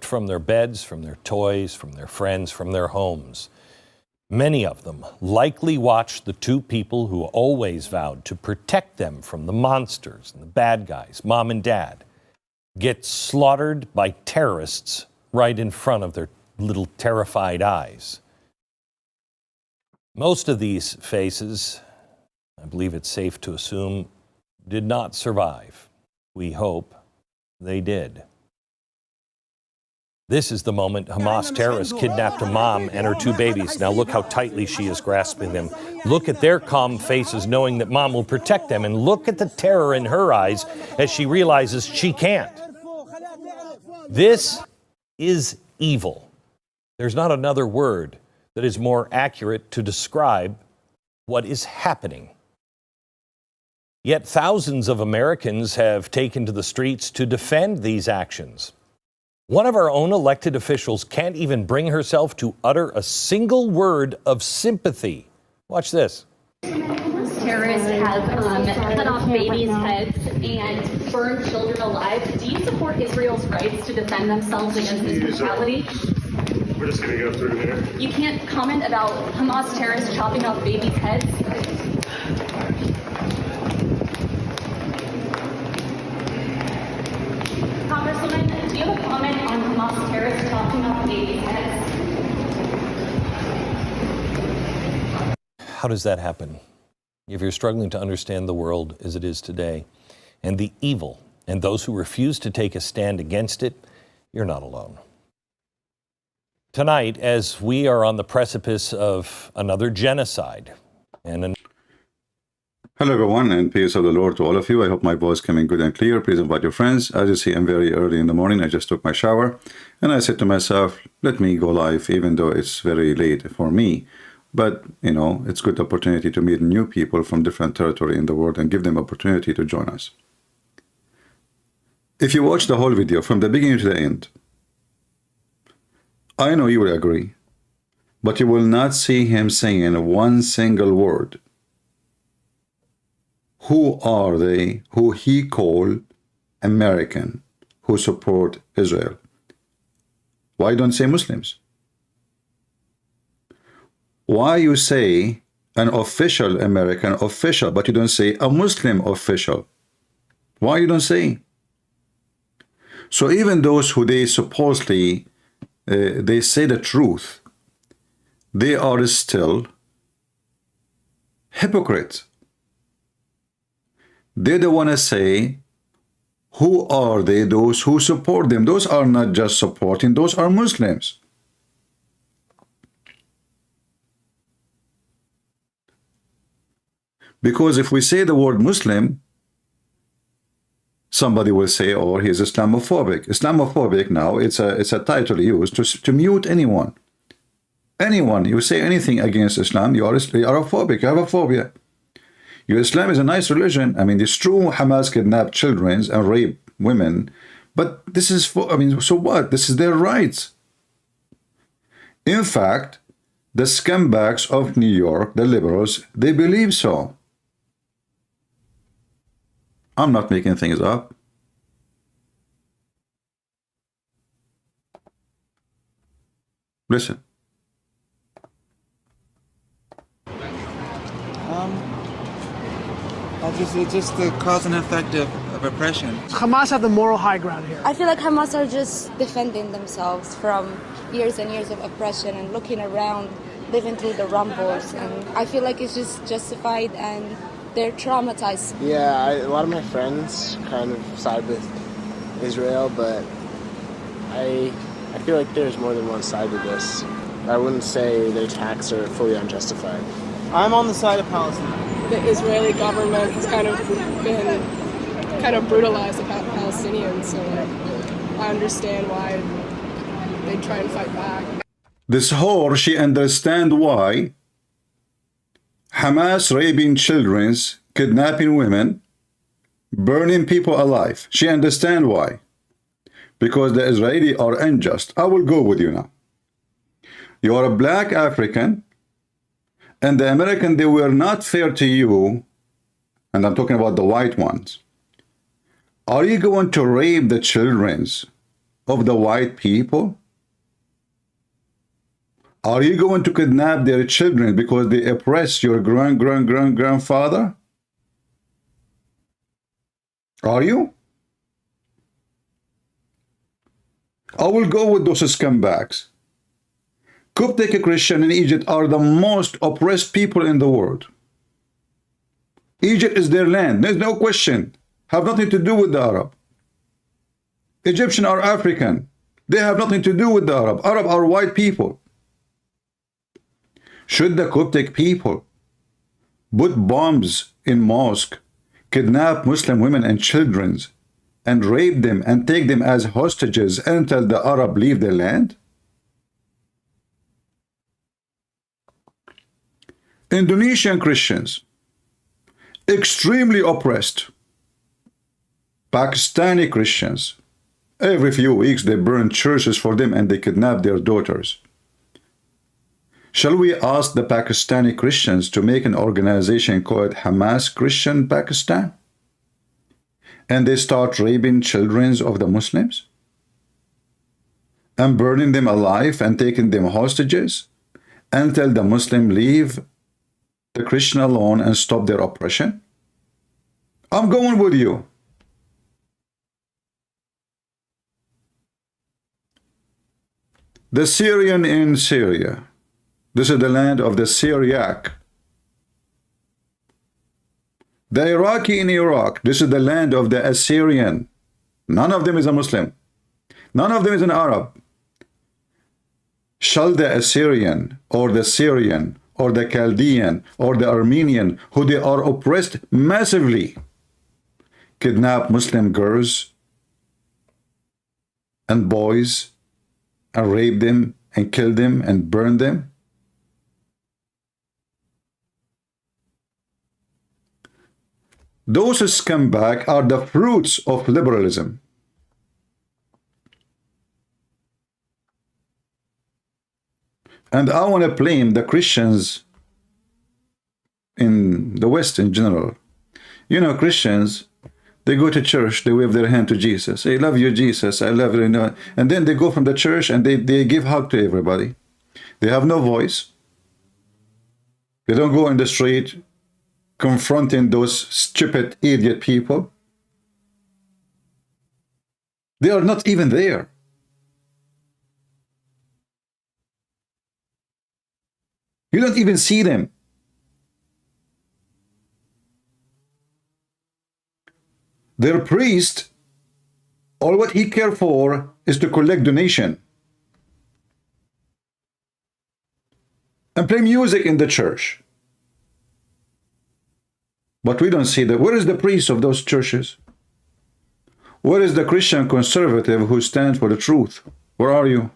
from their beds, from their toys, from their friends, from their homes. Many of them likely watched the two people who always vowed to protect them from the monsters and the bad guys, mom and dad, get slaughtered by terrorists right in front of their little terrified eyes. Most of these faces, I believe it's safe to assume, did not survive. We hope they did. This is the moment Hamas terrorists kidnapped a mom and her two babies. Now look how tightly she is grasping them. Look at their calm faces knowing that mom will protect them. And look at the terror in her eyes as she realizes she can't. This is evil. There's not another word that is more accurate to describe what is happening. Yet thousands of Americans have taken to the streets to defend these actions. One of our own elected officials can't even bring herself to utter a single word of sympathy. Watch this. Terrorists have cut off babies' heads and burned children alive. Do you support Israel's rights to defend themselves against this brutality? We're just going to go through here. You can't comment about Hamas terrorists chopping off babies' heads? Congresswoman, do you have a comment on Hamas terrorists chopping off babies' heads? How does that happen? If you're struggling to understand the world as it is today and the evil and those who refuse to take a stand against it, you're not alone. Tonight, as we are on the precipice of another genocide and Hello everyone, and peace of the Lord to all of you. I hope my voice coming good and clear. Please invite your friends. As you see, I'm very early in the morning. I just took my shower and I said to myself, let me go live even though it's very late for me. But, you know, it's a good opportunity to meet new people from different territory in the world and give them opportunity to join us. If you watch the whole video from the beginning to the end, I know you will agree, but you will not see him saying one single word. Who are they who he called American who support Israel? Why don't say Muslims? Why you say an official American official, but you don't say a Muslim official? Why you don't say? So even those who they supposedly they say the truth, they are still hypocrites. They don't want to say who are they, those who support them. Those are not just supporting, those are Muslims. Because if we say the word Muslim, somebody will say, oh, he's Islamophobic. Islamophobic now, it's a title used to mute anyone. Anyone, you say anything against Islam, you are a phobic, you have a phobia. Your Islam is a nice religion. I mean, it's true Hamas kidnapped children and rape women, but this is for, I mean, so what? This is their rights. In fact, the scumbags of New York, the liberals, they believe so. I'm not making things up. Listen. It's just the cause and effect of oppression. Hamas have the moral high ground here. I feel like Hamas are just defending themselves from years and years of oppression and looking around, living through the rumbles. And I feel like it's just justified and they're traumatized. Yeah, a lot of my friends kind of side with Israel, but I feel like there's more than one side to this. I wouldn't say the attacks are fully unjustified. I'm on the side of Palestine. The Israeli government has kind of been brutalized about Palestinians, so I understand why they try and fight back. This whore, she understand why Hamas raping children, kidnapping women, burning people alive. She understand why. Because the Israeli are unjust. I will go with you now. You are a black African, and the American, they were not fair to you, and I'm talking about the white ones. Are you going to rape the children of the white people? Are you going to kidnap their children because they oppress your grandfather? Are you? I will go with those scumbags. Coptic Christians in Egypt are the most oppressed people in the world. Egypt is their land. There's no question. Have nothing to do with the Arab. Egyptians are African. They have nothing to do with the Arab. Arab are white people. Should the Coptic people put bombs in mosque, kidnap Muslim women and children, and rape them and take them as hostages until the Arab leave their land? Indonesian Christians, extremely oppressed. Pakistani Christians, every few weeks they burn churches for them and they kidnap their daughters. Shall we ask the Pakistani Christians to make an organization called Hamas Christian Pakistan? And they start raping children of the Muslims? And burning them alive and taking them hostages until the Muslim leave the Christian alone and stop their oppression? I'm going with you. The Syrian in Syria. This is the land of the Syriac. The Iraqi in Iraq. This is the land of the Assyrian. None of them is a Muslim. None of them is an Arab. Shall the Assyrian or the Syrian or the Chaldean or the Armenian, who they are oppressed massively, kidnap Muslim girls and boys and rape them and kill them and burn them? Those scumbags are the fruits of liberalism. And I want to blame the Christians in the West in general. You know, Christians, they go to church, they wave their hand to Jesus. I love you, Jesus, I love you. And then they go from the church and they give hug to everybody. They have no voice. They don't go in the street confronting those stupid idiot people. They are not even there. You don't even see them. Their priest, all what he cares for is to collect donation and play music in the church. But we don't see that. Where is the priest of those churches? Where is the Christian conservative who stands for the truth? Where are you?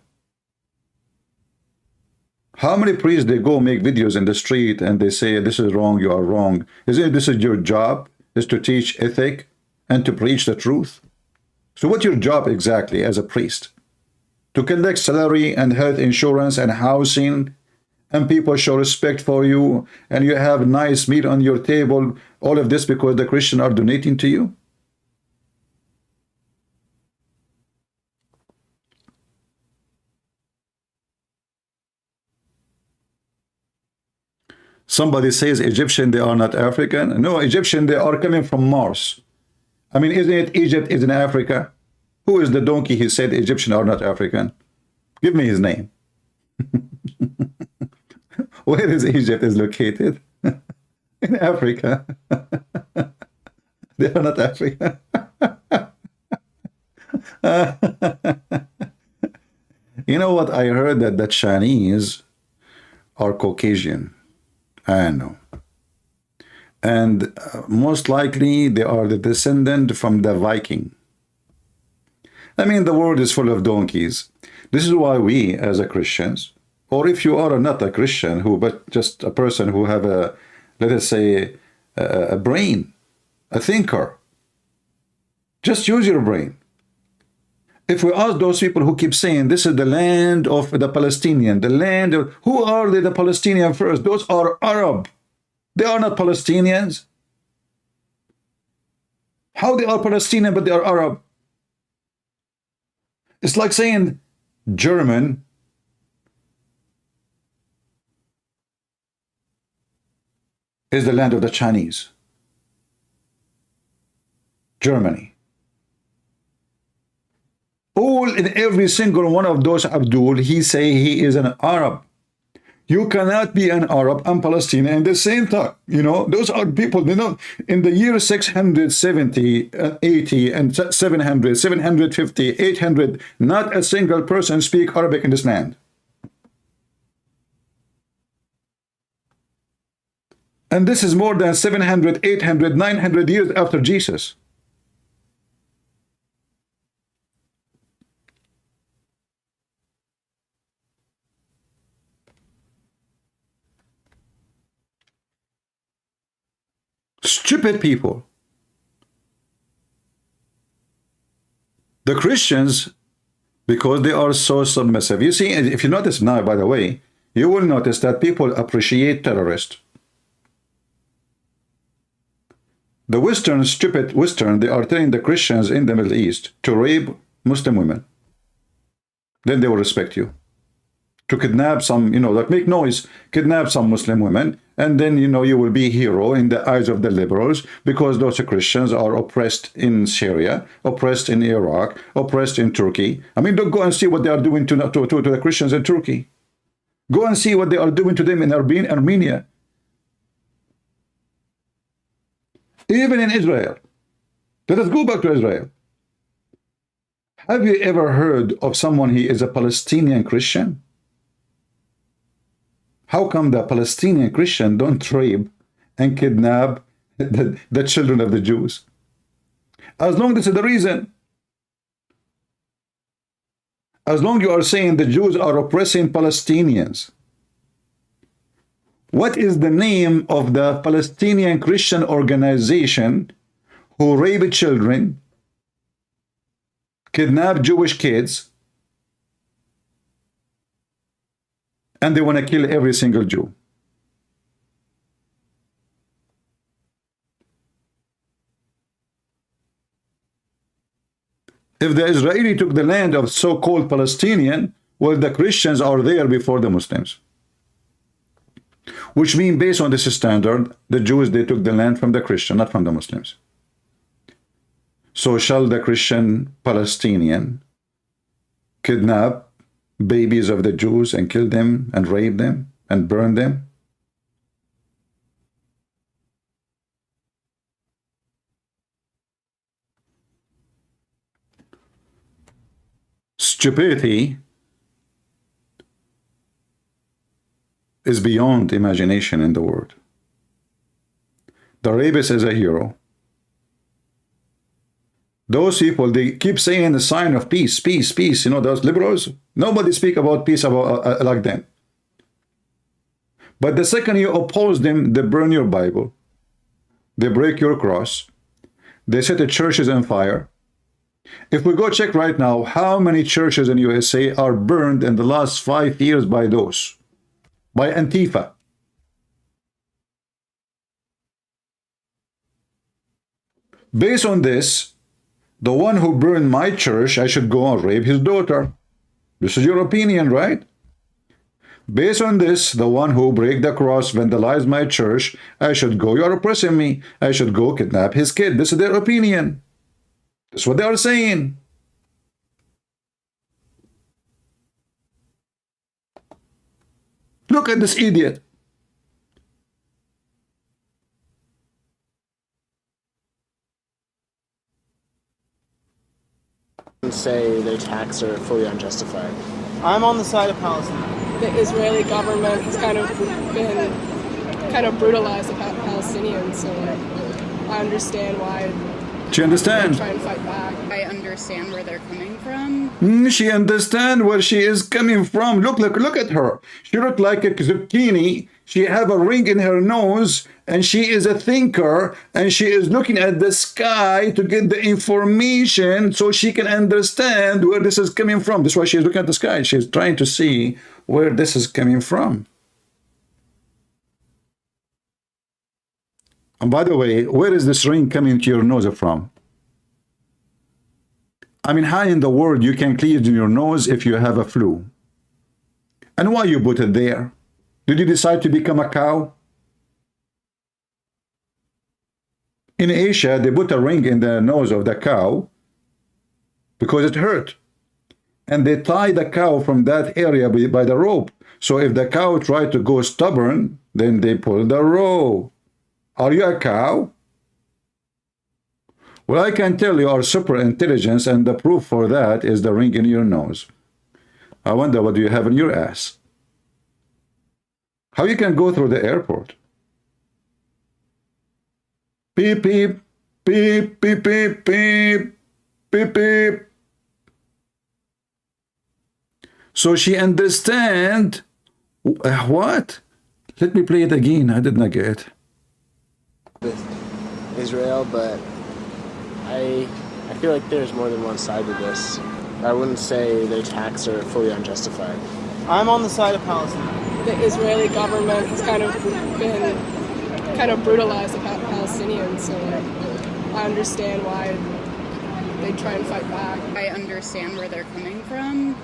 How many priests they go make videos in the street and they say, this is wrong, you are wrong? Isn't it this is your job, is to teach ethic and to preach the truth? So what's your job exactly as a priest? To collect salary and health insurance and housing, and people show respect for you, and you have nice meat on your table, all of this because the Christians are donating to you? Somebody says Egyptian, they are not African. No, Egyptian, they are coming from Mars. I mean, isn't it Egypt is in Africa? Who is the donkey he said Egyptian are not African? Give me his name. Where is Egypt is located? In Africa. They are not African. You know what? I heard that the Chinese are Caucasian. I know. And most likely they are the descendant from the Viking. I mean, the world is full of donkeys. This is why we, as a Christians, or if you are not a Christian, but just a person who have a, let us say, a brain, a thinker, just use your brain. If we ask those people who keep saying this is the land of the Palestinian, the land of, who are they, the Palestinian first? Those are Arab. They are not Palestinians. How they are Palestinian but they are Arab? It's like saying German is the land of the Chinese. Germany. All in every single one of those Abdul, he say he is an Arab. You cannot be an Arab and Palestinian at the same time. You know, those are people, they know, in the year 670, 80, and 700, 750, 800, not a single person speak Arabic in this land. And this is more than 700, 800, 900 years after Jesus. Stupid people. The Christians, because they are so submissive. You see, if you notice now, by the way, you will notice that people appreciate terrorists. The Western, stupid Western, they are telling the Christians in the Middle East to rape Muslim women. Then they will respect you. To kidnap some, you know, like make noise, kidnap some Muslim women, and then, you know, you will be a hero in the eyes of the liberals, because those Christians are oppressed in Syria, oppressed in Iraq, oppressed in Turkey. I mean, don't go and see what they are doing to the Christians in Turkey. Go and see what they are doing to them in Armenia. Even in Israel. Let us go back to Israel. Have you ever heard of someone he is a Palestinian Christian? How come the Palestinian Christian don't rape and kidnap the children of the Jews? As long as this is the reason. As long you are saying the Jews are oppressing Palestinians. What is the name of the Palestinian Christian organization who rape children, kidnap Jewish kids, and they want to kill every single Jew? If the Israeli took the land of so-called Palestinian, well, the Christians are there before the Muslims. Which means, based on this standard, the Jews, they took the land from the Christian, not from the Muslims. So shall the Christian Palestinian kidnap babies of the Jews and kill them and rape them and burn them? Stupidity is beyond imagination in the world. The rapist is a hero. Those people, they keep saying the sign of peace, peace, peace. You know, those liberals, nobody speak about peace about like them. But the second you oppose them, they burn your Bible. They break your cross. They set the churches on fire. If we go check right now, how many churches in USA are burned in the last 5 years by those? By Antifa. Based on this, the one who burned my church, I should go and rape his daughter. This is your opinion, right? Based on this, the one who break the cross, vandalize my church, I should go, you are oppressing me, I should go kidnap his kid. This is their opinion. That's what they are saying. Look at this idiot. Say their attacks are fully unjustified. I'm on the side of Palestine. The Israeli government has kind of been brutalized the Palestinians, so I understand why. She understands. Try and fight back. I understand where they're coming from. She understands where she is coming from. Look at her. She looks like a zucchini. She have a ring in her nose, and she is a thinker, and she is looking at the sky to get the information so she can understand where this is coming from. That's why she's looking at the sky. She's trying to see where this is coming from. And by the way, where is this ring coming to your nose from? I mean, how in the world you can clean your nose if you have a flu? And why you put it there? Did you decide to become a cow? In Asia, they put a ring in the nose of the cow because it hurt. And they tie the cow from that area by the rope. So if the cow tried to go stubborn, then they pull the rope. Are you a cow? Well, I can tell you are super intelligence, and the proof for that is the ring in your nose. I wonder what do you have in your ass? How you can go through the airport? Beep, beep, beep, beep, beep, beep, beep, beep. So she understand what? Let me play it again. I did not get it. With Israel, but I feel like there's more than one side to this. I wouldn't say the attacks are fully unjustified. I'm on the side of Palestine. The Israeli government has kind of brutalized the Palestinians, so I understand why they try and fight back. I understand where they're coming from,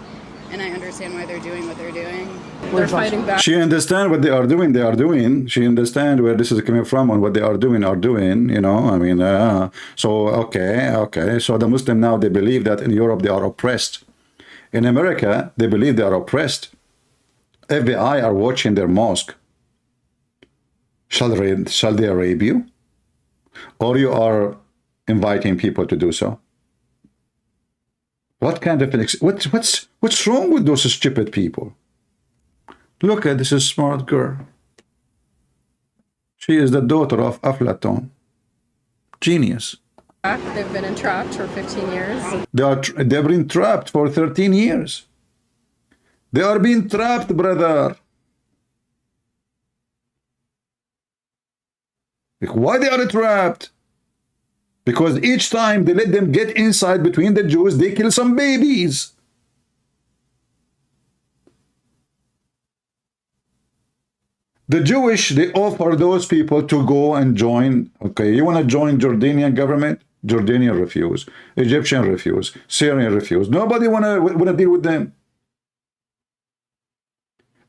and I understand why they're doing what they're doing. They're fighting back. She understand what they are doing. She understand where this is coming from and what they are doing, you know. I mean, so, okay. So the Muslim now, they believe that in Europe they are oppressed. In America, they believe they are oppressed. FBI are watching their mosque. Shall they rape you? Or you are inviting people to do so? What kind of what's wrong with those stupid people? Look at this smart girl. She is the daughter of Aflaton. Genius. They've been entrapped for 15 years. They've been trapped for 13 years. They are being trapped, brother. Why they are trapped? Because each time they let them get inside between the Jews, they kill some babies. The Jewish, they offer those people to go and join. Okay, you want to join Jordanian government? Jordanian refuse. Egyptian refuse. Syrian refuse. Nobody want to deal with them.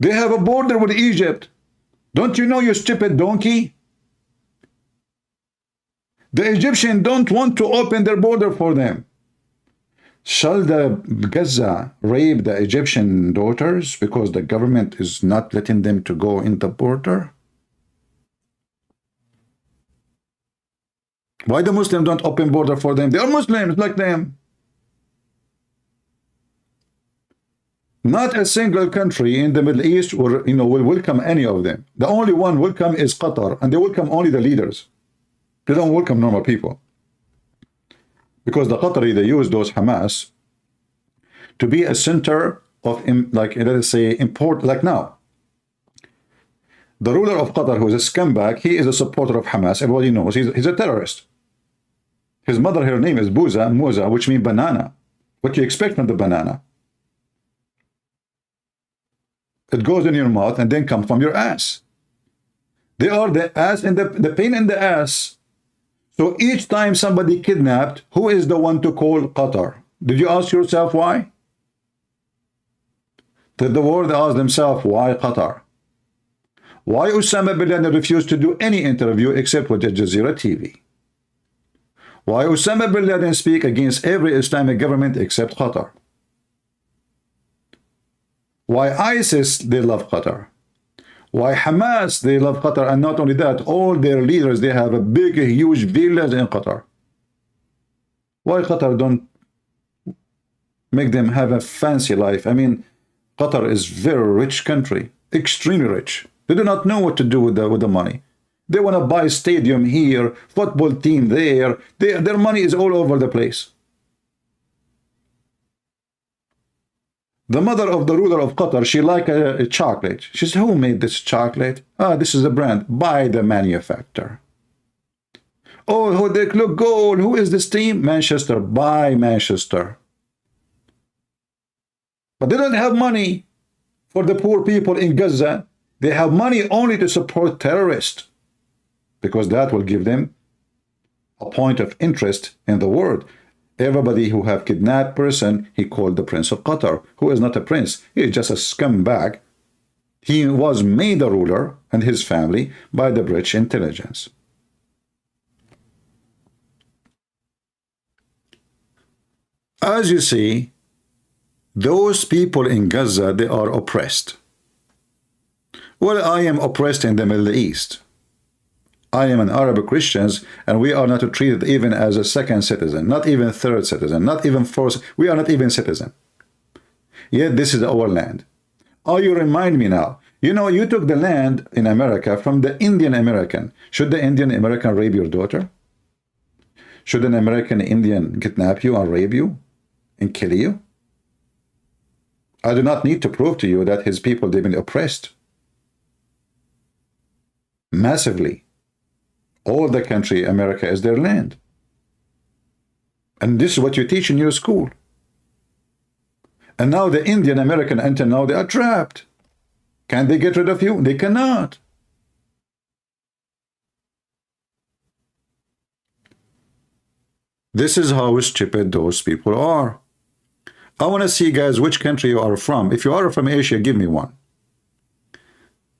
They have a border with Egypt. Don't you know, you stupid donkey? The Egyptians don't want to open their border for them. Shall the Gaza rape the Egyptian daughters because the government is not letting them to go in the border? Why the Muslims don't open border for them? They are Muslims like them. Not a single country in the Middle East will welcome any of them. The only one welcome is Qatar, and they welcome only the leaders. They don't welcome normal people. Because the Qatari, they use those Hamas to be a center of, like, let us say, import, like now. The ruler of Qatar, who is a scumbag, he is a supporter of Hamas. Everybody knows he's a terrorist. His mother, her name is Musa, which means banana. What do you expect from the banana? It goes in your mouth and then comes from your ass. They are the ass and the pain in the ass. So each time somebody kidnapped, who is the one to call Qatar? Did you ask yourself why? Did the world ask themselves why Qatar? Why Osama bin Laden refused to do any interview except with Al Jazeera TV? Why Osama bin Laden speak against every Islamic government except Qatar? Why ISIS, they love Qatar? Why Hamas, they love Qatar? And not only that, all their leaders, they have a big, huge villas in Qatar. Why Qatar don't make them have a fancy life? I mean, Qatar is very rich country, extremely rich. They do not know what to do with the money. They want to buy a stadium here, football team there. Their money is all over the place. The mother of the ruler of Qatar, she liked a chocolate. She said, who made this chocolate? Ah, this is a brand. Buy the manufacturer. Oh, look, gold. Who is this team? Manchester. Buy Manchester. But they don't have money for the poor people in Gaza. They have money only to support terrorists, because that will give them a point of interest in the world. Everybody who have kidnapped person, he called the Prince of Qatar, who is not a prince. He is just a scumbag. He was made a ruler and his family by the British intelligence. As you see, those people in Gaza, they are oppressed. Well, I am oppressed in the Middle East. I am an Arab Christian, and we are not treated even as a second citizen, not even third citizen, not even fourth. We are not even citizen. Yet this is our land. Oh, you remind me now. You know, you took the land in America from the Indian American. Should the Indian American rape your daughter? Should an American Indian kidnap you and rape you and kill you? I do not need to prove to you that his people, they've been oppressed massively. All the country, America, is their land. And this is what you teach in your school. And now the Indian American, until now, they are trapped. Can they get rid of you? They cannot. This is how stupid those people are. I want to see, guys, which country you are from. If you are from Asia, give me one.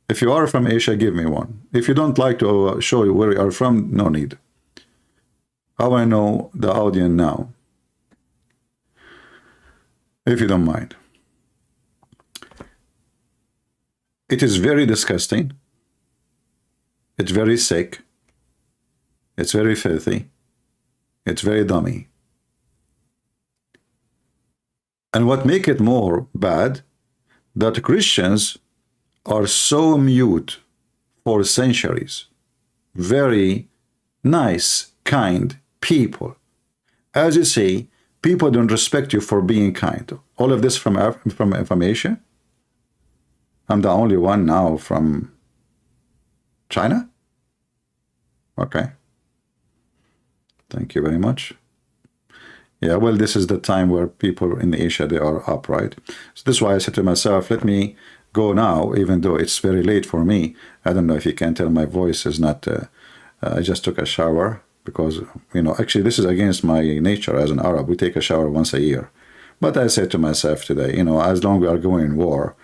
If you are from Asia, give me one. If you don't like to show you where you are from, no need. I want to know the audience now, if you don't mind. It is very disgusting. It's very sick. It's very filthy. It's very dummy. And what makes it more bad, that Christians are so mute for centuries. Very nice, kind people. As you say, people don't respect you for being kind. All of this from Asia? I'm the only one now from China? Okay. Thank you very much. Yeah, well, this is the time where people in Asia, they are upright. So this is why I said to myself, let me go now, even though it's very late for me. I don't know if you can tell my voice is not, I just took a shower because, you know, actually this is against my nature as an Arab. We take a shower once a year. But I said to myself today, you know, as long as we are going in war,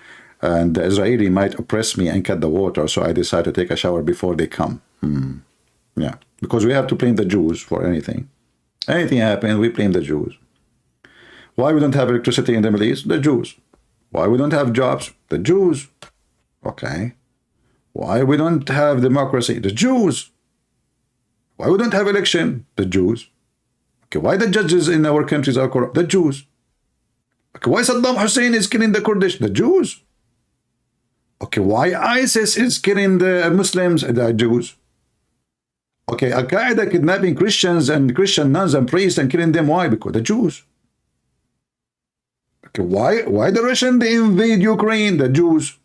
and the Israeli might oppress me and cut the water, so I decided to take a shower before they come. Yeah, because we have to blame the Jews for anything. Anything happens, we blame the Jews. Why we don't have electricity in the Middle East? The Jews. Why we don't have jobs? The Jews. Okay. Why we don't have democracy? The Jews. Why we don't have election? The Jews. Okay, why the judges in our countries are corrupt? The Jews. Okay, why Saddam Hussein is killing the Kurdish? The Jews. Okay, why ISIS is killing the Muslims? The Jews. Okay, Al-Qaeda kidnapping Christians and Christian nuns and priests and killing them. Why? Because the Jews. Okay, why the Russian they invade Ukraine? The Jews.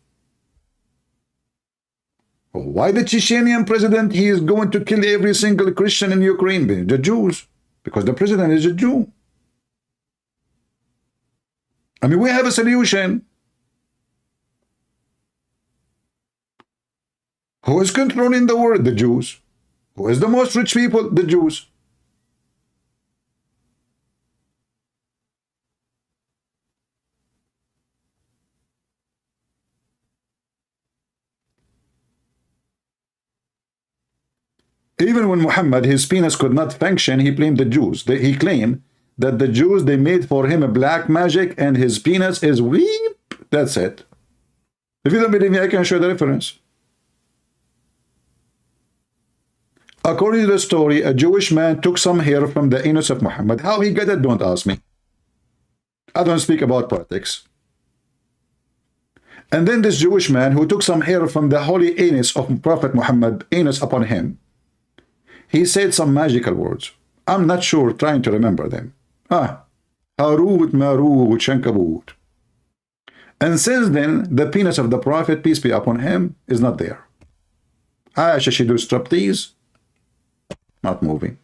Why the Chechenian president, he is going to kill every single Christian in Ukraine? The Jews. Because the president is a Jew. I mean, we have a solution. Who is controlling the world? The Jews. Who is the most rich people? The Jews. Even when Muhammad, his penis could not function, he blamed the Jews. He claimed that the Jews, they made for him a black magic and his penis is weep. That's it. If you don't believe me, I can show the reference. According to the story, a Jewish man took some hair from the anus of Muhammad. How he got it, don't ask me. I don't speak about politics. And then this Jewish man who took some hair from the holy anus of Prophet Muhammad, anus upon him, he said some magical words. I'm not sure, trying to remember them. Harut, Marut, Shankabut. And since then, the penis of the Prophet, peace be upon him, is not there. Aisha, she do striptease, not moving.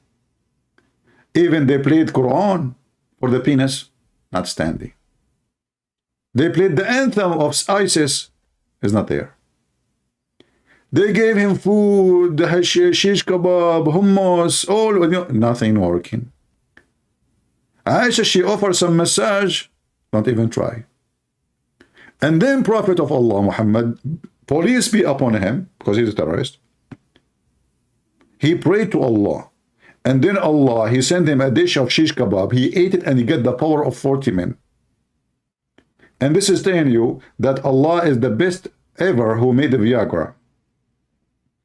Even they played Quran for the penis, not standing. They played the anthem of ISIS, is not there. They gave him food, shish kebab, hummus, all, nothing working. Aisha, she offers some massage. Don't even try. And then Prophet of Allah, Muhammad, police be upon him, because he's a terrorist. He prayed to Allah. And then Allah, he sent him a dish of shish kebab. He ate it and he got the power of 40 men. And this is telling you that Allah is the best ever who made the Viagra.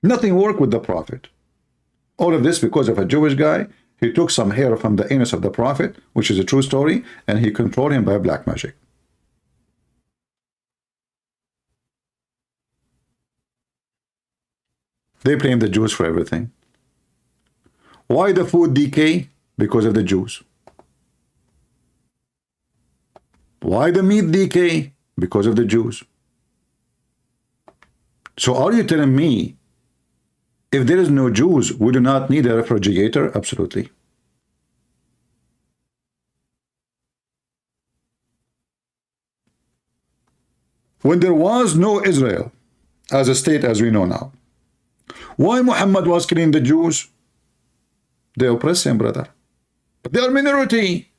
Nothing worked with the Prophet. All of this because of a Jewish guy. He took some hair from the anus of the Prophet, which is a true story, and he controlled him by black magic. They blame the Jews for everything. Why the food decay? Because of the Jews. Why the meat decay? Because of the Jews. So are you telling me if there is no Jews, we do not need a refrigerator? Absolutely. When there was no Israel as a state as we know now, why Muhammad was killing the Jews? They oppress him, brother. But they are minority.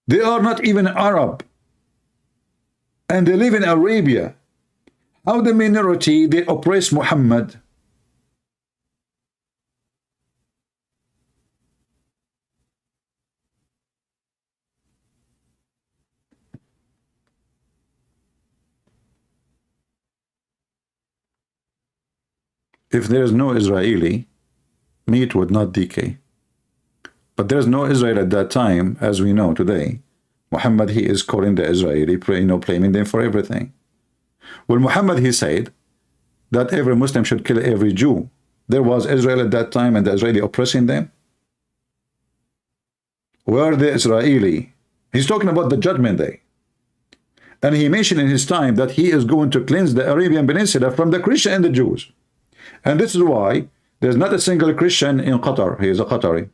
They are not even Arab. And they live in Arabia. How the minority, they oppress Muhammad? If there is no Israeli, meat would not decay. But there's no Israel at that time, as we know today. Muhammad, he is calling the Israeli, blaming them for everything. Well, Muhammad, he said that every Muslim should kill every Jew. There was Israel at that time and the Israeli oppressing them. Where the Israeli? He's talking about the judgment day. And he mentioned in his time that he is going to cleanse the Arabian Peninsula from the Christian and the Jews. And this is why there's not a single Christian in Qatar. He is a Qatari.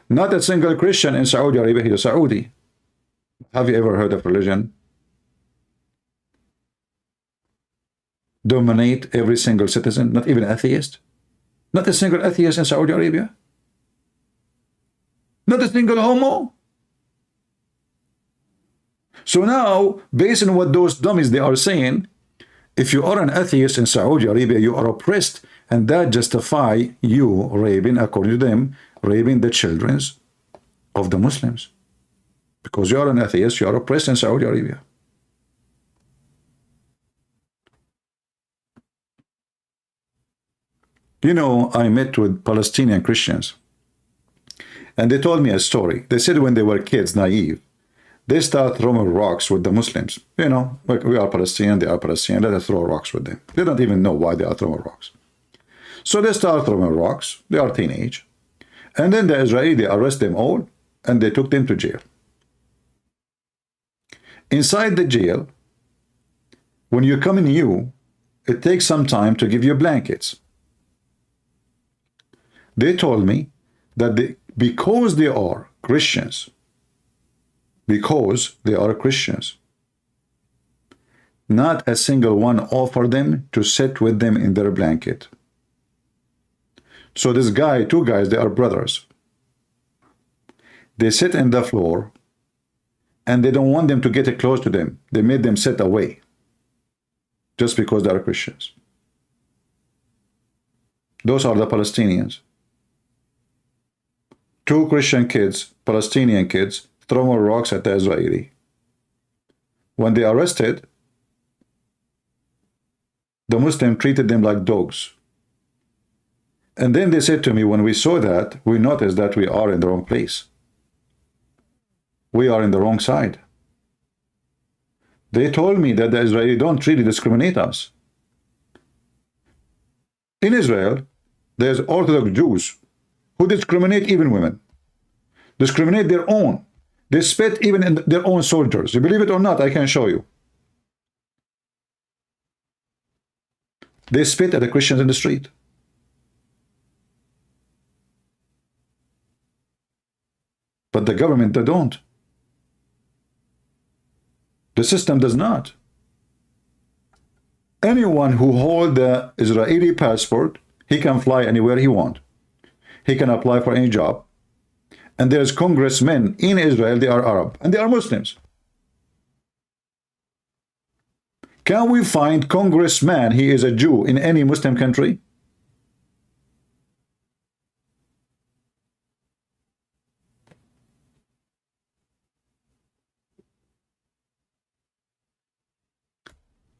Not a single Christian in Saudi Arabia. He is a Saudi. Have you ever heard of religion dominate every single citizen? Not even atheist. Not a single atheist in Saudi Arabia. Not a single homo. So now, based on what those dummies they are saying, if you are an atheist in Saudi Arabia, you are oppressed, and that justify you raping, according to them, raping the children of the Muslims. Because you are an atheist, you are oppressed in Saudi Arabia. You know, I met with Palestinian Christians, and they told me a story. They said when they were kids, naive, they start throwing rocks with the Muslims. You know, we are Palestinian, they are Palestinian, let us throw rocks with them. They don't even know why they are throwing rocks. So they start throwing rocks, they are teenage. And then the Israeli, they arrest them all, and they took them to jail. Inside the jail, when you come in new, it takes some time to give you blankets. They told me that because they are Christians, not a single one offered them to sit with them in their blanket. So this guy, two guys, they are brothers. They sit in the floor, and they don't want them to get close to them. They made them sit away just because they are Christians. Those are the Palestinians. Two Christian kids, Palestinian kids, throwing rocks at the Israeli. When they arrested, the Muslim treated them like dogs. And then they said to me, when we saw that, we noticed that we are in the wrong place. We are in the wrong side. They told me that the Israeli don't really discriminate us. In Israel, there's Orthodox Jews who discriminate even women. Discriminate their own. They spit even in their own soldiers. You believe it or not, I can show you. They spit at the Christians in the street. But the government, they don't. The system does not. Anyone who holds the Israeli passport, he can fly anywhere he wants. He can apply for any job. and there's congressmen in Israel, they are Arab, and they are Muslims. Can we find congressman, he is a Jew, in any Muslim country?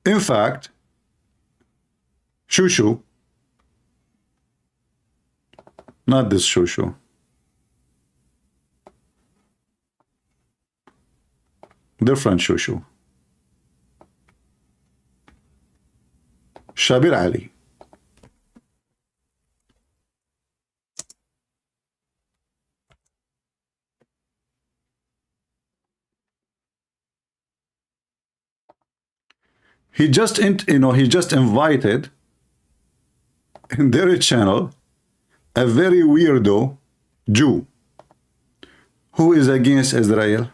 In fact, Shushu, not this Shushu, different Shushu, Shabir Ali. He just, he just invited in their channel a very weirdo Jew who is against Israel.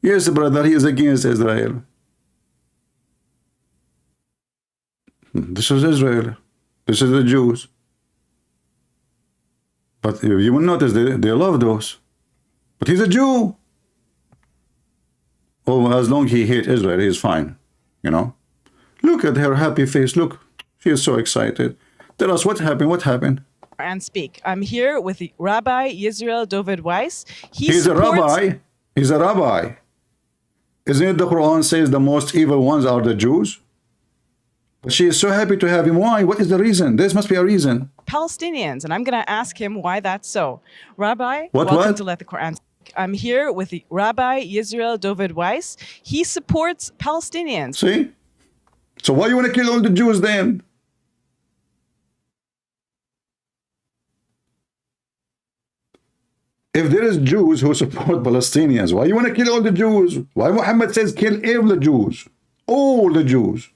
Yes, brother, he is against Israel. This is Israel. This is the Jews. But you will notice they love those. But he's a Jew. Oh, as long as he hates Israel, he's fine. You know? Look at her happy face. Look, she is so excited. Tell us what happened. What happened? And speak. I'm here with Rabbi Yisrael David Weiss. He's a rabbi. He's a rabbi. Isn't it the Quran says the most evil ones are the Jews? But she is so happy to have him. Why? What is the reason? There must be a reason. Palestinians, and I'm going to ask him why that's so. Rabbi, welcome what? To Let the Quran Speak. I'm here with Rabbi Yisrael David Weiss. He supports Palestinians. See? So why you want to kill all the Jews then? If there is Jews who support Palestinians, why you want to kill all the Jews? Why Muhammad says kill all the Jews? All the Jews.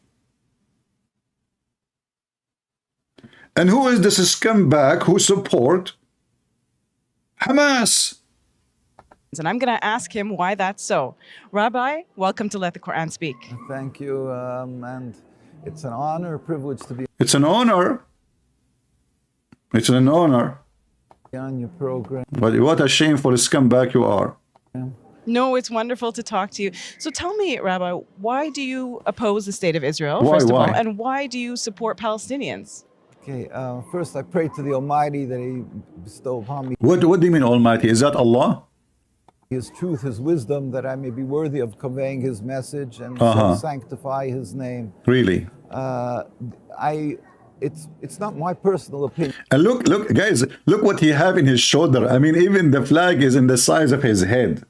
And who is this scumbag who support Hamas? And I'm going to ask him why that's so. Rabbi, welcome to Let the Quran Speak. Thank you, and it's an honor, privilege to be. It's an honor. It's an honor. On your program. But what a shameful scumbag you are. No, it's wonderful to talk to you. So tell me, Rabbi, why do you oppose the state of Israel, why, first of why? all, and why do you support Palestinians? Okay, first I pray to the Almighty that He bestow upon me What do you mean Almighty? Is that Allah? His truth, His wisdom, that I may be worthy of conveying His message and sanctify His name. Really? It's not my personal opinion. And look, guys, look what he have in his shoulder. I mean, even the flag is in the size of his head.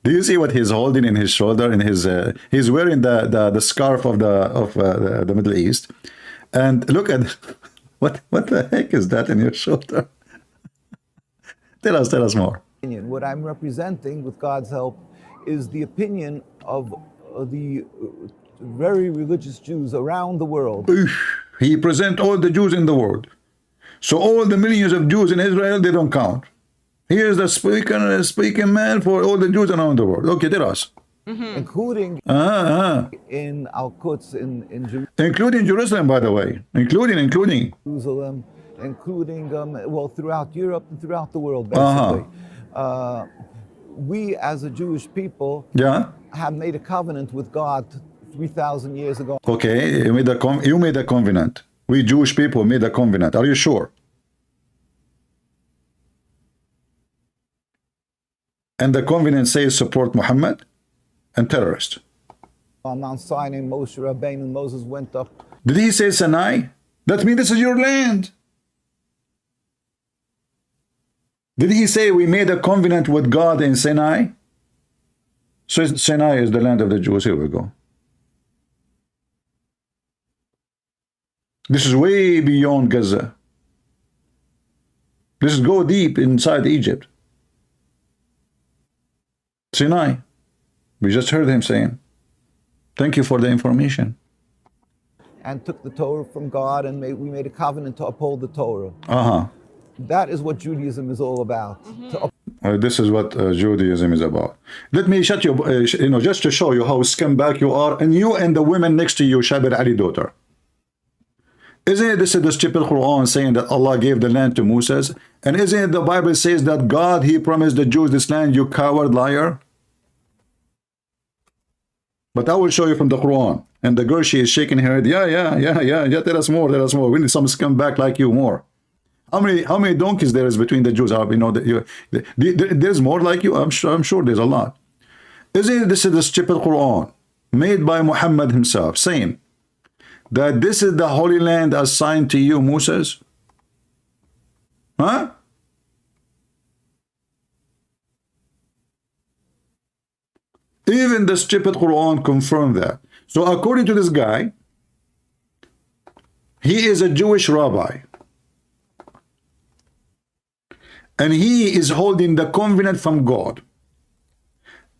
Do you see what he's holding in his shoulder? In his, he's wearing the scarf of the Middle East. And look at what the heck is that in your shoulder? Tell us more. What I'm representing, with God's help, is the opinion of the very religious Jews around the world. He presents all the Jews in the world. So all the millions of Jews in Israel, they don't count. He is the speaking man for all the Jews around the world. Okay, tell us. Including in Al-Quds, in Jerusalem. Including Jerusalem, by the way. Including. Jerusalem, including, throughout Europe and throughout the world, basically. We, as a Jewish people, have made a covenant with God 3,000 years ago. Okay, you made a covenant. We Jewish people made a covenant. Are you sure? And the covenant says support Muhammad and terrorists. On Mount Sinai, Moshe Rabbeinu and Moses went up. Did he say Sinai? That means this is your land. Did he say we made a covenant with God in Sinai? So Sinai is the land of the Jews. Here we go. This is way beyond Gaza. This is go deep inside Egypt. Sinai. We just heard him saying, thank you for the information. And took the Torah from God, and we made a covenant to uphold the Torah. That is what Judaism is all about. This is what Judaism is about. Let me shut you, just to show you how scumbag you are, and you and the women next to you, Shabir Ali daughter. Isn't it this is the stupid Quran saying that Allah gave the land to Moses? And isn't it the Bible says that God, he promised the Jews this land, you coward liar? But I will show you from the Quran. And the girl, she is shaking her head. Yeah, tell us more, tell us more. We need some scumbag like you more. How many donkeys there is between the Jews? You know, there's more like you. I'm sure there's a lot. Isn't it this is the stupid Quran made by Muhammad himself saying that this is the Holy Land assigned to you, Moses? Huh? Even the stupid Quran confirmed that. So according to this guy, he is a Jewish rabbi. And he is holding the covenant from God.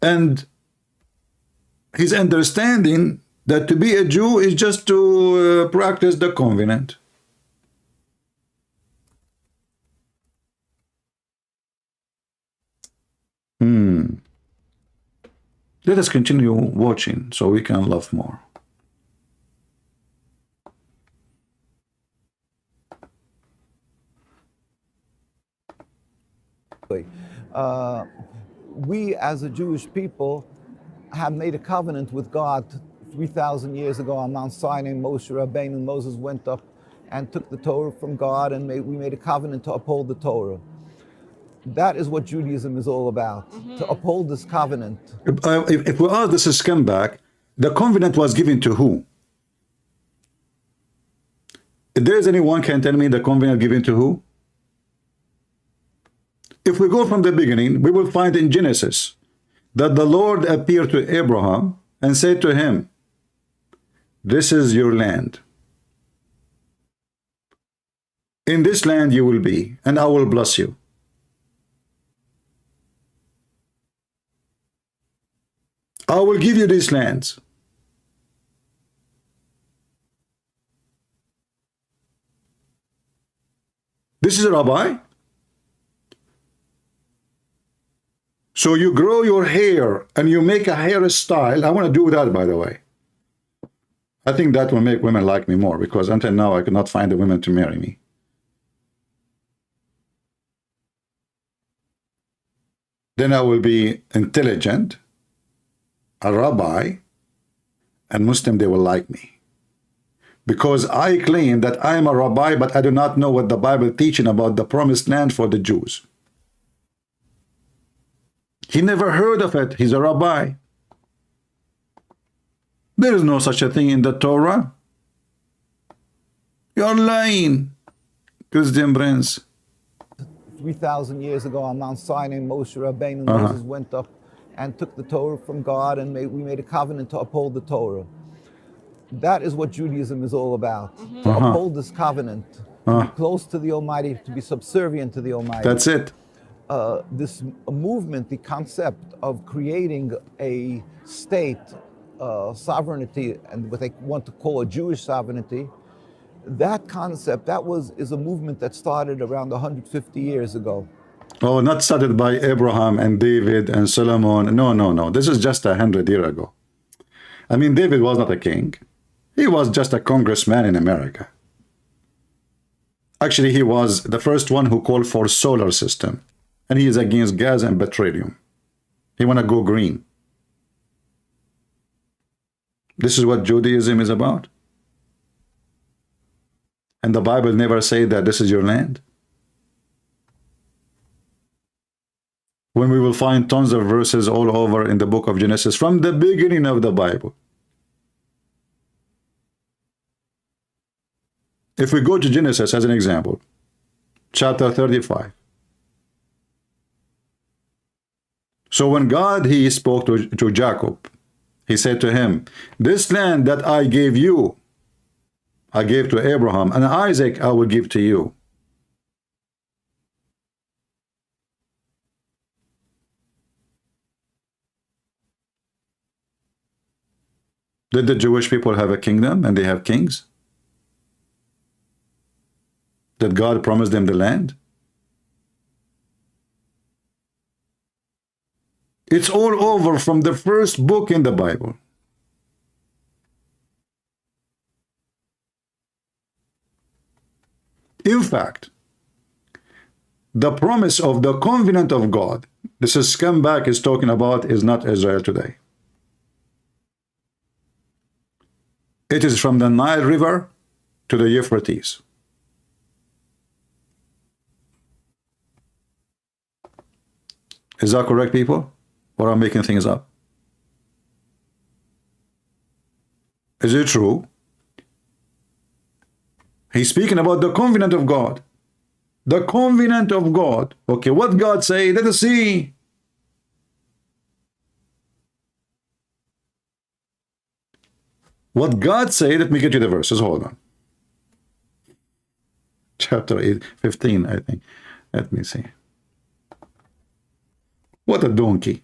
And his understanding that to be a Jew is just to practice the covenant. Let us continue watching so we can love more. We as a Jewish people have made a covenant with God 3,000 years ago on Mount Sinai. Moshe Rabbeinu, Moses went up and took the Torah from God, and we made a covenant to uphold the Torah. That is what Judaism is all about, to uphold this covenant. If we ask this is scumbag, the covenant was given to who? If there is anyone can tell me the covenant given to who? If we go from the beginning, we will find in Genesis that the Lord appeared to Abraham and said to him, this is your land. In this land you will be, and I will bless you. I will give you these lands. This is a rabbi. So you grow your hair and you make a hairstyle. I want to do that, by the way. I think that will make women like me more, because until now I could not find a woman to marry me. Then I will be intelligent, a rabbi, and Muslim, they will like me. Because I claim that I am a rabbi, but I do not know what the Bible teaching about the promised land for the Jews. He never heard of it. He's a rabbi. There is no such a thing in the Torah. You're lying, Christian Prince. 3,000 years ago on Mount Sinai, Moshe Rabbeinu, Moses went up and took the Torah from God, and we made a covenant to uphold the Torah. That is what Judaism is all about, to uphold this covenant, to be close to the Almighty, to be subservient to the Almighty. That's it. This movement, the concept of creating a state sovereignty, and what they want to call a Jewish sovereignty, that concept, is a movement that started around 150 years ago. Oh, not started by Abraham and David and Solomon. No. This is just 100 years ago. I mean, David was not a king. He was just a congressman in America. Actually, he was the first one who called for solar system. And he is against gas and petroleum. He want to go green. This is what Judaism is about. And the Bible never said that this is your land. When we will find tons of verses all over in the book of Genesis from the beginning of the Bible. If we go to Genesis as an example, chapter 35. So when God, he spoke to Jacob, he said to him, this land that I gave you, I gave to Abraham, and Isaac I will give to you. Did the Jewish people have a kingdom and they have kings? Did God promise them the land? It's all over from the first book in the Bible. In fact, the promise of the covenant of God, this is scumbag is talking about, is not Israel today. It is from the Nile River to the Euphrates. Is that correct, people? Or I'm making things up? Is it true? He's speaking about the covenant of God. The covenant of God. Okay, what God say? Let us see. What God say, let me get you the verses. Hold on. Chapter 15, I think. Let me see. What a donkey.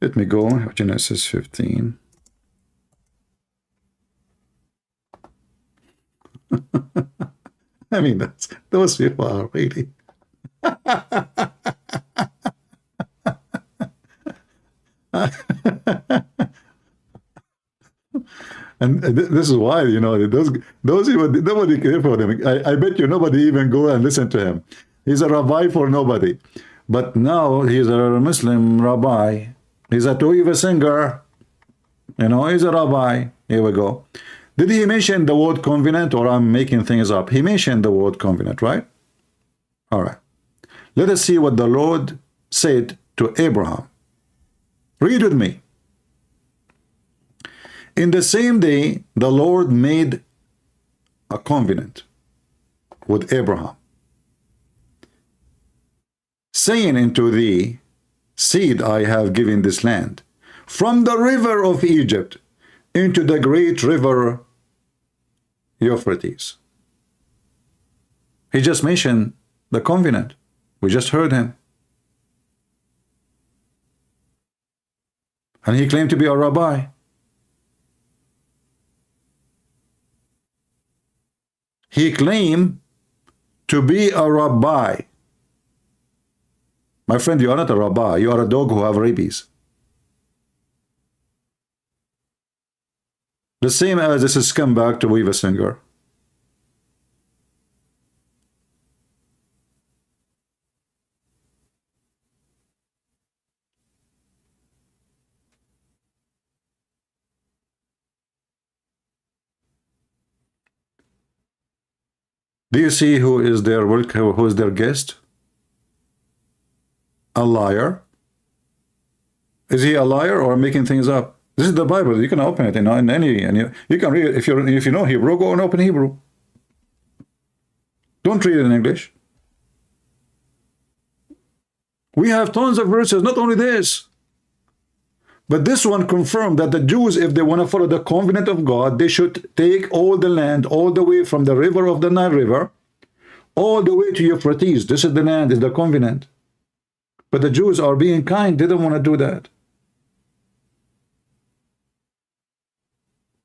Let me go. Genesis 15. I mean, those people are really. And this is why, you know, those people, nobody cares for them. I bet you nobody even go and listen to him. He's a rabbi for nobody. But now he's a Muslim rabbi. He's a Toiva singer. You know, he's a rabbi. Here we go. Did he mention the word covenant, or I'm making things up? He mentioned the word covenant, right? All right. Let us see what the Lord said to Abraham. Read with me. In the same day, the Lord made a covenant with Abraham, saying unto thee, seed I have given this land, from the river of Egypt into the great river Euphrates. He just mentioned the covenant. We just heard him. And he claimed to be a rabbi. He claimed to be a rabbi. My friend, you are not a rabbi. You are a dog who have rabies. The same as this is scumbag to weave a singer. Do you see who is their guest? A liar. Is he a liar or making things up? This is the Bible. You can open it in any, and you can read it. If you know Hebrew, go and open Hebrew. Don't read it in English. We have tons of verses, not only this. But this one confirmed that the Jews, if they want to follow the covenant of God, they should take all the land, all the way from the river of the Nile River, all the way to Euphrates. This is the land, is the covenant. But the Jews are being kind. They don't want to do that.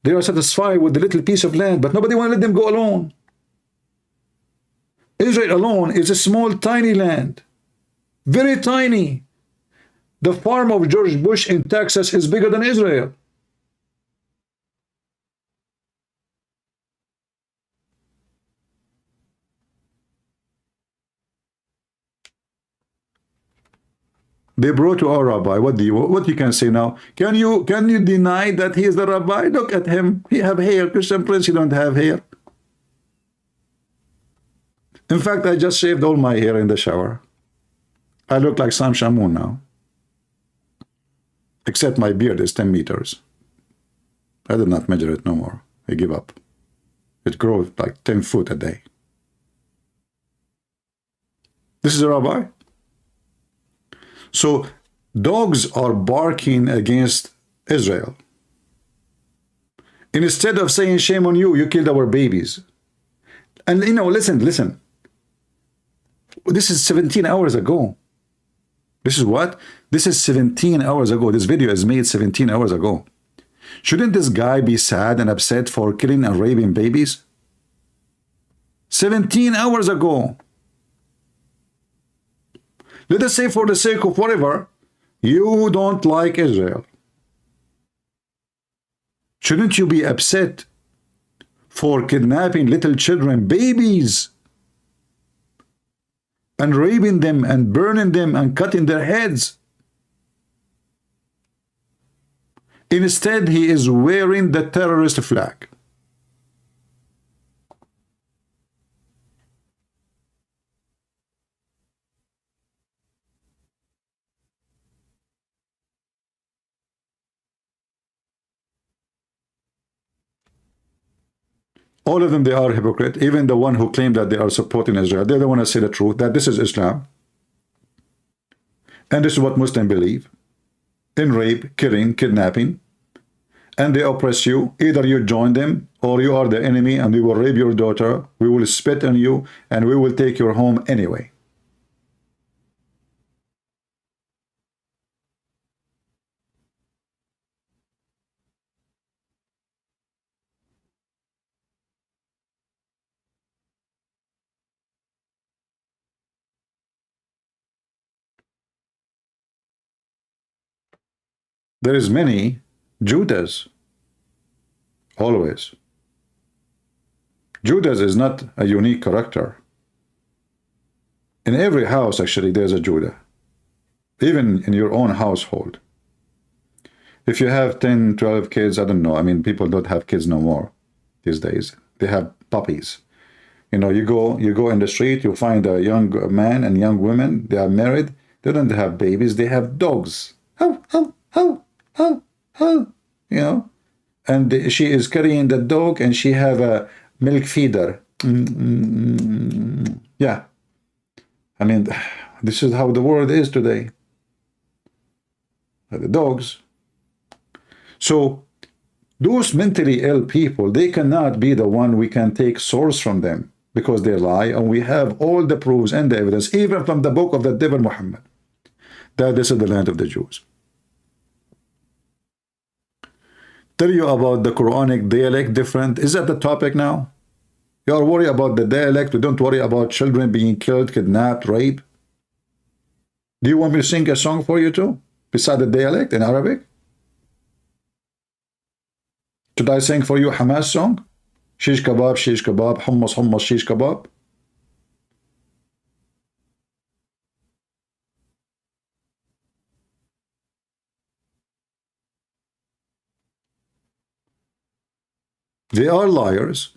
They are satisfied with the little piece of land, but nobody want to let them go alone. Israel alone is a small, tiny land. Very tiny. The farm of George Bush in Texas is bigger than Israel. They brought to our rabbi. What you can say now? Can you deny that he is the rabbi? Look at him. He have hair. Christian Prince, he don't have hair. In fact, I just shaved all my hair in the shower. I look like Sam Shamoun now. Except my beard is 10 meters. I did not measure it no more. I give up. It grows like 10 foot a day. This is a rabbi. So dogs are barking against Israel. And instead of saying, shame on you, you killed our babies. And you know, listen. This is 17 hours ago. This is what? This is 17 hours ago. This video is made 17 hours ago. Shouldn't this guy be sad and upset for killing and raping babies? 17 hours ago. Let us say, for the sake of whatever, you don't like Israel. Shouldn't you be upset for kidnapping little children, babies, and raping them and burning them and cutting their heads. Instead, he is wearing the terrorist flag. All of them, they are hypocrite. Even the one who claimed that they are supporting Israel, they don't want to say the truth, that this is Islam. And this is what Muslims believe in rape, killing, kidnapping. And they oppress you. Either you join them or you are the enemy and we will rape your daughter. We will spit on you and we will take your home anyway. There is many Judas, always. Judas is not a unique character. In every house, actually, there's a Judah. Even in your own household. If you have 10, 12 kids, I don't know. I mean, people don't have kids no more these days. They have puppies. You know, you go in the street, you find a young man and young women, they are married. They don't have babies, they have dogs. How, you know, and she is carrying the dog and she have a milk feeder. Yeah, I mean, this is how the world is today. The dogs. So those mentally ill people, they cannot be the one we can take source from them because they lie, and we have all the proofs and the evidence, even from the book of the devil Muhammad, that this is the land of the Jews. Tell you about the Quranic dialect different. Is that the topic now? You are worried about the dialect. We don't worry about children being killed, kidnapped, raped. Do you want me to sing a song for you too? Beside the dialect in Arabic? Should I sing for you a Hamas song? Shish kebab, hummus, hummus, shish kebab. They are liars.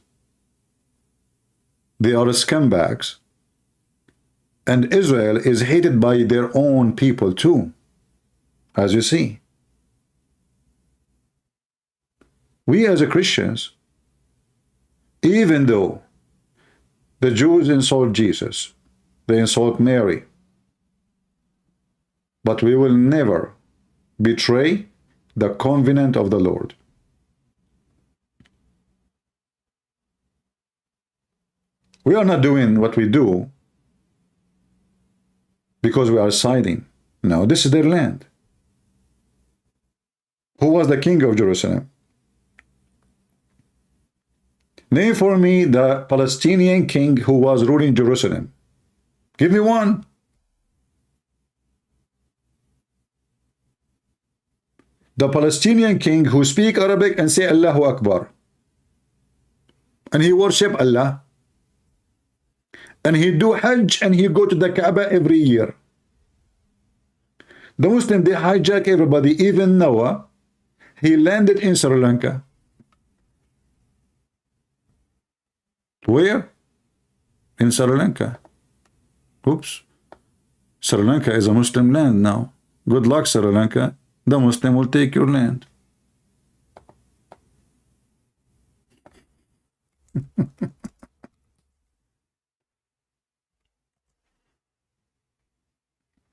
They are scumbags. And Israel is hated by their own people too, as you see. We as Christians, even though the Jews insult Jesus, they insult Mary, but we will never betray the covenant of the Lord. We are not doing what we do because we are siding. No, this is their land. Who was the king of Jerusalem? Name for me the Palestinian king who was ruling Jerusalem. Give me one. The Palestinian king who speak Arabic and say Allahu Akbar. And he worship Allah. And he do Hajj and he go to the Kaaba every year. The Muslim, they hijack everybody. Even Noah, he landed in Sri Lanka. Where? In Sri Lanka. Oops. Sri Lanka is a Muslim land now. Good luck, Sri Lanka. The Muslim will take your land.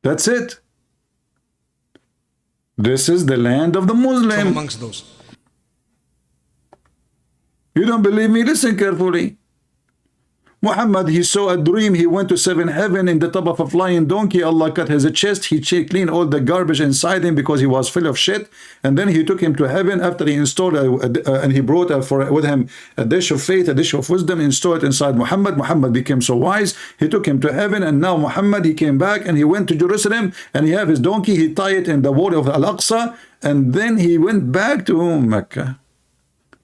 That's it. This is the land of the Muslim. Amongst those. You don't believe me? Listen carefully. Muhammad, he saw a dream. He went to seventh heaven in the top of a flying donkey. Allah cut his chest. He cleaned all the garbage inside him because he was full of shit. And then he took him to heaven after he installed and he brought with him a dish of faith, a dish of wisdom, installed it inside Muhammad. Muhammad became so wise. He took him to heaven, and now Muhammad, he came back and he went to Jerusalem and he have his donkey. He tied it in the wall of Al-Aqsa, and then he went back to Mecca.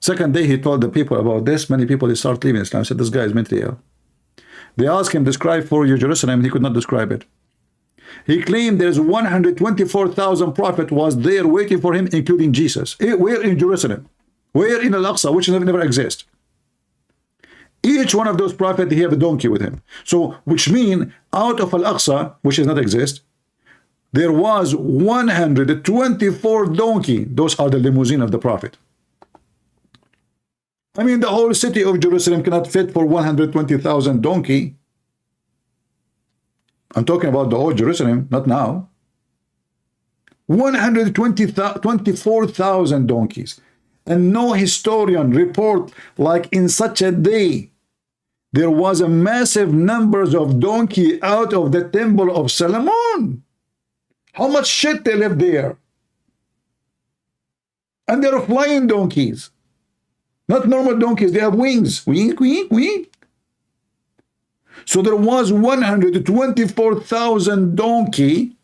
Second day he told the people about this, many people they start leaving Islam. I said, this guy is mentally ill. They asked him, describe for you Jerusalem, he could not describe it. He claimed there's 124,000 prophet was there waiting for him, including Jesus. Where in Jerusalem? Where in Al-Aqsa, which never exist? Each one of those prophets, he have a donkey with him. So, which mean out of Al-Aqsa, which does not exist, there was 124 donkey. Those are the limousine of the prophet. I mean, the whole city of Jerusalem cannot fit for 120,000 donkey. I'm talking about the whole Jerusalem, not now. 124,000 donkeys. And no historian report like in such a day there was a massive numbers of donkey out of the temple of Solomon. How much shit they left there. And they're flying donkeys. Not normal donkeys, they have wings. Wing, wing, wing. So there was 124,000 donkey,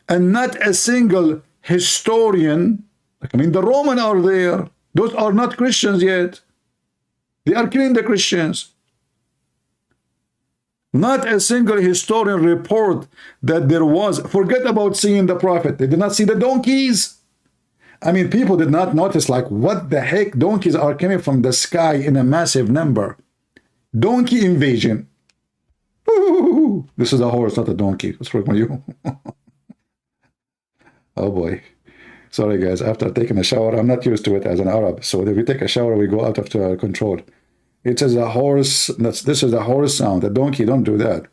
and not a single historian. I mean, the Roman are there. Those are not Christians yet. They are killing the Christians. Not a single historian report that there was. Forget about seeing the prophet. They did not see the donkeys. I mean, people did not notice, like, what the heck? Donkeys are coming from the sky in a massive number. Donkey invasion. Ooh, this is a horse, not a donkey. What's wrong with you? Oh boy. Sorry guys, after taking a shower, I'm not used to it as an Arab. So if we take a shower, we go out of control. It is a horse. This is a horse sound. A donkey, don't do that.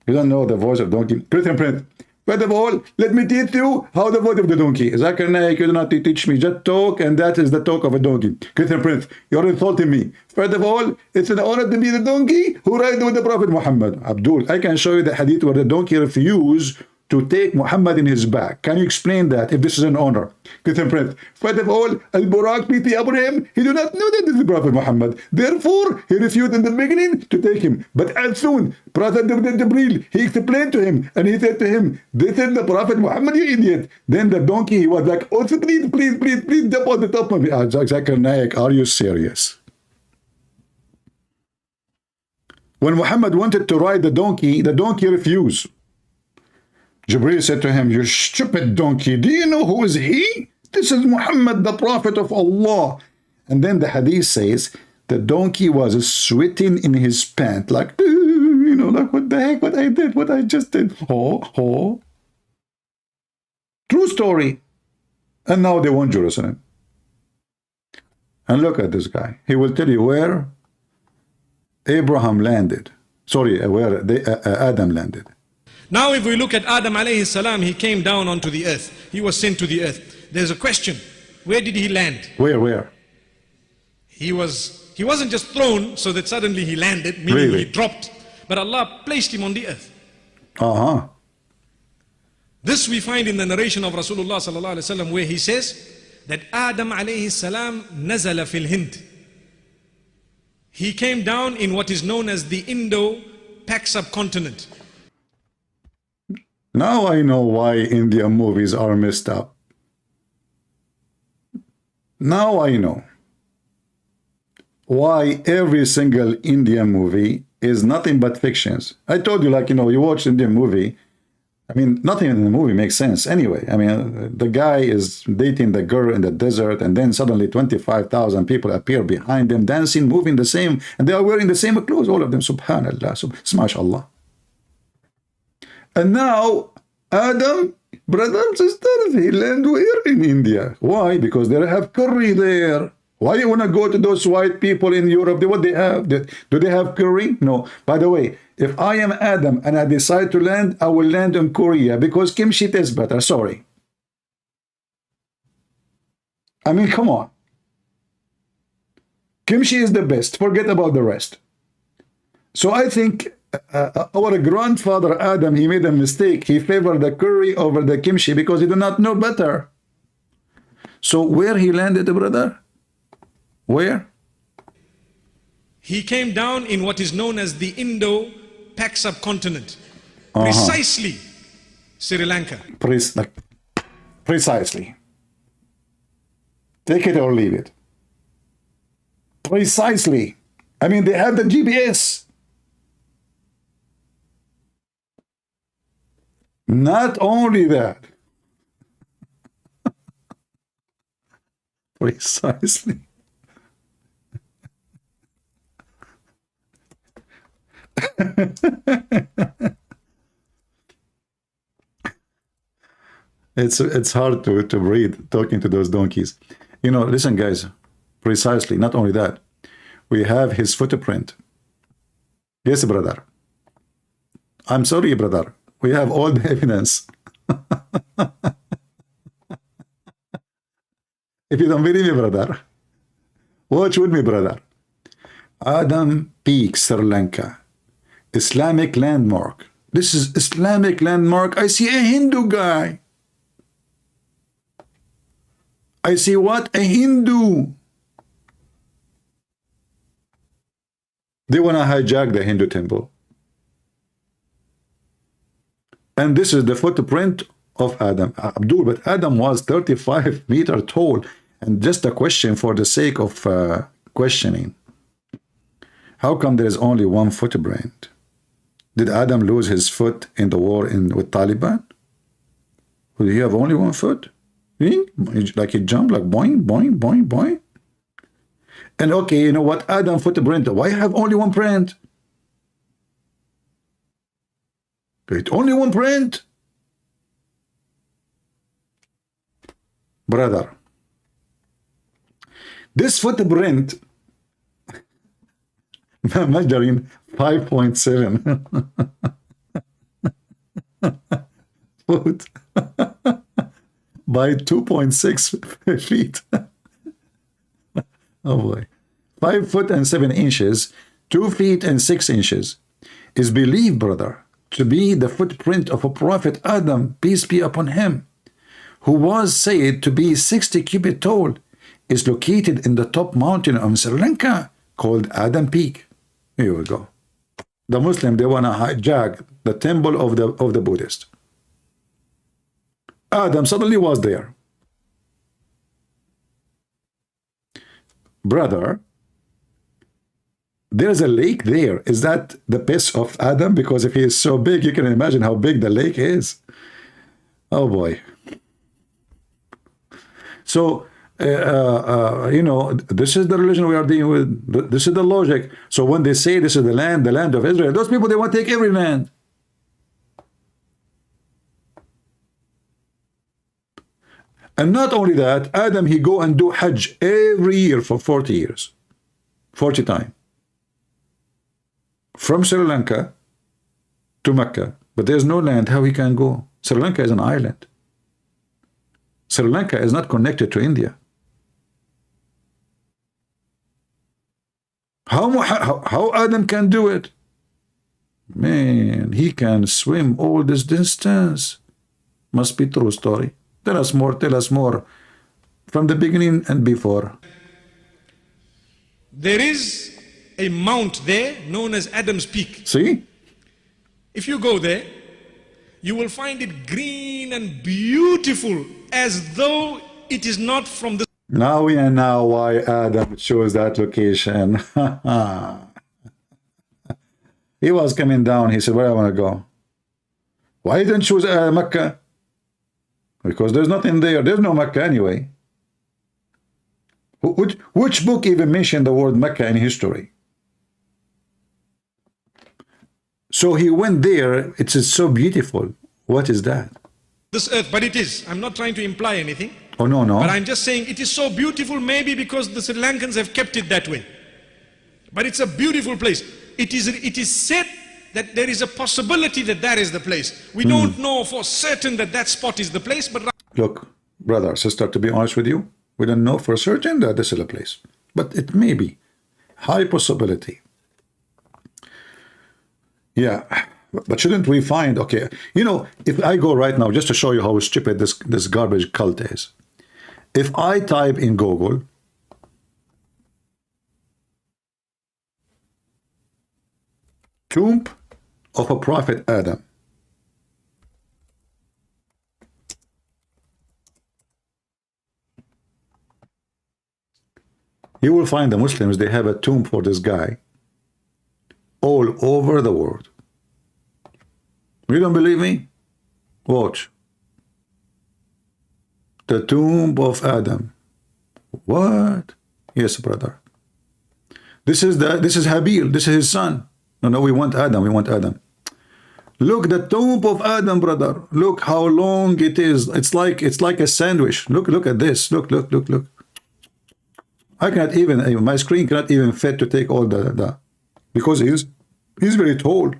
You don't know the voice of donkey. Print. First of all, let me teach you how the voice of the donkey. Zakir, Naik, you do not teach me. Just talk, and that is the talk of a donkey. Prince, you're insulting me. First of all, it's an honor to be the donkey who ride with the Prophet Muhammad. Abdul, I can show you the hadith where the donkey refused to take Muhammad in his back. Can you explain that if this is an honor? Prince, first of all, Al-Buraq, P.T. Abraham, he do not know that this is the Prophet Muhammad. Therefore, he refused in the beginning to take him. But as soon, Prophet Jibreel, he explained to him, and he said to him, this is the Prophet Muhammad, you idiot. Then the donkey, he was like, oh, please, jump on the top of me. Zakir, Naik, are you serious? When Muhammad wanted to ride the donkey refused. Jibreel said to him, you stupid donkey, do you know who is he? This is Muhammad, the Prophet of Allah. And then the hadith says, the donkey was sweating in his pant, like, you know, like, what the heck, what I did, what I just did. Oh. True story. And now they want Jerusalem. And look at this guy. He will tell you where Abraham landed. Sorry, where Adam landed. Now if we look at Adam alayhi salam, he came down onto the earth. He was sent to the earth. There's a question. Where did he land? Where? He wasn't just thrown so that suddenly he landed, meaning really? He dropped. But Allah placed him on the earth. This we find in the narration of Rasulullah sallallahu alaihi wasallam, where he says that Adam alayhi salam nazala fil Hind. He came down in what is known as the Indo-Pak subcontinent. Now I know why Indian movies are messed up. Now I know why every single Indian movie is nothing but fictions. I told you, like, you know, you watch Indian movie, I mean, nothing in the movie makes sense anyway. I mean, the guy is dating the girl in the desert, and then suddenly 25,000 people appear behind them, dancing, moving the same, and they are wearing the same clothes, all of them. Subhanallah, mashallah. And now, Adam, brother and sisters, he land where? In India. Why? Because they have curry there. Why you want to go to those white people in Europe? What they have? Do they have curry? No. By the way, if I am Adam and I decide to land, I will land in Korea because kimchi tastes better. Sorry. I mean, come on. Kimchi is the best. Forget about the rest. So I think our grandfather Adam, he made a mistake. He favored the curry over the kimchi because he did not know better. So where he landed, brother? Where? He came down in what is known as the Indo-Pak subcontinent. Precisely Sri Lanka. Precisely. Take it or leave it. Precisely. I mean, they have the GPS. Not only that. Precisely. It's hard to breathe talking to those donkeys. You know, listen, guys. Precisely. Not only that, we have his footprint. Yes, brother. I'm sorry, brother. We have all the evidence. If you don't believe me, brother, watch with me, brother. Adam Peak, Sri Lanka. Islamic landmark. This is Islamic landmark. I see a Hindu guy. I see what? A Hindu. They want to hijack the Hindu temple. And this is the footprint of Adam. Abdul, but Adam was 35 meters tall. And just a question for the sake of questioning. How come there is only one footprint? Did Adam lose his foot in the war with Taliban? Did he have only one foot? Like he jumped, like boing, boing, boing, boing. And okay, you know what? Adam footprint. Why have only one print? Wait, only one print? Brother, this footprint measuring 5.7 foot by 2.6 feet. Oh boy. 5 foot and 7 inches, 2 feet and 6 inches is believed, brother, to be the footprint of a prophet Adam, peace be upon him, who was said to be 60 cubits tall, is located in the top mountain of Sri Lanka called Adam Peak. Here we go. The Muslim, they want to hijack the temple of the Buddhist. Adam suddenly was there. Brother, there's a lake there. Is that the piss of Adam? Because if he is so big, you can imagine how big the lake is. Oh boy. So, you know, this is the religion we are dealing with. This is the logic. So when they say this is the land of Israel, those people, they want to take every land. And not only that, Adam, he go and do Hajj every year for 40 years. 40 times. From Sri Lanka to Mecca. But there's no land how he can go. Sri Lanka is an island. Sri Lanka is not connected to India. How Adam can do it? Man, he can swim all this distance. Must be true story. Tell us more from the beginning and before. There is a mount there known as Adam's Peak. See? If you go there, you will find it green and beautiful as though it is not from the... Now we know why Adam chose that location. He was coming down. He said, where I want to go? Why didn't choose Mecca? Because there's nothing there. There's no Mecca anyway. Which book even mentioned the word Mecca in history? So he went there. It's so beautiful. What is that? This earth, but it is. I'm not trying to imply anything. Oh, no, no. But I'm just saying it is so beautiful, maybe because the Sri Lankans have kept it that way. But it's a beautiful place. It is said that there is a possibility that that is the place. We don't know for certain that that spot is the place, but... Look, brother, sister, to be honest with you, we don't know for certain that this is a place. But it may be. High possibility. Yeah. But shouldn't we find... Okay, you know, if I go right now, just to show you how stupid this garbage cult is. If I type in Google... tomb of a prophet Adam. You will find the Muslims, they have a tomb for this guy all over the world. You don't believe me? Watch. The tomb of Adam. What? Yes, brother. This is Habil. This is his son. No, we want Adam. We want Adam. Look, the tomb of Adam, brother. Look how long it is. It's like a sandwich. Look at this. Look. I cannot even, my screen cannot even fit to take all the because he's very tall.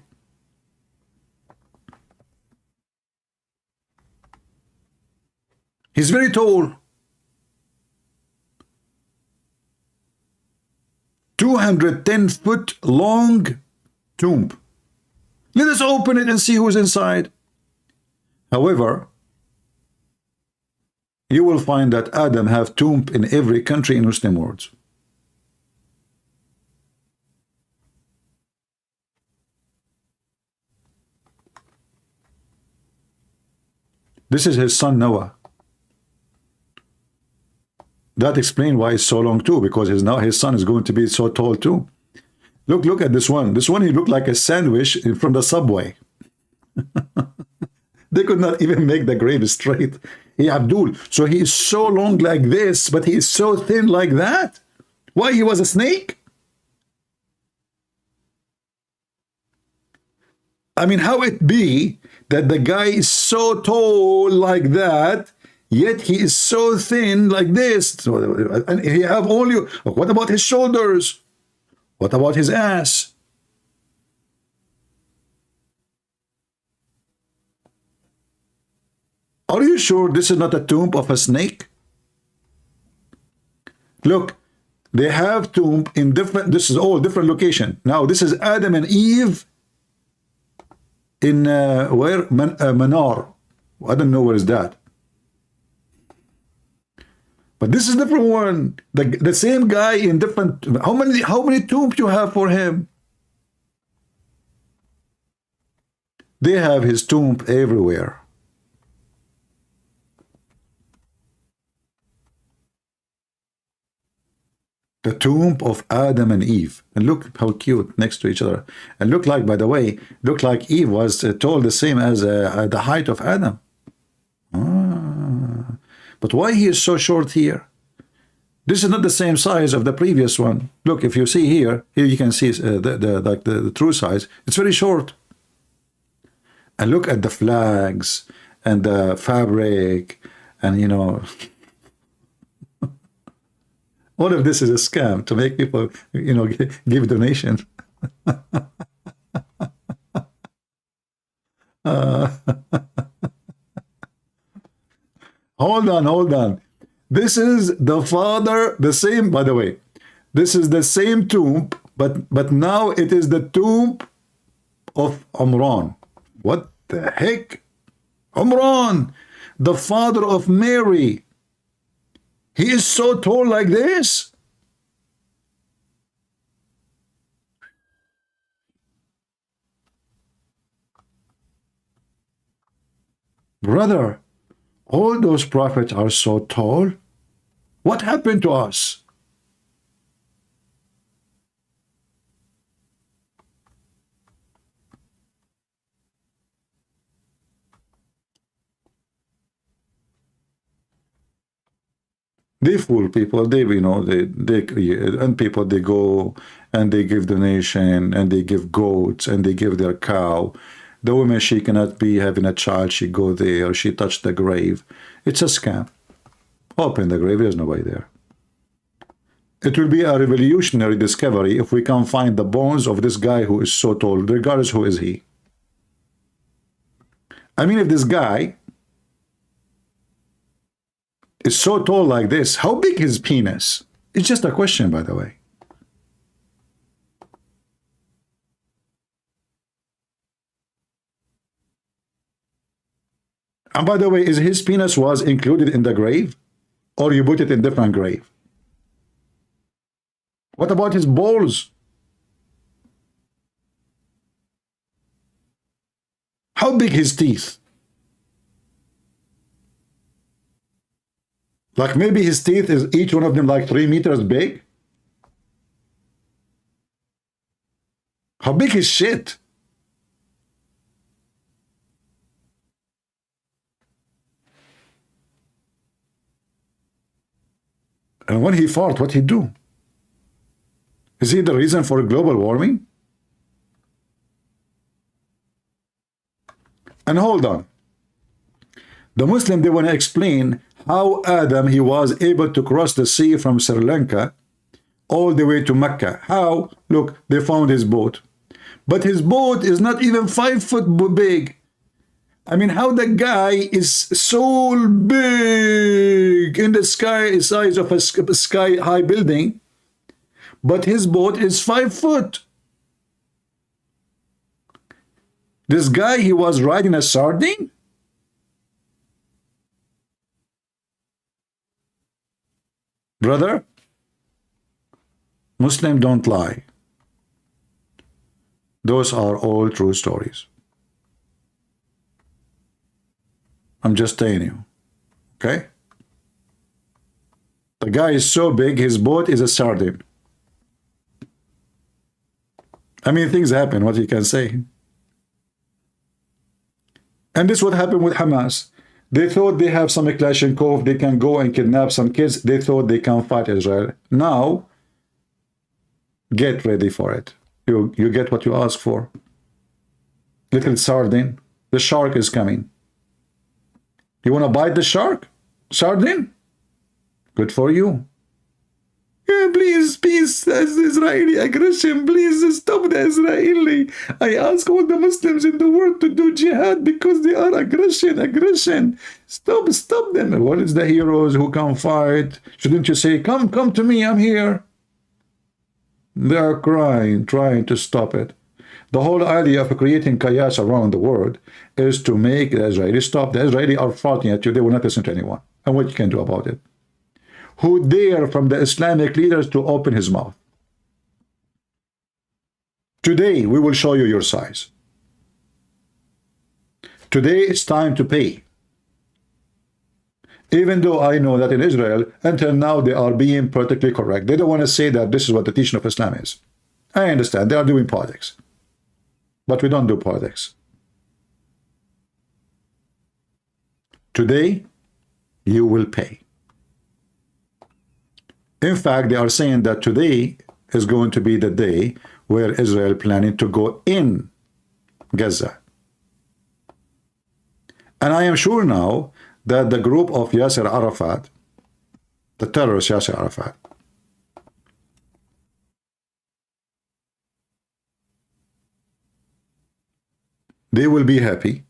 He's very tall. 210-foot long tomb. Let us open it and see who's inside. However, you will find that Adam have tomb in every country in Muslim world. This is his son Noah. That explains why it's so long too, because his son is going to be so tall too. Look at this one. This one, he looked like a sandwich from the subway. They could not even make the grave straight. Hey, Abdul, so he is so long like this, but he is so thin like that? Why, he was a snake? I mean, how it be that the guy is so tall like that, yet he is so thin like this? And he have only, what about his shoulders? What about his ass? Are you sure this is not a tomb of a snake? Look, they have tomb in different, this is all different location. Now, this is Adam and Eve in where? Manar. I don't know where is that. But this is different one. The same guy in different. How many tombs you have for him? They have his tomb everywhere. The tomb of Adam and Eve. And look how cute next to each other. And look like, by the way, look like Eve was tall the same as the height of Adam. But why he is so short here? This is not the same size of the previous one. Look, if you see here you can see the true size. It's very short. And look at the flags and the fabric, and you know, all of this is a scam to make people, you know, give donation. Hold on. This is the father, the same, by the way. This is the same tomb, but now it is the tomb of Umran. What the heck? Umran, the father of Mary. He is so tall like this. Brother, all those prophets are so tall. What happened to us? They fool people. They, you know, and people, they go and they give donation and they give goats and they give their cow. The woman, she cannot be having a child. She go there. She touched the grave. It's a scam. Open the grave. There's nobody there. It will be a revolutionary discovery if we can find the bones of this guy who is so tall, regardless who is he. I mean, if this guy is so tall like this, how big is his penis? It's just a question, by the way. And by the way, is his penis was included in the grave? Or you put it in different grave? What about his balls? How big his teeth? Like maybe his teeth is each one of them like 3 meters big? How big is shit? And when he fought, what he do? Is he the reason for global warming? And hold on. The Muslim, they want to explain how Adam, he was able to cross the sea from Sri Lanka all the way to Mecca. How? Look, they found his boat. But his boat is not even 5 foot big. I mean, how the guy is so big in the sky, size of a sky-high building, but his boat is 5 foot. This guy, he was riding a sardine? Brother, Muslims don't lie. Those are all true stories. I'm just telling you. Okay? The guy is so big, his boat is a sardine. I mean, things happen, what you can say. And this is what happened with Hamas. They thought they have some Kalashnikov, they can go and kidnap some kids. They thought they can fight Israel. Now, get ready for it. You get what you ask for. Little sardine. The shark is coming. You want to bite the shark? Sardine? Good for you. Yeah, please, peace, Israeli aggression. Please stop the Israeli. I ask all the Muslims in the world to do jihad because they are aggression. Stop them. What is the heroes who can fight? Shouldn't you say, come to me, I'm here? They are crying, trying to stop it. The whole idea of creating chaos around the world is to make the Israelis stop. The Israelis are fighting at you. They will not listen to anyone. And what you can do about it? Who dare from the Islamic leaders to open his mouth? Today, we will show you your size. Today, it's time to pay. Even though I know that in Israel, until now, they are being politically correct. They don't want to say that this is what the teaching of Islam is. I understand. They are doing politics. But we don't do politics. Today, you will pay. In fact, they are saying that today is going to be the day where Israel planning to go in Gaza. And I am sure now that the group of Yasser Arafat, the terrorist Yasser Arafat, they will be happy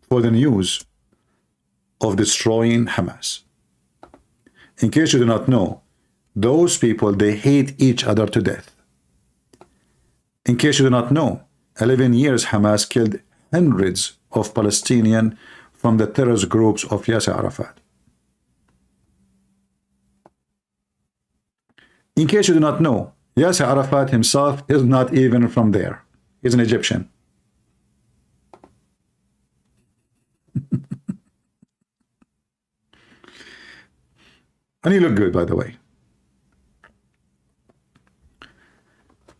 for the news of destroying Hamas. In case you do not know, those people, they hate each other to death. In case you do not know, 11 years Hamas killed hundreds of Palestinians from the terrorist groups of Yasser Arafat. In case you do not know, Yasser Arafat himself is not even from there. He's an Egyptian. And he looked good, by the way.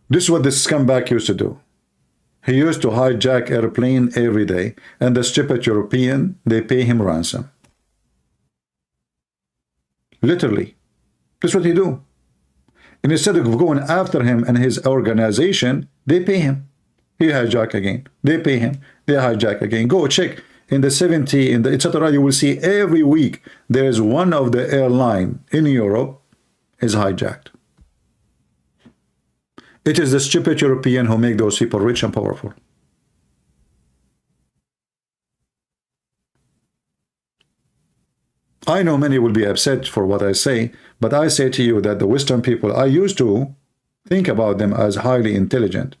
This is what this scumbag used to do. He used to hijack airplane every day, and the stupid European, they pay him ransom. Literally. This is what he do. And instead of going after him and his organization, they pay him. He hijack again. They pay him. They hijack again. Go check. In the 70, in the etc., you will see every week there is one of the airline in Europe is hijacked. It is the stupid European who make those people rich and powerful. I know many will be upset for what I say, but I say to you that the Western people, I used to think about them as highly intelligent.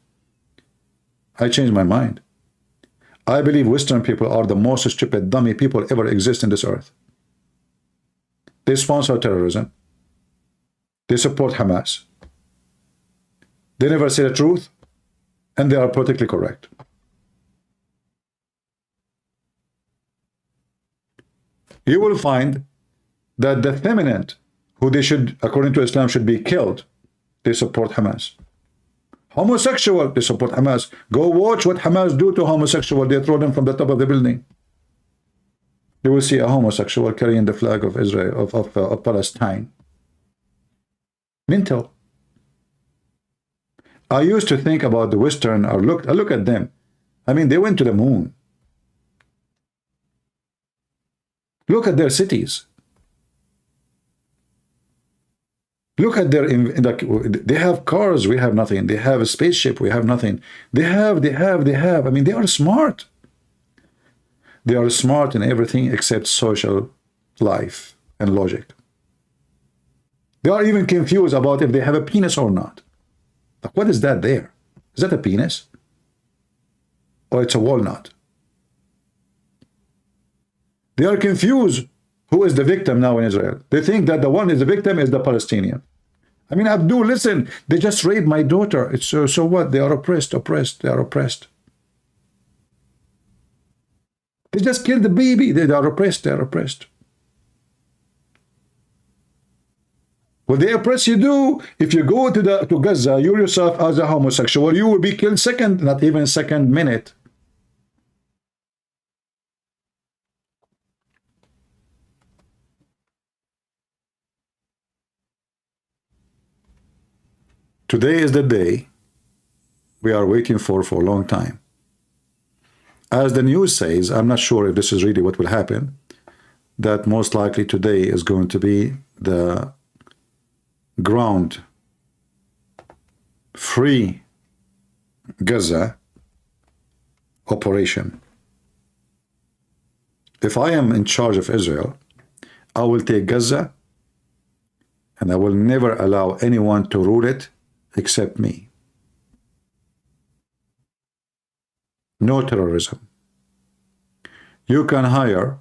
I changed my mind. I believe Western people are the most stupid, dummy people ever exist in this earth. They sponsor terrorism. They support Hamas. They never say the truth, and they are politically correct. You will find that the feminine, who they should, according to Islam, should be killed, they support Hamas. Homosexual, they support Hamas. Go watch what Hamas do to homosexual. They throw them from the top of the building. You will see a homosexual carrying the flag of Israel, of Palestine. Mental. I used to think about the Western, or look at them. I mean, they went to the moon. Look at their cities. Look at their, they have cars, we have nothing. They have a spaceship, we have nothing. They have. I mean, they are smart. They are smart in everything except social life and logic. They are even confused about if they have a penis or not. Like, what is that there? Is that a penis? Or it's a walnut? They are confused who is the victim now in Israel. They think that the one is the victim is the Palestinian. I mean, Abdul, listen, they just raped my daughter. It's so what? They are oppressed. They are oppressed. They just killed the baby. They are oppressed. What they oppress you do, if you go to Gaza, you yourself as a homosexual, you will be killed not even second minute. Today is the day we are waiting for a long time. As the news says, I'm not sure if this is really what will happen, that most likely today is going to be the ground free Gaza operation. If I am in charge of Israel, I will take Gaza and I will never allow anyone to rule it except me. No terrorism. You can hire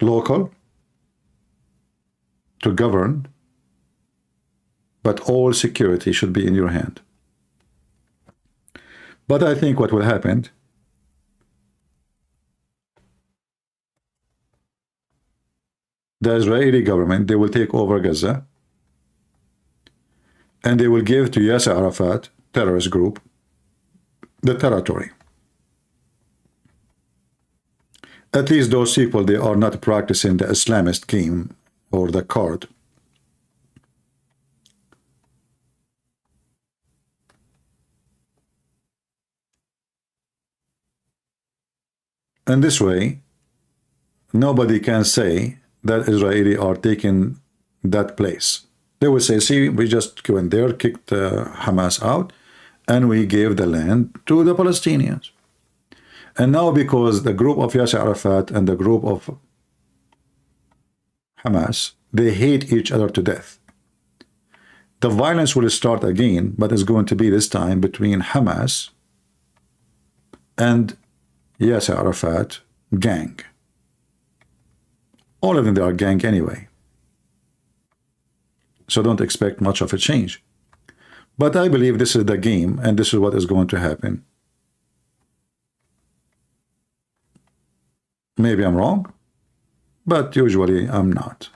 local to govern, but all security should be in your hand. But I think what will happen, the Israeli government, they will take over Gaza and they will give to Yasser Arafat terrorist group the territory. At least those people, they are not practicing the Islamist game or the card. And this way, nobody can say that Israeli are taking that place. They will say, see, we just went there, kicked Hamas out, and we gave the land to the Palestinians. And now because the group of Yasser Arafat and the group of Hamas, they hate each other to death. The violence will start again, but it's going to be this time between Hamas and Yasser Arafat gang. All of them, they are gang anyway. So don't expect much of a change. But I believe this is the game, and this is what is going to happen. Maybe I'm wrong, but usually I'm not.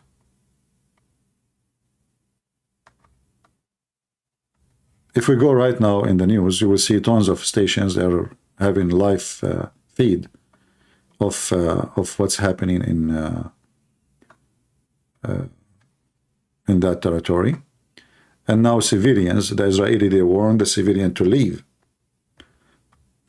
If we go right now in the news, you will see tons of stations that are having live feed of what's happening in that territory. And now civilians, the Israeli, they warn the civilian to leave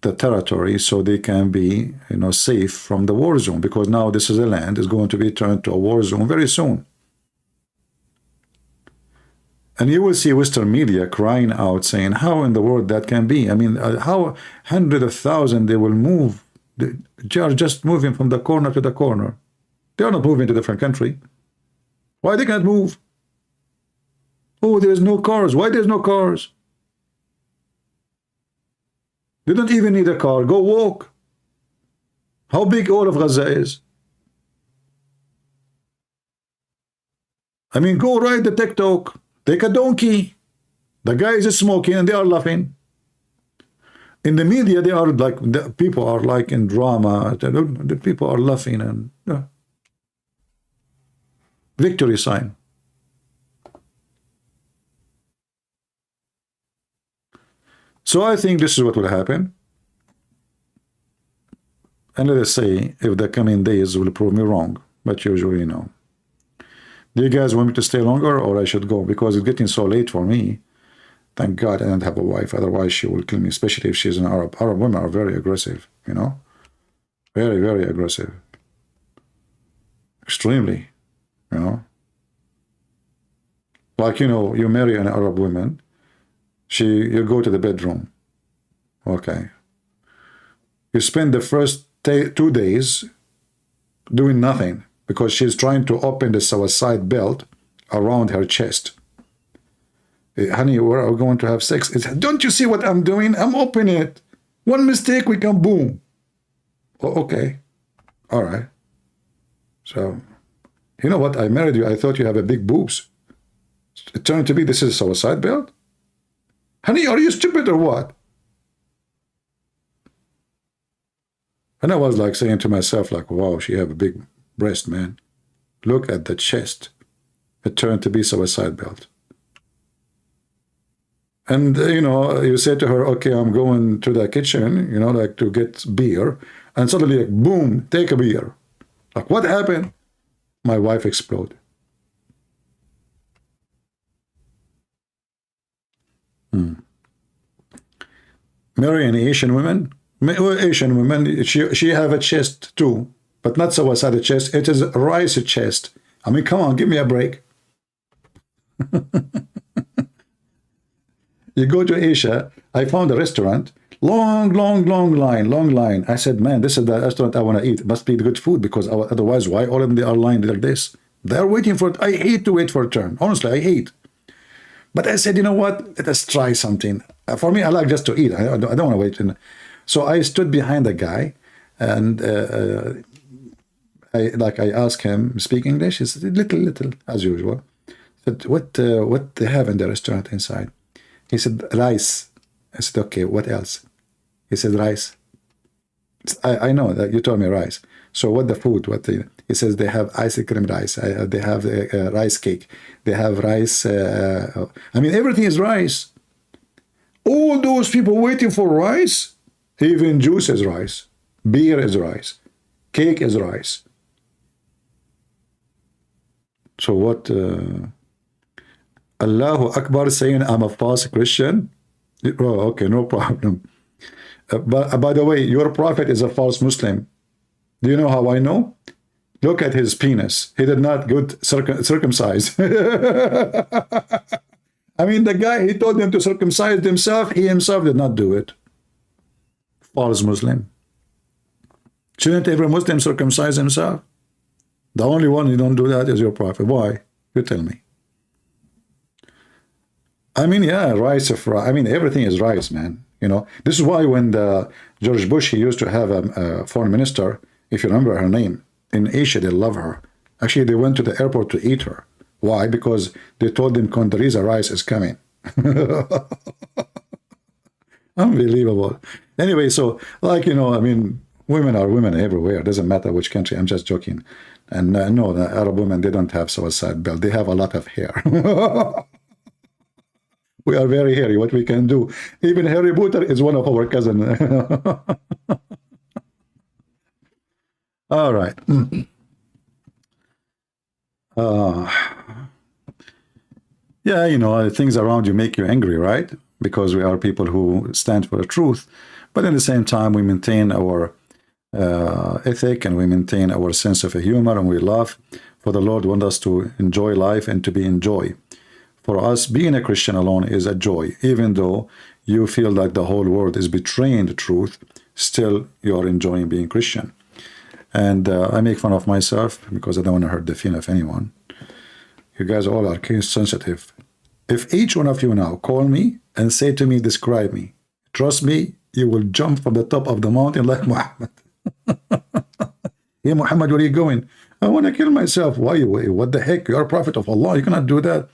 the territory so they can be, safe from the war zone, because now this is a land is going to be turned to a war zone very soon. And you will see Western media crying out, saying, how in the world that can be? I mean, how hundreds of thousands they will move? They are just moving from the corner to the corner. They are not moving to a different country. Why they can't move? Oh, there's no cars. Why there's no cars? You don't even need a car. Go walk. How big all of Gaza is? I mean, go ride the TikTok. Take a donkey. The guy is smoking and they are laughing. In the media, they are like, the people are like in drama. The people are laughing and victory sign. So I think this is what will happen. And let us say if the coming days will prove me wrong, but usually no. Do you guys want me to stay longer or I should go? Because it's getting so late for me. Thank God I don't have a wife, otherwise she will kill me, especially if she's an Arab. Arab women are very aggressive, you know? Very, very aggressive. Extremely, you know? Like, you know, you marry an Arab woman, you go to the bedroom. Okay. You spend the first 2 days doing nothing because she's trying to open the suicide belt around her chest. Honey, we're going to have sex. Don't you see what I'm doing? I'm opening it. One mistake, we can boom. Oh, okay. All right. So, you know what? I married you. I thought you have a big boobs. It turned to be this is a suicide belt? Honey, are you stupid or what? And I was like saying to myself, like, wow, she have a big breast, man. Look at the chest. It turned to be suicide belt. And, you know, you say to her, okay, I'm going to the kitchen, you know, like to get beer. And suddenly, like, boom, take a beer. Like, what happened? My wife exploded. Marry an Asian woman? Asian women, she have a chest too, but not suicide chest. It is a rice chest. I mean, come on, give me a break. You go to Asia, I found a restaurant, long line. I said, man, this is the restaurant I want to eat. It must be good food because otherwise, why all of them they are lined like this? They're waiting for it. I hate to wait for a turn. Honestly, I hate. But I said, you know what? Let us try something. For me, I like just to eat. I don't want to wait. So I stood behind the guy, and I asked him, speak English? He said, little, as usual. I said, what they have in the restaurant inside? He said, rice. I said, okay, what else? He said, rice. I know that you told me rice. So what the food? He says they have ice cream rice. They have rice cake. They have rice. I mean, everything is rice. All those people waiting for rice. Even juice is rice. Beer is rice. Cake is rice. So what? Allahu Akbar saying I'm a false Christian? Oh, okay, no problem. But by the way, your prophet is a false Muslim. Do you know how I know? Look at his penis. He did not get circumcised. I mean, the guy, he told them to circumcise himself. He himself did not do it. False Muslim. Shouldn't every Muslim circumcise himself? The only one who don't do that is your prophet. Why? You tell me. I mean, yeah, rice of rice. I mean, everything is rice, man. You know, this is why when George Bush, he used to have a foreign minister, if you remember her name, in Asia, they love her. Actually, they went to the airport to eat her. Why? Because they told them Condoleezza Rice is coming. Unbelievable. Anyway, so, like, you know, I mean, women are women everywhere. It doesn't matter which country. I'm just joking. And no, the Arab women, they don't have suicide belt. They have a lot of hair. We are very hairy. What we can do? Even Harry Potter is one of our cousins. All right. Yeah, you know, things around you make you angry, right? Because we are people who stand for the truth. But at the same time, we maintain our ethic and we maintain our sense of humor and we laugh. For the Lord wants us to enjoy life and to be in joy. For us, being a Christian alone is a joy. Even though you feel like the whole world is betraying the truth, still you are enjoying being Christian. And I make fun of myself because I don't want to hurt the feeling of anyone. You guys all are case sensitive. If each one of you now call me and say to me, describe me, trust me, you will jump from the top of the mountain like Muhammad. Hey, Muhammad, where are you going? I want to kill myself. Why? What the heck? You are a prophet of Allah. You cannot do that.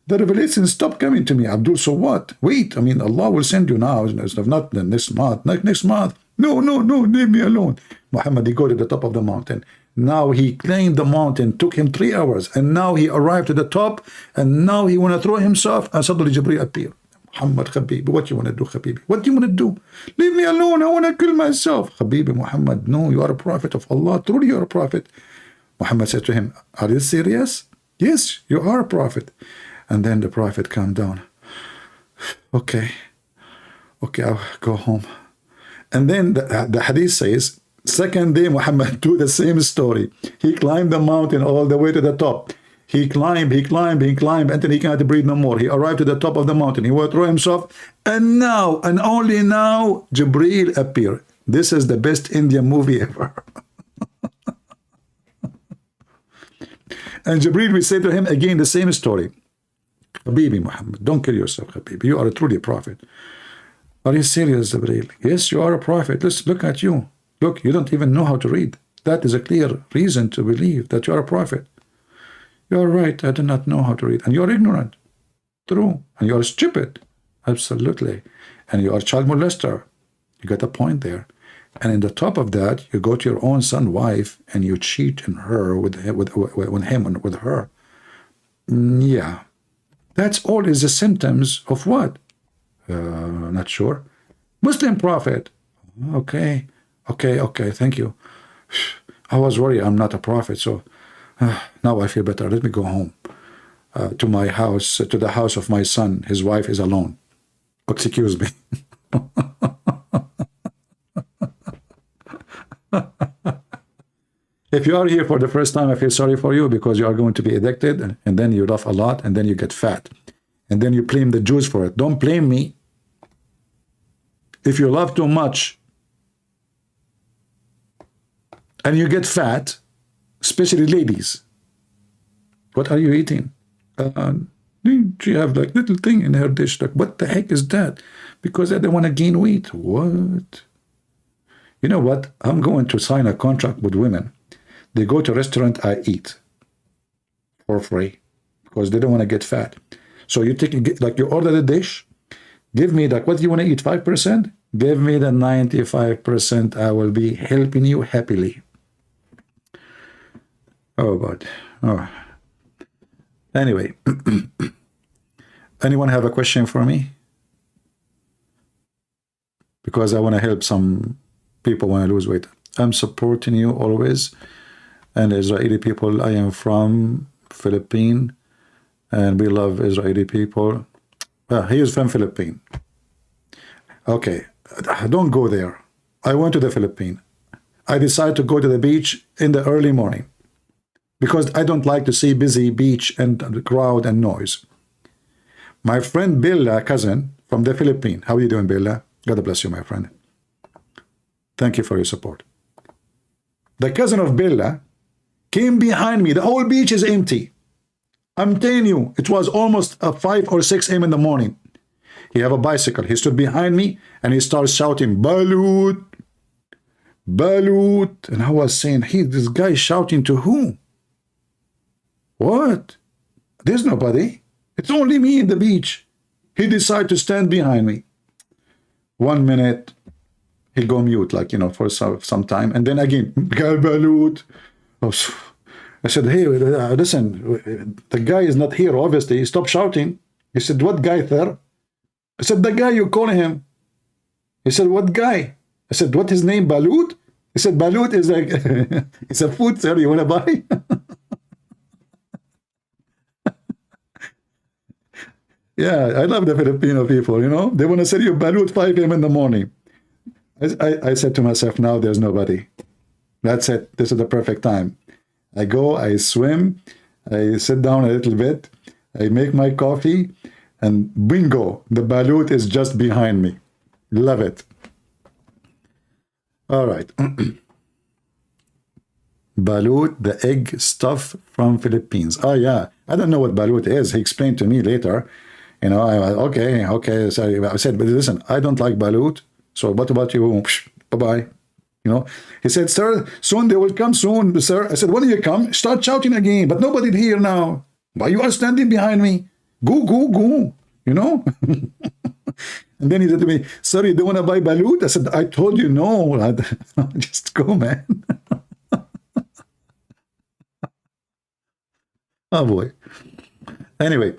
The revelation stopped coming to me. Abdul, so what? Wait, I mean, Allah will send you now. It's not the next month. Next month. No, leave me alone. Muhammad, he go to the top of the mountain. Now he climbed the mountain. Took him 3 hours. And now he arrived to the top. And now he want to throw himself. And suddenly Jibreel appeared. Muhammad Habibi, what you want to do, Habibi? What do you want to do? Leave me alone. I want to kill myself. Habibi Muhammad, no, you are a prophet of Allah. Truly, you are a prophet. Muhammad said to him, are you serious? Yes, you are a prophet. And then the prophet calmed down. Okay, I'll go home. And then the hadith says, second day Muhammad do the same story. He climbed the mountain all the way to the top. He climbed, until he cannot breathe no more. He arrived to the top of the mountain. He withdrew himself. And now, and only now, Jibreel appeared. This is the best Indian movie ever. And Jibreel will say to him again the same story. Habibi Muhammad, don't kill yourself, Habibi. You are truly a prophet. Are you serious, Jibreel? Yes, you are a prophet. Let's look at you. Look, you don't even know how to read. That is a clear reason to believe that you are a prophet. You are right, I do not know how to read. And you are ignorant. True. And you are stupid. Absolutely. And you are a child molester. You got a point there. And in the top of that, you go to your own son's wife and you cheat in her with her. Yeah. That's all is the symptoms of what? Not sure. Muslim prophet. Okay, thank you. I was worried I'm not a prophet, so now I feel better. Let me go home to my house, to the house of my son. His wife is alone. Excuse me. If you are here for the first time, I feel sorry for you because you are going to be addicted and then you laugh a lot and then you get fat. And then you blame the Jews for it. Don't blame me. If you love too much and you get fat, especially ladies, what are you eating? She have like little thing in her dish. Like, what the heck is that? Because I don't want to gain weight. What? You know what? I'm going to sign a contract with women. They go to a restaurant, I eat for free because they don't want to get fat. So you take, like, you order the dish, give me like, what do you want to eat, 5%? Give me the 95%. I will be helping you happily. Oh, but, oh. Anyway, anyone have a question for me? Because I want to help some people when I lose weight. I'm supporting you always. And Israeli people, I am from Philippines, and we love Israeli people. Well, he is from Philippines. Okay, don't go there. I went to the Philippines. I decided to go to the beach in the early morning because I don't like to see busy beach and the crowd and noise. My friend Bella, cousin from the Philippines. How are you doing, Bella? God bless you, my friend. Thank you for your support. The cousin of Bella came behind me. The whole beach is empty. I'm telling you, it was almost 5 or 6 a.m. in the morning. He have a bicycle. He stood behind me and he starts shouting, Balut, Balut. And I was saying, this guy is shouting to who? What? There's nobody. It's only me in the beach. He decided to stand behind me. 1 minute, he go mute, like, you know, for some time. And then again, Balut. I said, hey, listen, the guy is not here, obviously. Stop shouting. He said, what guy, sir? I said, the guy you call him. He said, what guy? I said, what his name, Balut? He said, Balut is like, it's a food, sir. You want to buy? Yeah, I love the Filipino people, you know. They want to sell you Balut 5 a.m. in the morning. I said to myself, now there's nobody. That's it. This is the perfect time. I go, I swim, I sit down a little bit, I make my coffee, and bingo, the balut is just behind me. Love it. All right. Balut, the egg stuff from Philippines. Oh, yeah. I don't know what balut is. He explained to me later. You know, okay. So I said, but listen, I don't like balut. So what about you? Bye-bye. You know, he said, sir, soon they will come soon, sir. I said, when you come, start shouting again, but nobody here now. Why you are standing behind me? Go, go, go, you know? And then he said to me, sir, you don't want to buy balut? I said, I told you no. Just go, man. Oh, boy. Anyway.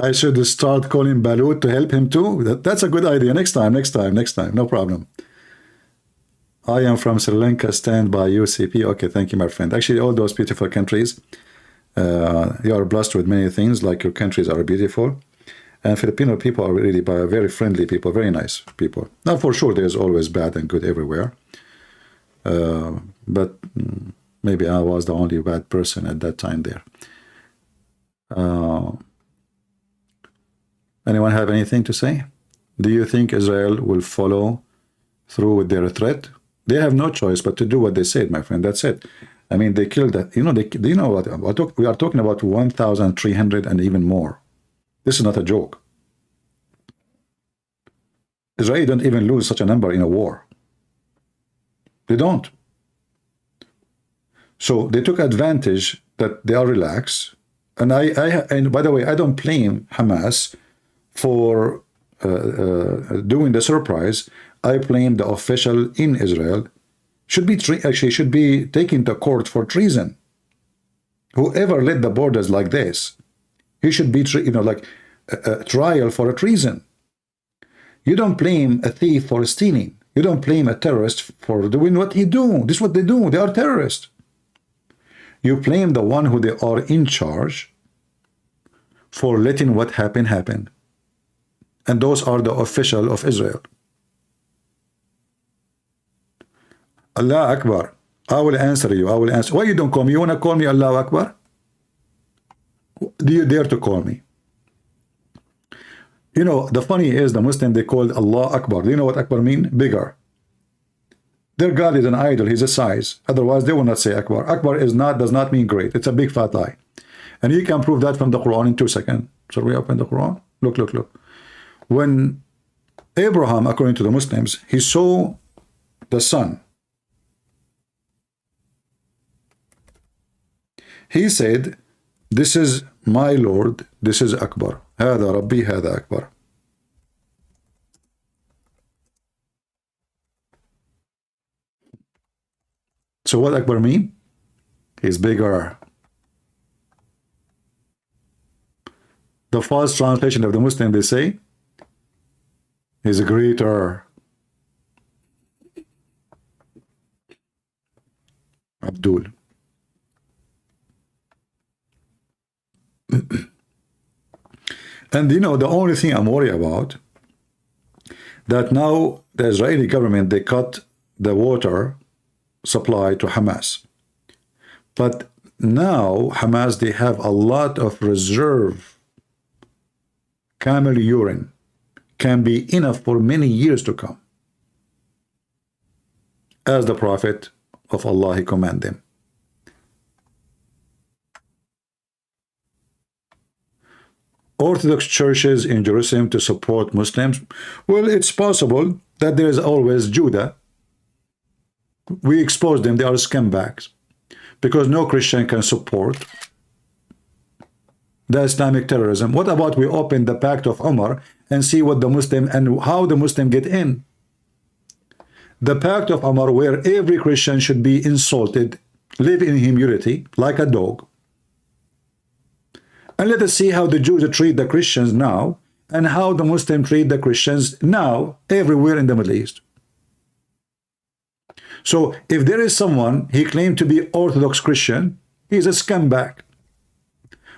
I should start calling Balut to help him too. That's a good idea. Next time. No problem. I am from Sri Lanka. Stand by UCP. Okay, thank you, my friend. Actually, all those beautiful countries, you are blessed with many things. Like your countries are beautiful, and Filipino people are really very friendly people, very nice people. Now, for sure, there's always bad and good everywhere. But maybe I was the only bad person at that time there. Anyone have anything to say? Do you think Israel will follow through with their threat? They have no choice but to do what they said, my friend. That's it. I mean, they killed that. You know, do you know what? We are talking about 1,300 and even more. This is not a joke. Israel don't even lose such a number in a war. They don't. So they took advantage that they are relaxed. And and by the way, I don't blame Hamas for doing the surprise. I blame the official in Israel should be taken to court for treason. Whoever led the borders like this, he should be like a trial for a treason. You don't blame a thief for stealing. You don't blame a terrorist for doing what he do. This is what they do. They are terrorists. You blame the one who they are in charge for letting what happened happen. And those are the official of Israel. Allah Akbar. I will answer you. I will answer. Why you don't call me? You want to call me Allah Akbar? Do you dare to call me? You know, the funny is the Muslim, they called Allah Akbar. Do you know what Akbar mean? Bigger. Their God is an idol. He's a size. Otherwise, they will not say Akbar. Akbar does not mean great. It's a big fat lie. And you can prove that from the Quran in 2 seconds. So we open the Quran. Look. When Abraham, according to the Muslims, he saw the sun, he said, this is my Lord, this is Akbar. Hada Rabbi, hada Akbar. So what Akbar mean? He's bigger. The false translation of the Muslim, they say, he's greater. Abdul. And you know, the only thing I'm worried about, that now the Israeli government, they cut the water supply to Hamas. But now Hamas, they have a lot of reserve camel urine, can be enough for many years to come, as the Prophet of Allah, he commanded them. Orthodox churches in Jerusalem to support Muslims. Well, it's possible that there is always Judah. We expose them. They are scumbags, because no Christian can support the Islamic terrorism. What about we open the Pact of Umar and see what the Muslim and how the Muslim get in? The Pact of Umar, where every Christian should be insulted, live in humility like a dog. And let us see how the Jews treat the Christians now, and how the Muslims treat the Christians now everywhere in the Middle East. So if there is someone, he claimed to be Orthodox Christian, he's a scumbag.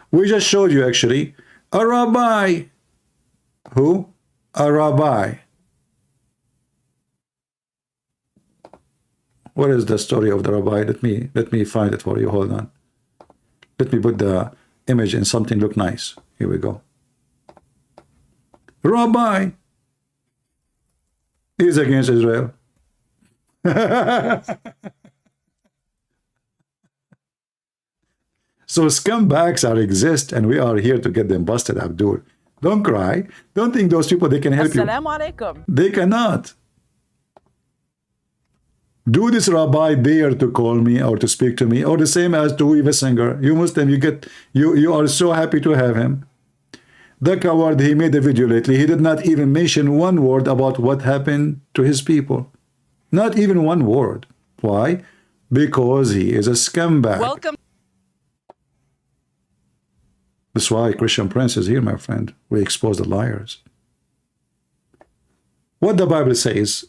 We just showed you actually a rabbi. Who? A rabbi. What is the story of the rabbi? Let me find it for you. Hold on. Let me put the image in something look nice. Here we go. Rabbi is against Israel. So scumbags exist, and we are here to get them busted, Abdul. Don't cry. Don't think those people, they can help you. Assalamu alaikum. They cannot. Do this rabbi dare to call me or to speak to me, or the same as to Eva Singer. You Muslim, you are so happy to have him. The coward, he made a video lately. He did not even mention one word about what happened to his people. Not even one word. Why? Because he is a scumbag. Welcome. That's why Christian Prince is here, my friend. We expose the liars. What the Bible says,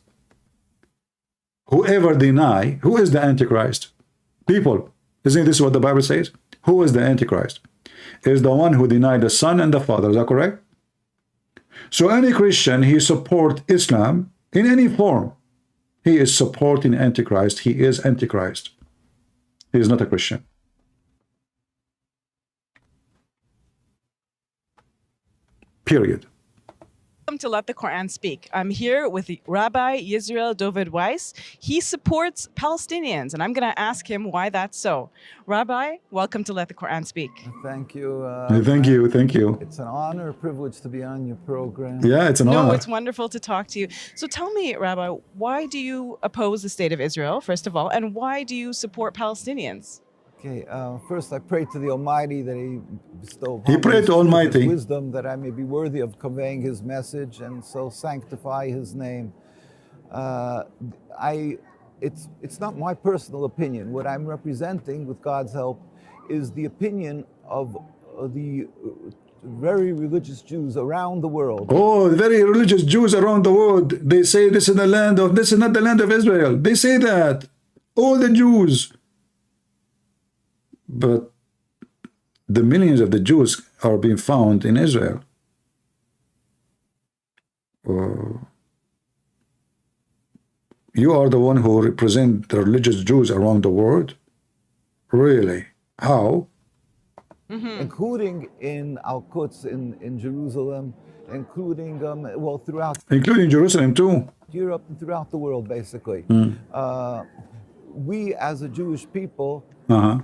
whoever deny, who is the Antichrist? People, isn't this what the Bible says? Who is the Antichrist? Is the one who denied the Son and the Father. Is that correct? So any Christian, he support Islam in any form. He is supporting Antichrist. He is Antichrist. He is not a Christian. Period. Welcome to Let the Quran Speak. I'm here with Rabbi Yisrael David Weiss. He supports Palestinians, and I'm going to ask him why that's so. Rabbi, welcome to Let the Quran Speak. Thank you. Thank you. Thank you. It's an honor, a privilege to be on your program. Yeah, it's an honor. No, it's wonderful to talk to you. So tell me, Rabbi, why do you oppose the state of Israel, first of all, and why do you support Palestinians? Okay, first I pray to the Almighty that He bestow upon He prayed to Almighty wisdom that I may be worthy of conveying His message and so sanctify His name. It's not my personal opinion. What I'm representing, with God's help, is the opinion of the very religious Jews around the world. Oh, the very religious Jews around the world. They say this is this is not the land of Israel. They say that. All the Jews. But the millions of the Jews are being found in Israel. You are the one who represent the religious Jews around the world? Really? How? Including in Al-Quds in Jerusalem, including, well, throughout... Including Jerusalem too? Europe and throughout the world, basically. We, as a Jewish people,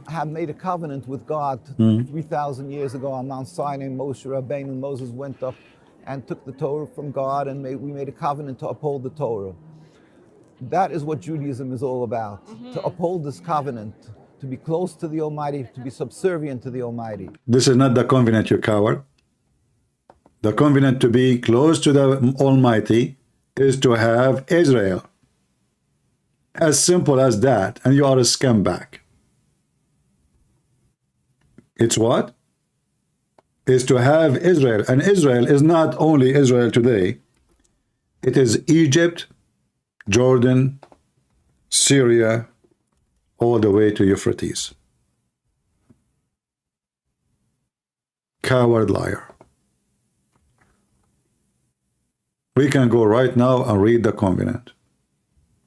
have made a covenant with God 3,000 years ago on Mount Sinai. Moses went up and took the Torah from God, and we made a covenant to uphold the Torah. That is what Judaism is all about, to uphold this covenant, to be close to the Almighty, to be subservient to the Almighty. This is not the covenant, you coward. The covenant to be close to the Almighty is to have Israel. As simple as that, and you are a scumbag. It's what? Is to have Israel. And Israel is not only Israel today. It is Egypt, Jordan, Syria, all the way to Euphrates. Coward liar. We can go right now and read the covenant,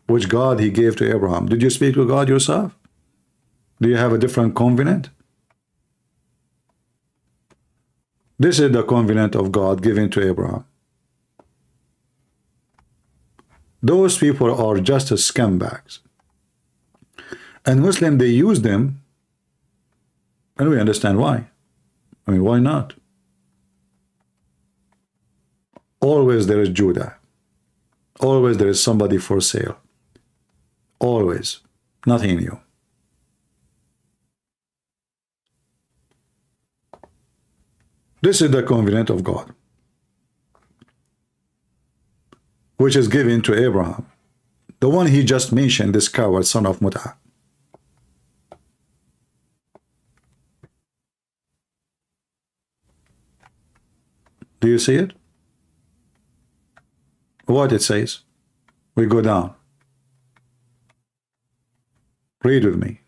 which God he gave to Abraham. Did you speak to God yourself? Do you have a different covenant? This is the covenant of God given to Abraham. Those people are just as scumbags. And Muslims, they use them, and we understand why. I mean, why not? Always there is Judah. Always there is somebody for sale. Always. Nothing new. This is the covenant of God, which is given to Abraham, the one he just mentioned, this coward son of Mut'ah. Do you see it? What it says? We go down. Read with me.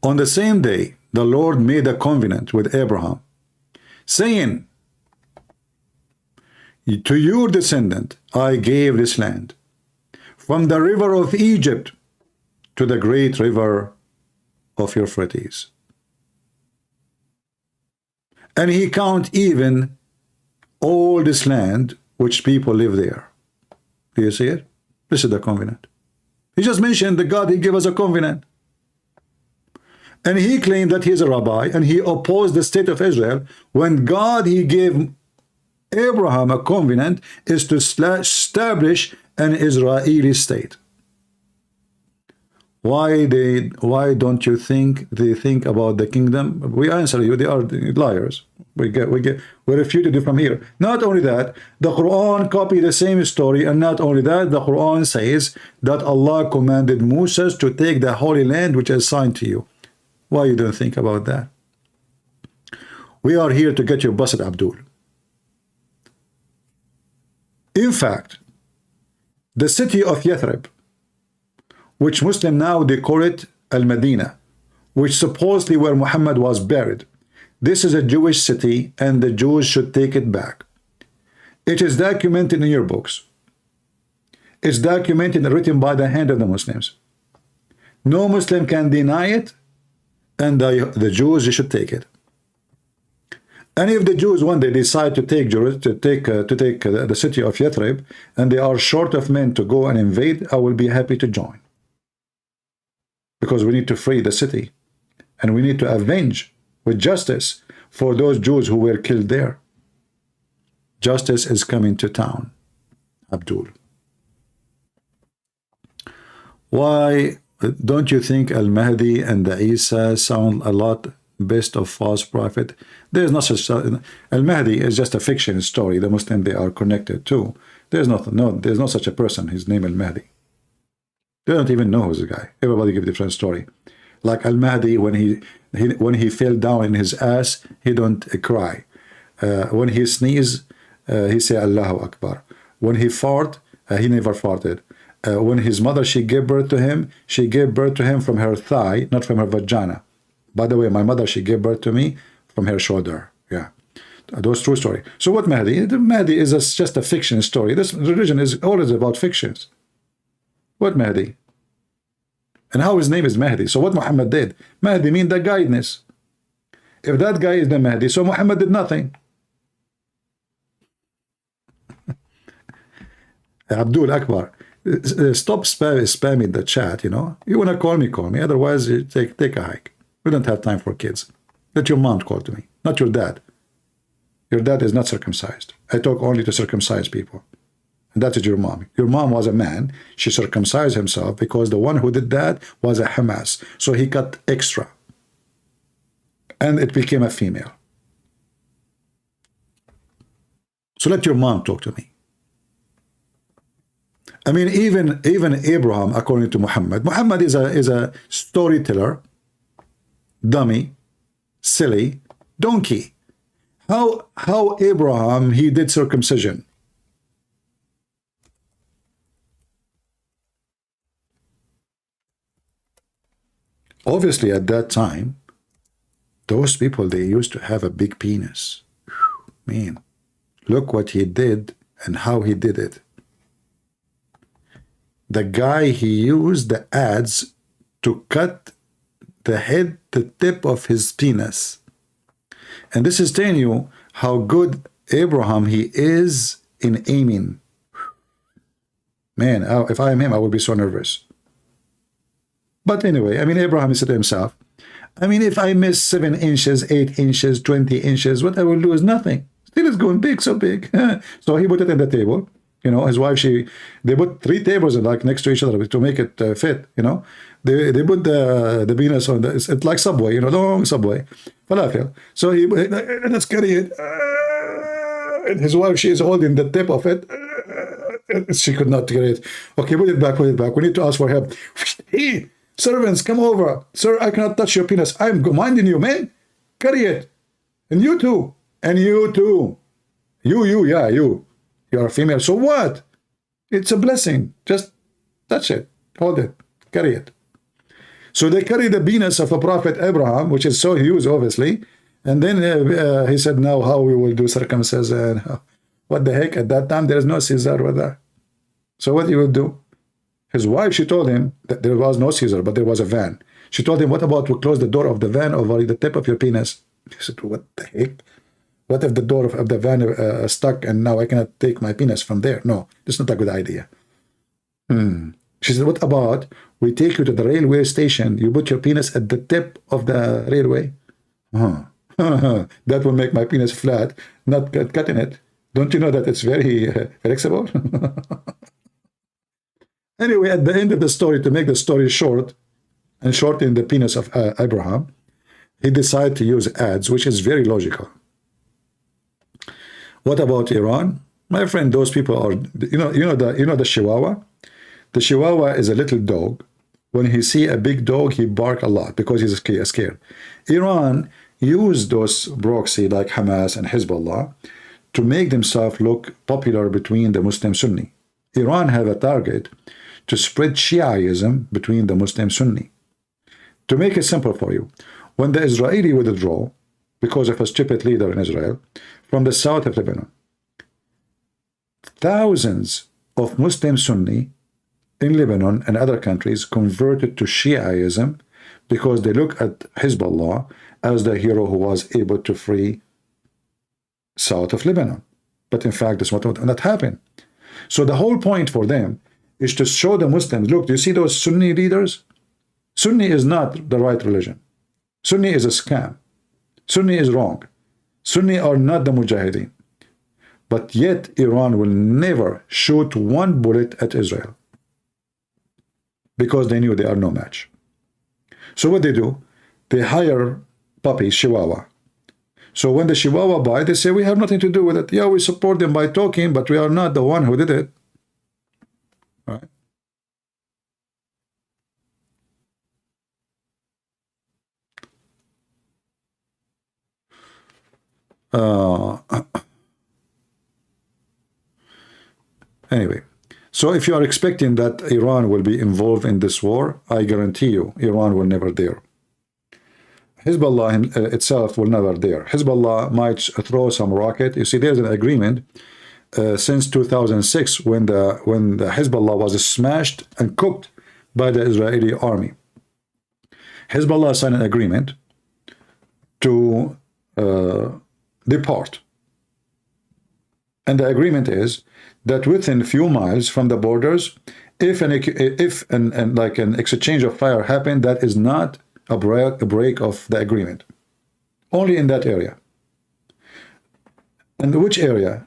On the same day, the Lord made a covenant with Abraham, saying, to your descendant I gave this land, from the river of Egypt to the great river of Euphrates. And he count even all this land which people live there. Do you see it? This is the covenant. He just mentioned that God, he gave us a covenant. And he claimed that he is a rabbi, and he opposed the state of Israel when God, he gave Abraham a covenant is to establish an Israeli state. Why don't you think they think about the kingdom? We answer you, they are liars. We refuted it from here. Not only that, the Quran copied the same story, and not only that, the Quran says that Allah commanded Moses to take the Holy Land which is assigned to you. Why you don't think about that? We are here to get you busted, Abdul. In fact, the city of Yathrib, which Muslim now they call it Al-Medina, which supposedly where Muhammad was buried. This is a Jewish city and the Jews should take it back. It is documented in your books. It's documented and written by the hand of the Muslims. No Muslim can deny it, and the Jews should take it. And if the Jews one day decide to take the city of Yathrib, and they are short of men to go and invade, I will be happy to join. Because we need to free the city. And we need to avenge with justice for those Jews who were killed there. Justice is coming to town, Abdul. Why don't you think Al-Mahdi and the Isa sound a lot best of false prophet? There's no such. Al-Mahdi is just a fiction story. The Muslim they are connected to. There's no such a person. His name Al-Mahdi. They don't even know who's the guy. Everybody give a different story. Like Al-Mahdi, when he fell down in his ass, he don't cry. When he sneeze, he say Allahu Akbar. When he fart, he never farted. When his mother, she gave birth to him from her thigh, not from her vagina. By the way, my mother, she gave birth to me from her shoulder. Yeah, those true story. So what Mahdi? The Mahdi is just a fiction story. This religion is always about fictions. What Mahdi? And how his name is Mahdi? So what Muhammad did? Mahdi means the guidance. If that guy is the Mahdi, so Muhammad did nothing. Abdul Akbar, stop spamming the chat. You know, you want to call me. Otherwise, you take a hike. We don't have time for kids. Let your mom call to me, not your dad. Your dad is not circumcised. I talk only to circumcised people. And that is your mom. Your mom was a man. She circumcised himself because the one who did that was a Hamas. So he cut extra. And it became a female. So let your mom talk to me. I mean, even Abraham, according to Muhammad is a storyteller, dummy, silly, donkey. How Abraham, he did circumcision? Obviously, at that time, those people, they used to have a big penis. Man, look what he did and how he did it. The guy, he used the adze to cut the tip of his penis. And this is telling you how good Abraham, he is in aiming. Man, if I am him, I would be so nervous. But anyway, I mean, Abraham, he said to himself, I mean, if I miss 7 inches, 8 inches, 20 inches, what I will do is nothing. Still it's going big, so big. So he put it in the table. You know, his wife, they put 3 tables like next to each other to make it fit, you know. They put the penis on it's like Subway, you know, long Subway. Falafel. So let's carry it. And his wife, she is holding the tip of it. She could not carry it. Okay, put it back. We need to ask for help. Hey, servants, come over. Sir, I cannot touch your penis. I'm minding you, man. Carry it. And you too. And you too. You. You're a female. So what? It's a blessing. Just touch it. Hold it. Carry it. So they carry the penis of a prophet Abraham, which is so huge, obviously. And then he said, now how we will do circumcision. What the heck? At that time, there is no Caesar with that. So what he will do? His wife, she told him that there was no Caesar, but there was a van. She told him, what about we close the door of the van over the tip of your penis? He said, what the heck? What if the door of the van is stuck and now I cannot take my penis from there? No, that's not a good idea. She said, what about we take you to the railway station, you put your penis at the tip of the railway? That will make my penis flat, not cutting it. Don't you know that it's very flexible? Anyway, at the end of the story, to make the story short and shorten the penis of Abraham, he decided to use ads, which is very logical. What about Iran? My friend, those people are, you know the Chihuahua? The Chihuahua is a little dog When he see a big dog, he bark a lot because he's scared. Iran used those proxy like Hamas and Hezbollah to make themselves look popular between the Muslim Sunni. Iran have a target to spread Shiaism between the Muslim Sunni. To make it simple for you, when the Israeli withdraw because of a stupid leader in Israel from the south of Lebanon, thousands of Muslim Sunni in Lebanon and other countries converted to Shiaism because they look at Hezbollah as the hero who was able to free south of Lebanon. But in fact, that's what not happened. So the whole point for them is to show the Muslims, look, do you see those Sunni leaders? Sunni is not the right religion. Sunni is a scam. Sunni is wrong. Sunni are not the Mujahideen. But yet Iran will never shoot one bullet at Israel because they knew they are no match. So what they do, they hire puppies, Chihuahua. So when the Chihuahua bite, they say, we have nothing to do with it. Yeah, we support them by talking, but we are not the one who did it. All right. Anyway, so if you are expecting that Iran will be involved in this war, I guarantee you, Iran will never dare. Hezbollah itself will never dare. Hezbollah might throw some rocket. You see, there's an agreement since 2006 when the Hezbollah was smashed and cooked by the Israeli army. Hezbollah signed an agreement to depart. And the agreement is that within a few miles from the borders, if an exchange of fire happened, that is not a break of the agreement. Only in that area. And which area?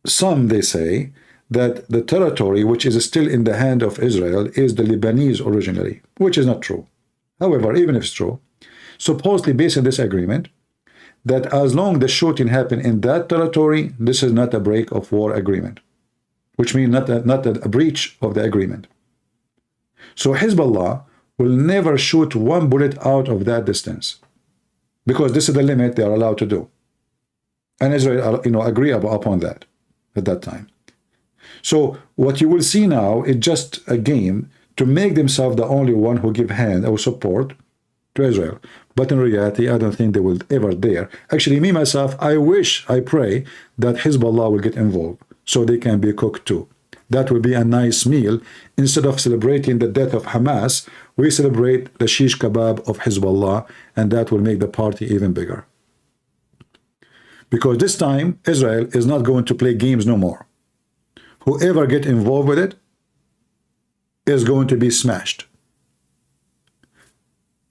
Some, they say, that the territory which is still in the hand of Israel is the Lebanese originally, which is not true. However, even if it's true, supposedly based on this agreement, that as long the shooting happened in that territory, this is not a break of war agreement, which means not a breach of the agreement. So Hezbollah will never shoot one bullet out of that distance, because this is the limit they are allowed to do. And Israel, agree upon that at that time. So what you will see now is just a game to make themselves the only one who give hand or support to Israel. But in reality, I don't think they will ever dare. Actually, me, myself, I pray that Hezbollah will get involved so they can be cooked too. That will be a nice meal. Instead of celebrating the death of Hamas, we celebrate the shish kebab of Hezbollah, and that will make the party even bigger. Because this time, Israel is not going to play games no more. Whoever get involved with it is going to be smashed.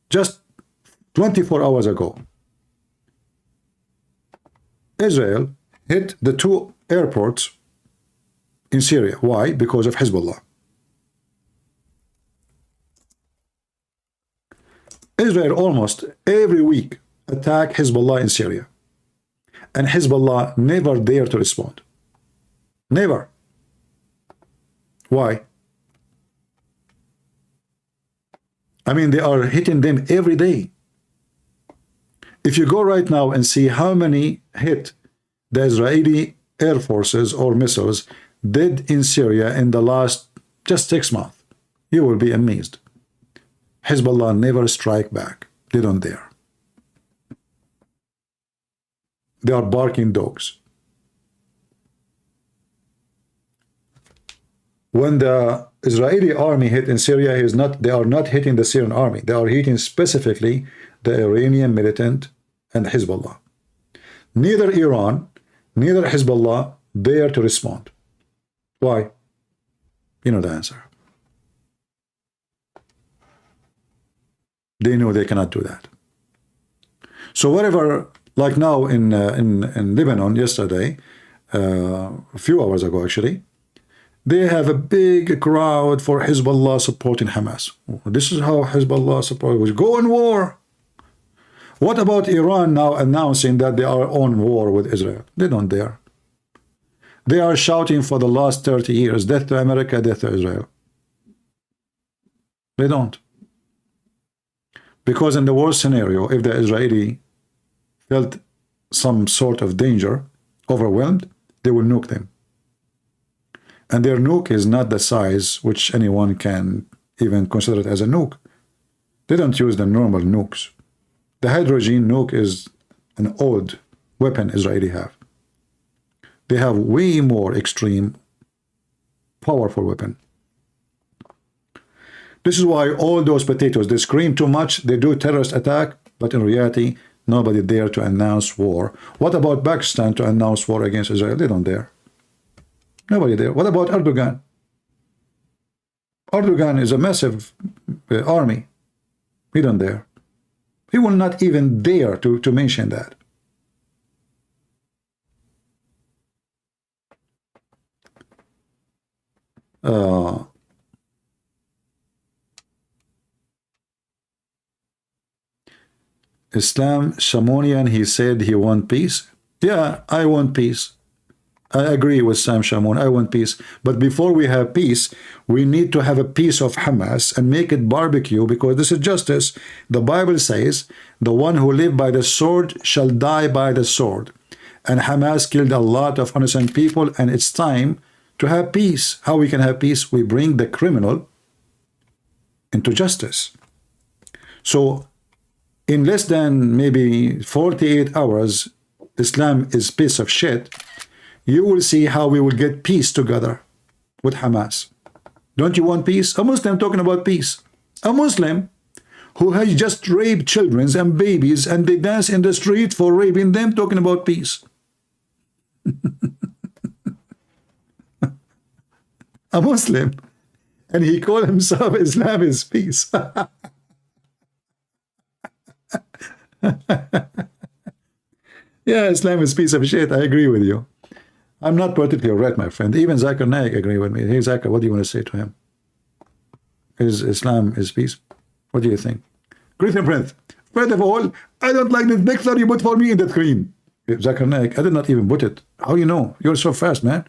Just 24 hours ago, Israel hit the 2 airports in Syria. Why? Because of Hezbollah. Israel almost every week attack Hezbollah in Syria. And Hezbollah never dare to respond. Never. Why? I mean, they are hitting them every day. If you go right now and see how many hit the Israeli air forces or missiles did in Syria in the last just 6 months, you will be amazed. Hezbollah never strike back. They don't dare. They are barking dogs. When the Israeli army hit in Syria, they are not hitting the Syrian army. They are hitting specifically the Iranian militant and Hezbollah. Neither Iran, neither Hezbollah dare to respond. Why? You know the answer. They know they cannot do that. So whatever, like now in Lebanon yesterday, a few hours ago actually, they have a big crowd for Hezbollah supporting Hamas. This is how Hezbollah support was go in war. What about Iran now announcing that they are on war with Israel? They don't dare. They are shouting for the last 30 years, death to America, death to Israel. They don't. Because in the worst scenario, if the Israeli felt some sort of danger, overwhelmed, they will nuke them. And their nuke is not the size which anyone can even consider it as a nuke. They don't use the normal nukes. The hydrogen nuke is an old weapon Israeli have. They have way more extreme, powerful weapon. This is why all those potatoes, they scream too much, they do terrorist attack, but in reality, nobody dare to announce war. What about Pakistan to announce war against Israel? They don't dare. Nobody there. What about Erdogan? Erdogan is a massive army. He don't dare. He will not even dare to mention that. Islam Shamonian, he said he want peace. Yeah, I want peace. I agree with Sam Shamoun. I want peace. But before we have peace, we need to have a piece of Hamas and make it barbecue, because this is justice. The Bible says, the one who live by the sword shall die by the sword. And Hamas killed a lot of innocent people, and it's time to have peace. How we can have peace? We bring the criminal into justice. So in less than maybe 48 hours, Islam is piece of shit. You will see how we will get peace together with Hamas. Don't you want peace? A Muslim talking about peace. A Muslim who has just raped children and babies, and they dance in the street for raping them, talking about peace. A Muslim. And he called himself Islam is peace. Yeah, Islam is piece of shit. I agree with you. I'm not particularly right, my friend. Even Zakir Naik agree with me. Hey, Zakir, what do you want to say to him? Is Islam is peace? What do you think? Christian Prince, first of all, I don't like this picture you put for me in the screen. Zakir Naik, I did not even put it. How you know? You're so fast, man.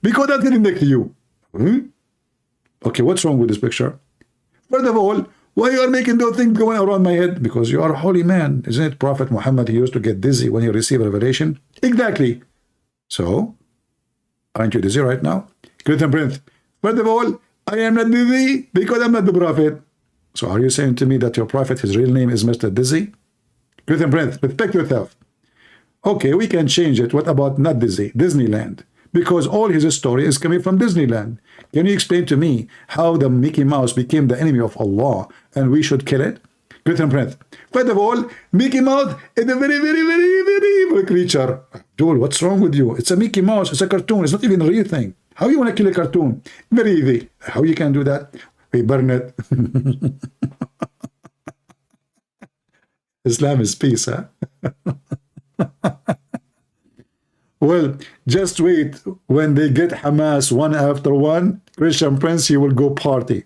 Because I'm sitting next to you. Okay, what's wrong with this picture? First of all, why you are making those things going around my head? Because you are a holy man. Isn't it Prophet Muhammad, he used to get dizzy when he received revelation? Exactly. So, aren't you dizzy right now? Christian Prince, first of all, I am not dizzy because I'm not the Prophet. So are you saying to me that your Prophet, his real name is Mr. Dizzy? Christian Prince, respect yourself. Okay, we can change it. What about not dizzy? Disneyland. Because all his story is coming from Disneyland. Can you explain to me how the Mickey Mouse became the enemy of Allah and we should kill it? Christian Prince, first of all, Mickey Mouse is a very, very, very, very evil creature. Abdul, what's wrong with you? It's a Mickey Mouse. It's a cartoon. It's not even a real thing. How you want to kill a cartoon? Very easy. How you can do that? We burn it. Islam is peace, huh? Well, just wait. When they get Hamas one after one, Christian Prince, he will go party.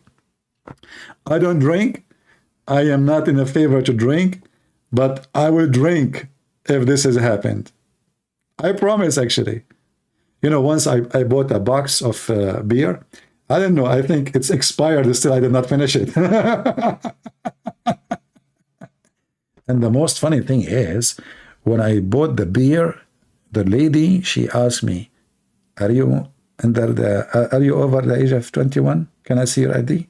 I don't drink. I am not in a favor to drink, but I will drink if this has happened. I promise, actually. You know, once I bought a box of beer. I don't know. I think it's expired. Still, I did not finish it. And the most funny thing is, when I bought the beer, the lady, she asked me, are you over the age of 21? Can I see your ID?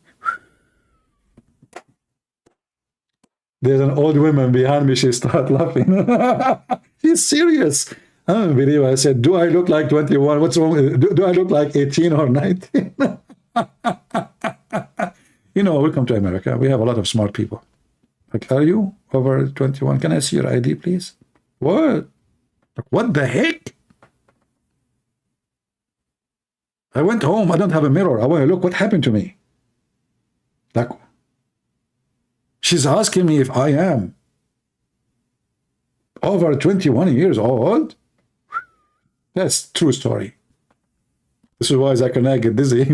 There's an old woman behind me. She started laughing. She's serious. I don't believe it. I said, do I look like 21? What's wrong? Do I look like 18 or 19? You know, welcome to America. We have a lot of smart people. Like, are you over 21? Can I see your ID, please? What? What the heck? I went home. I don't have a mirror. I want to look what happened to me. Like, she's asking me if I am over 21 years old. That's true story. This is why Zakir Naik get dizzy.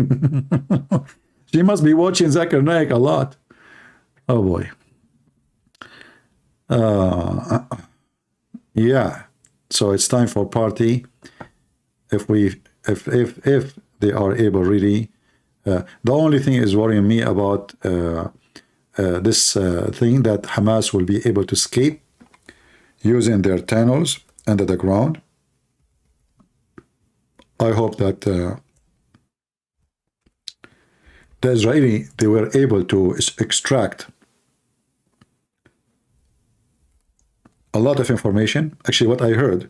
She must be watching Zakir Naik a lot. Oh boy. Yeah. So it's time for party. If we if they are able really. The only thing is worrying me about this thing that Hamas will be able to escape using their tunnels under the ground. I hope that the Israeli, they were able to extract a lot of information. Actually, what I heard,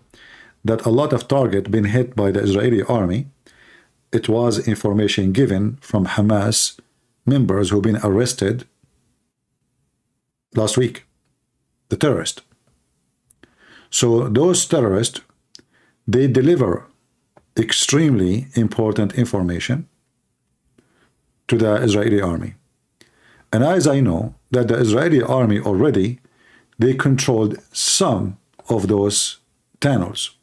that a lot of target been hit by the Israeli army. It was information given from Hamas members who've been arrested last week, the terrorists. So those terrorists, they deliver extremely important information to the Israeli army. And as I know that the Israeli army already, they controlled some of those tunnels.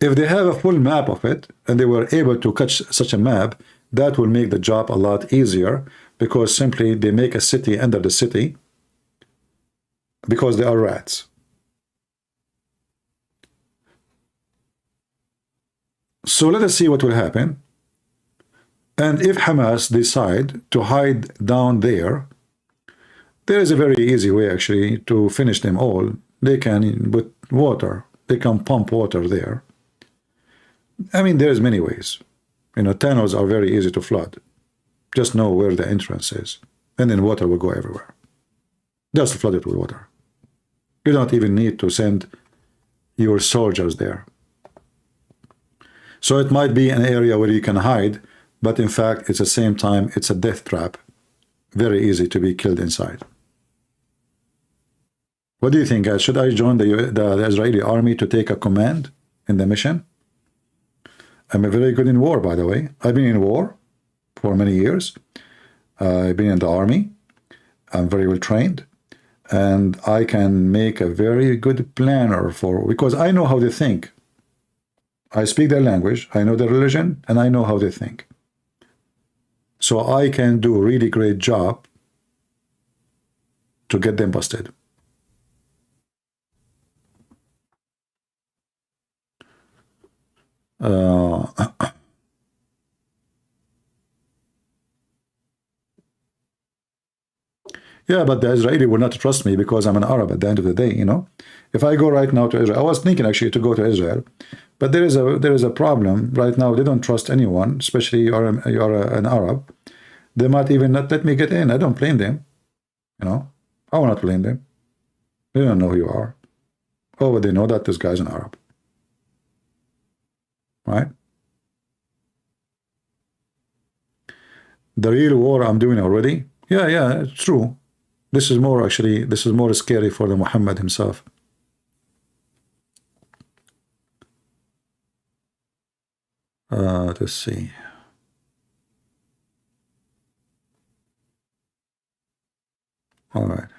If they have a full map of it, and they were able to catch such a map, that will make the job a lot easier, because simply they make a city under the city, because they are rats. So let us see what will happen. And if Hamas decide to hide down there, there is a very easy way actually to finish them all. They can put water, they can pump water there. I mean, there's many ways. You know, tunnels are very easy to flood. Just know where the entrance is, and then water will go everywhere. Just flood it with water. You don't even need to send your soldiers there. So it might be an area where you can hide, but in fact, it's the same time, it's a death trap. Very easy to be killed inside. What do you think, guys? Should I join the Israeli army to take a command in the mission? I'm very good in war, by the way. I've been in war for many years. I've been in the army. I'm very well trained. And I can make a very good planner because I know how they think. I speak their language, I know their religion, and I know how they think. So I can do a really great job to get them busted. Yeah, but the Israeli will not trust me because I'm an Arab at the end of the day, you know. If I go right now to Israel, I was thinking actually to go to Israel, but there is a problem right now. They don't trust anyone, especially you're an Arab. They might even not let me get in. I don't blame them, you know. I will not blame them. They don't know who you are. Oh, but they know that this guy's an Arab, right? The real war I'm doing already. Yeah, it's true. This is more scary for the Mohammed himself. Let's see. All right.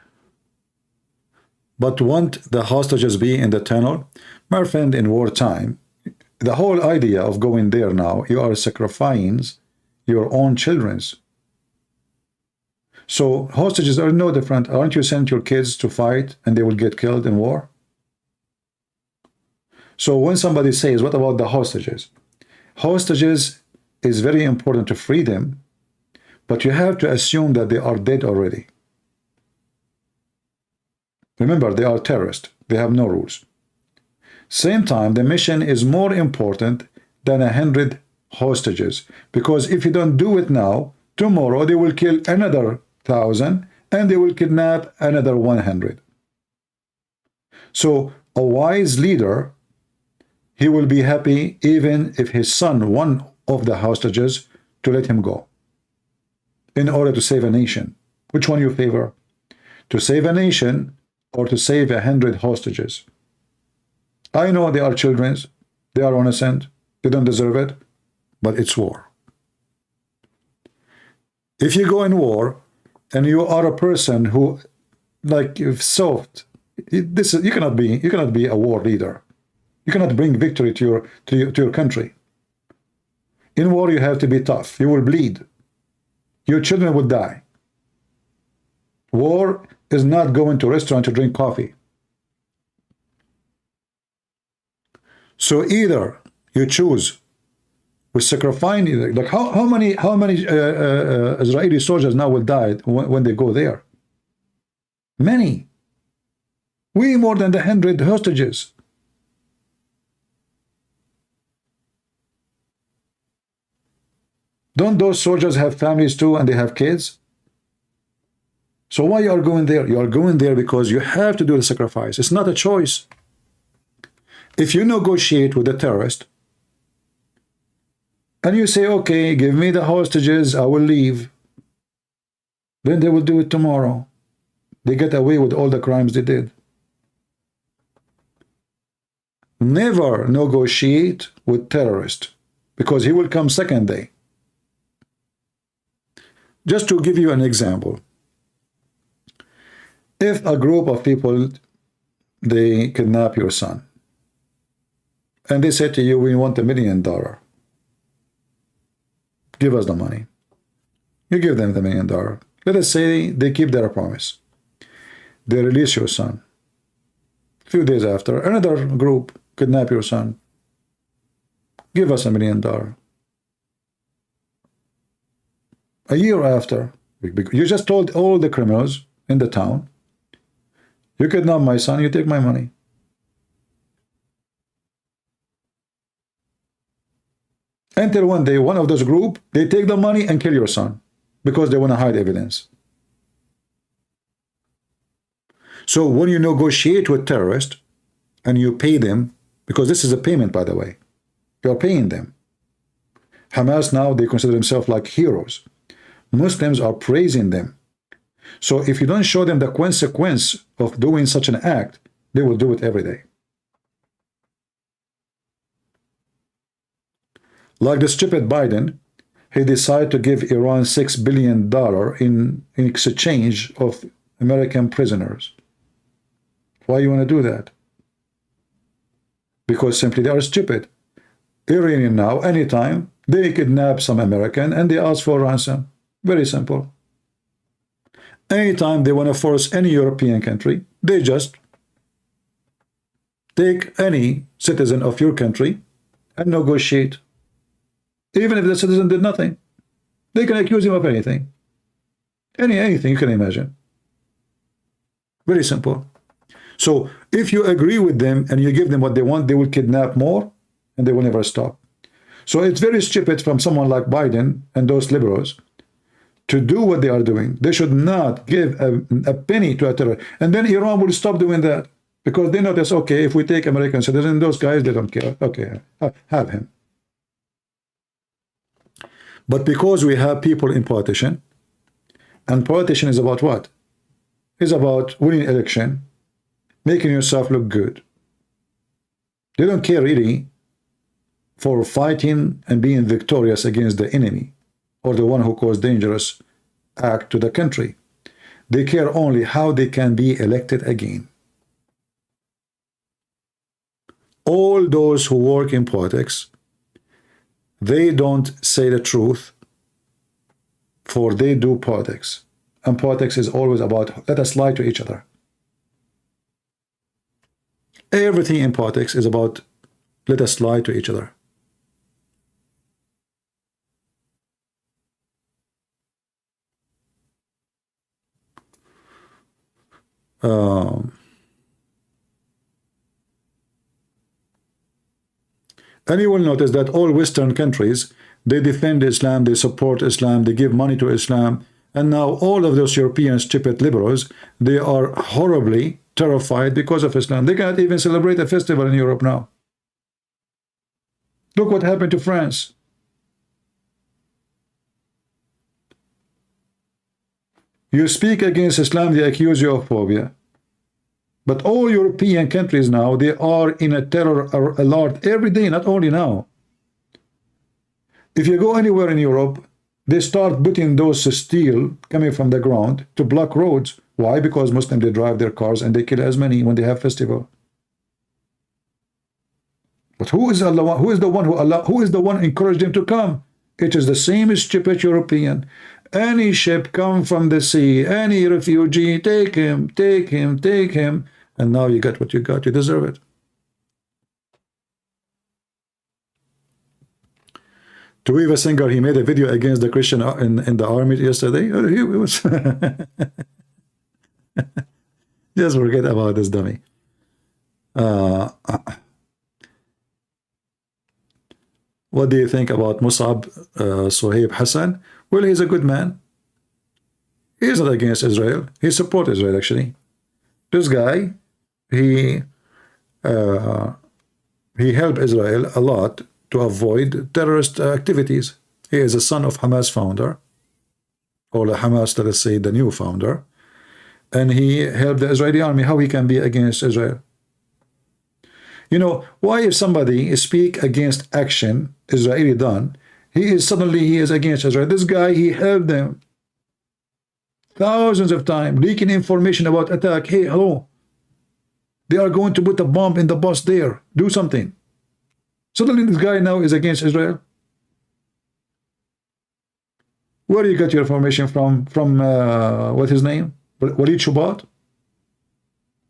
But won't the hostages be in the tunnel? My friend, in wartime, the whole idea of going there now, you are sacrificing your own children's. So hostages are no different. Aren't you sent your kids to fight and they will get killed in war? So when somebody says, what about the hostages? Hostages is very important to free them, but you have to assume that they are dead already. Remember, they are terrorists. They have no rules. Same time, the mission is more important than 100 hostages, because if you don't do it now, tomorrow they will kill another 1,000 and they will kidnap another 100. So a wise leader, he will be happy even if his son, one of the hostages, to let him go in order to save a nation. Which one you favor? To save a nation or to save 100 hostages? I know they are children, they are innocent, they don't deserve it, but it's war. If you go in war and you are a person who, like, you've soft, this you cannot be a war leader. You cannot bring victory to your country. In war, you have to be tough. You will bleed. Your children will die. War is not going to a restaurant to drink coffee. So either you choose with sacrificing, like how many Israeli soldiers now will die when they go there? Many. Way more than the 100 hostages. Don't those soldiers have families too, and they have kids? So why you are going there? You are going there because you have to do the sacrifice. It's not a choice. If you negotiate with a terrorist and you say, okay, give me the hostages, I will leave, then they will do it tomorrow. They get away with all the crimes they did. Never negotiate with terrorist, because he will come second day. Just to give you an example, if a group of people, they kidnap your son, and they say to you, we want $1 million. Give us the money. You give them the $1 million. Let us say they keep their promise. They release your son. A few days after, another group kidnap your son. Give us $1 million. A year after, you just told all the criminals in the town, you kidnap my son, you take my money. Until one day, one of those group, they take the money and kill your son because they want to hide evidence. So when you negotiate with terrorists and you pay them, because this is a payment, by the way, you're paying them. Hamas now, they consider themselves like heroes. Muslims are praising them. So if you don't show them the consequence of doing such an act, they will do it every day. Like the stupid Biden, he decided to give Iran $6 billion in exchange of American prisoners. Why you want to do that? Because simply they are stupid. Iranian now, anytime, they kidnap some American and they ask for ransom. Very simple. Anytime they want to force any European country, they just take any citizen of your country and negotiate. Even if the citizen did nothing, they can accuse him of anything. Anything you can imagine. Very simple. So if you agree with them and you give them what they want, they will kidnap more and they will never stop. So it's very stupid from someone like Biden and those liberals to do what they are doing. They should not give a penny to a terrorist. And then Iran will stop doing that because they notice, okay, if we take American citizens, those guys, they don't care. Okay, have him. But because we have people in politician, and politician is about what? It's about winning election, making yourself look good. They don't care really for fighting and being victorious against the enemy or the one who caused dangerous act to the country. They care only how they can be elected again. All those who work in politics, they don't say the truth, for they do politics. And politics is always about, let us lie to each other. Everything in politics is about, let us lie to each other. And you will notice that all Western countries, they defend Islam, they support Islam, they give money to Islam, and now all of those European stupid liberals, they are horribly terrified because of Islam. They cannot even celebrate a festival in Europe now. Look what happened to France. You speak against Islam, they accuse you of phobia. But all European countries now, they are in a terror alert every day, not only now. If you go anywhere in Europe, they start putting those steel coming from the ground to block roads. Why? Because Muslims, they drive their cars and they kill as many when they have festival. But who is Allah? Who is the one who is the one encouraged them to come? It is the same stupid European. Any ship come from the sea, any refugee, take him, take him, take him. And now you got what you got. You deserve it. To Eva Singer, he made a video against the Christian in the army yesterday. He was just forget about this dummy. What do you think about Musab Suhaib Hassan? Well, he's a good man. He's not against Israel. He supports Israel, actually. This guy, he helped Israel a lot to avoid terrorist activities. He is a son of Hamas founder, or the Hamas, let us say, the new founder, and he helped the Israeli army. How he can be against Israel? You know, why if somebody speak against action Israeli done, he is against Israel. This guy, he helped them thousands of times, leaking information about attack. Hey, hello, they are going to put a bomb in the bus there. Do something. Suddenly this guy now is against Israel. Where do you get your information from? From what's his name? Walid Shubat?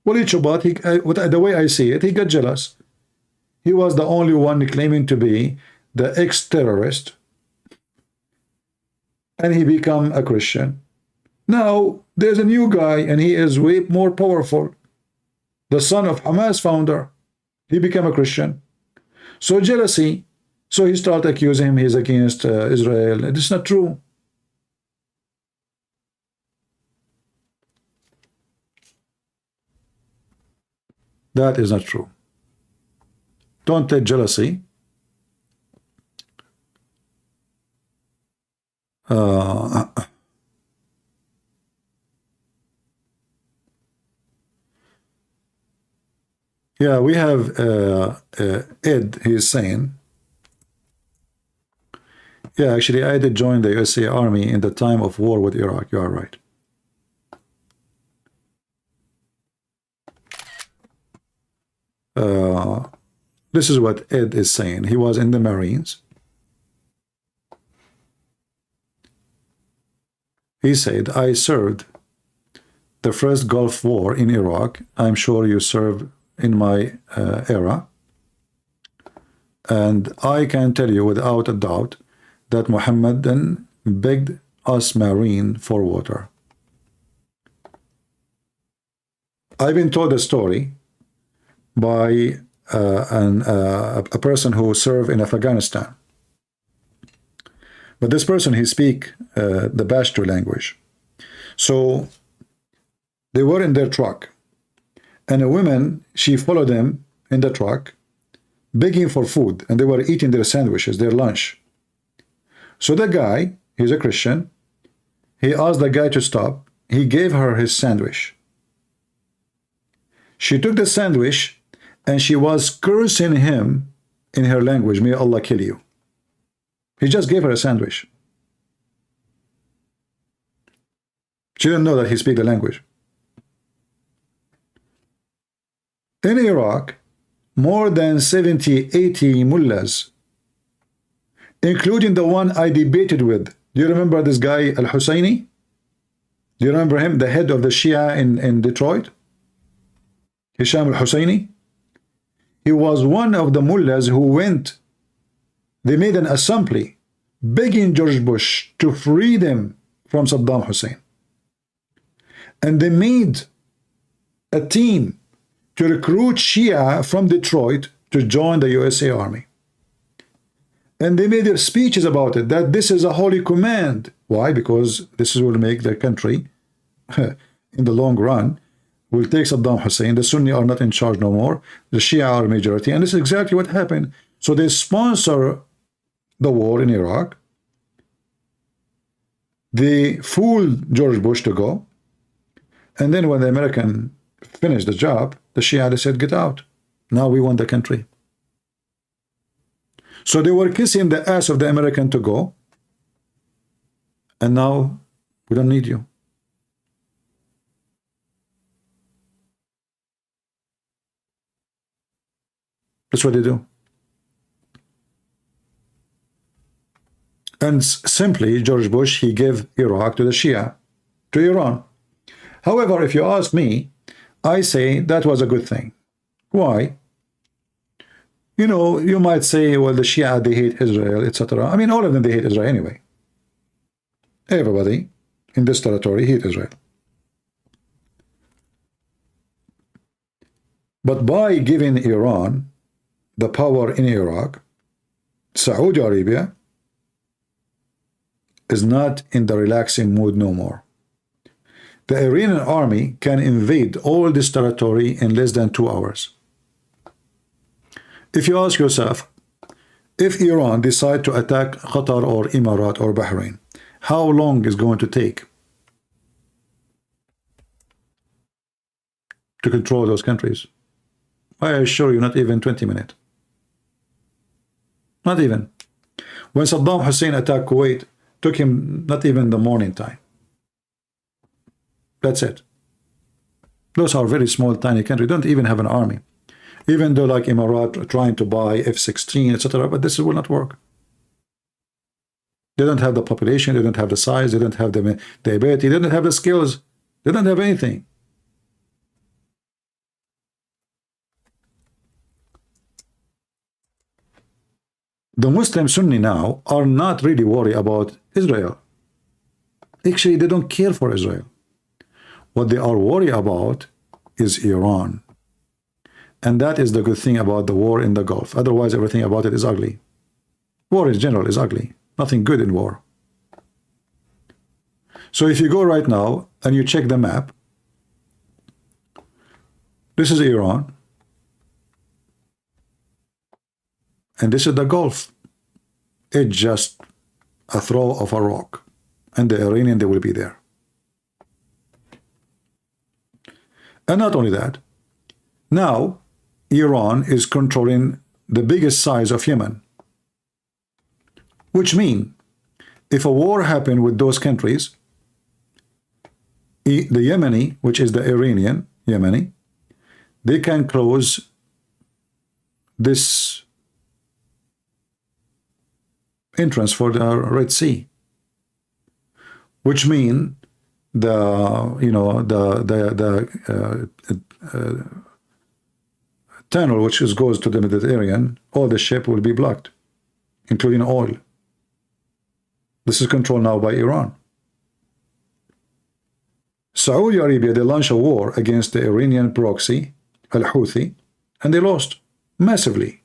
Walid Shubat, the way I see it, he got jealous. He was the only one claiming to be the ex-terrorist, and he become a Christian. Now there's a new guy, and he is way more powerful. The son of Hamas founder, he became a Christian. So jealousy, so he started accusing him he's against Israel. It is not true. That is not true. Don't take jealousy. Yeah, we have Ed, he is saying, yeah, actually I did join the USA Army in the time of war with Iraq. You are right. This is what Ed is saying. He was in the Marines. He said, I served the first Gulf War in Iraq. I'm sure you served in my era. And I can tell you without a doubt that Mohammed then begged us Marine for water. I've been told a story by a person who served in Afghanistan. But this person, he speak the Pashto language. So they were in their truck, and a woman, she followed them in the truck, begging for food, and they were eating their sandwiches, their lunch. So the guy, he's a Christian, he asked the guy to stop. He gave her his sandwich. She took the sandwich, and she was cursing him in her language, may Allah kill you. He just gave her a sandwich. She didn't know that he speaks the language. In Iraq, more than 70, 80 mullahs, including the one I debated with. Do you remember this guy, Al-Husseini? Do you remember him, the head of the Shia in Detroit? Hisham Al-Husseini? He was one of the mullahs who went, they made an assembly begging George Bush to free them from Saddam Hussein. And they made a team to recruit Shia from Detroit to join the USA Army. And they made their speeches about it, that this is a holy command. Why? Because this will make the country, in the long run, will take Saddam Hussein. The Sunni are not in charge no more. The Shia are majority. And this is exactly what happened. So they sponsor the war in Iraq. They fooled George Bush to go. And then when the American finished the job, the Shia, they said, get out. Now we want the country. So they were kissing the ass of the American to go. And now we don't need you. That's what they do. And simply, George Bush, he gave Iraq to the Shia, to Iran. However, if you ask me, I say that was a good thing. Why? You know, you might say, well, the Shia, they hate Israel, etc. I mean, all of them, they hate Israel anyway. Everybody in this territory hate Israel. But by giving Iran the power in Iraq, Saudi Arabia is not in the relaxing mood no more. The Iranian army can invade all this territory in less than 2 hours. If you ask yourself, if Iran decide to attack Qatar or Emirat or Bahrain, how long is going to take to control those countries? I assure you, not even 20 minutes. Not even. When Saddam Hussein attacked Kuwait, took him not even the morning time. That's it. Those are very small, tiny countries. Don't even have an army. Even though like Emirat trying to buy F-16, etc., but this will not work. They don't have the population, they don't have the size, they don't have the ability, they don't have the skills, they don't have anything. The Muslim Sunni now are not really worried about Israel. Actually, they don't care for Israel. What they are worried about is Iran. And that is the good thing about the war in the Gulf. Otherwise, everything about it is ugly. War in general is ugly. Nothing good in war. So if you go right now and you check the map, this is Iran. And this is the Gulf. It's just a throw of a rock. And the Iranian, they will be there. And not only that, now Iran is controlling the biggest size of Yemen. Which means, if a war happened with those countries, the Yemeni, which is the Iranian Yemeni, they can close this entrance for the Red Sea, which means tunnel which goes to the Mediterranean, all the ship will be blocked, including oil. This is controlled now by Iran. Saudi Arabia, they launched a war against the Iranian proxy, Al-Houthi, and they lost massively.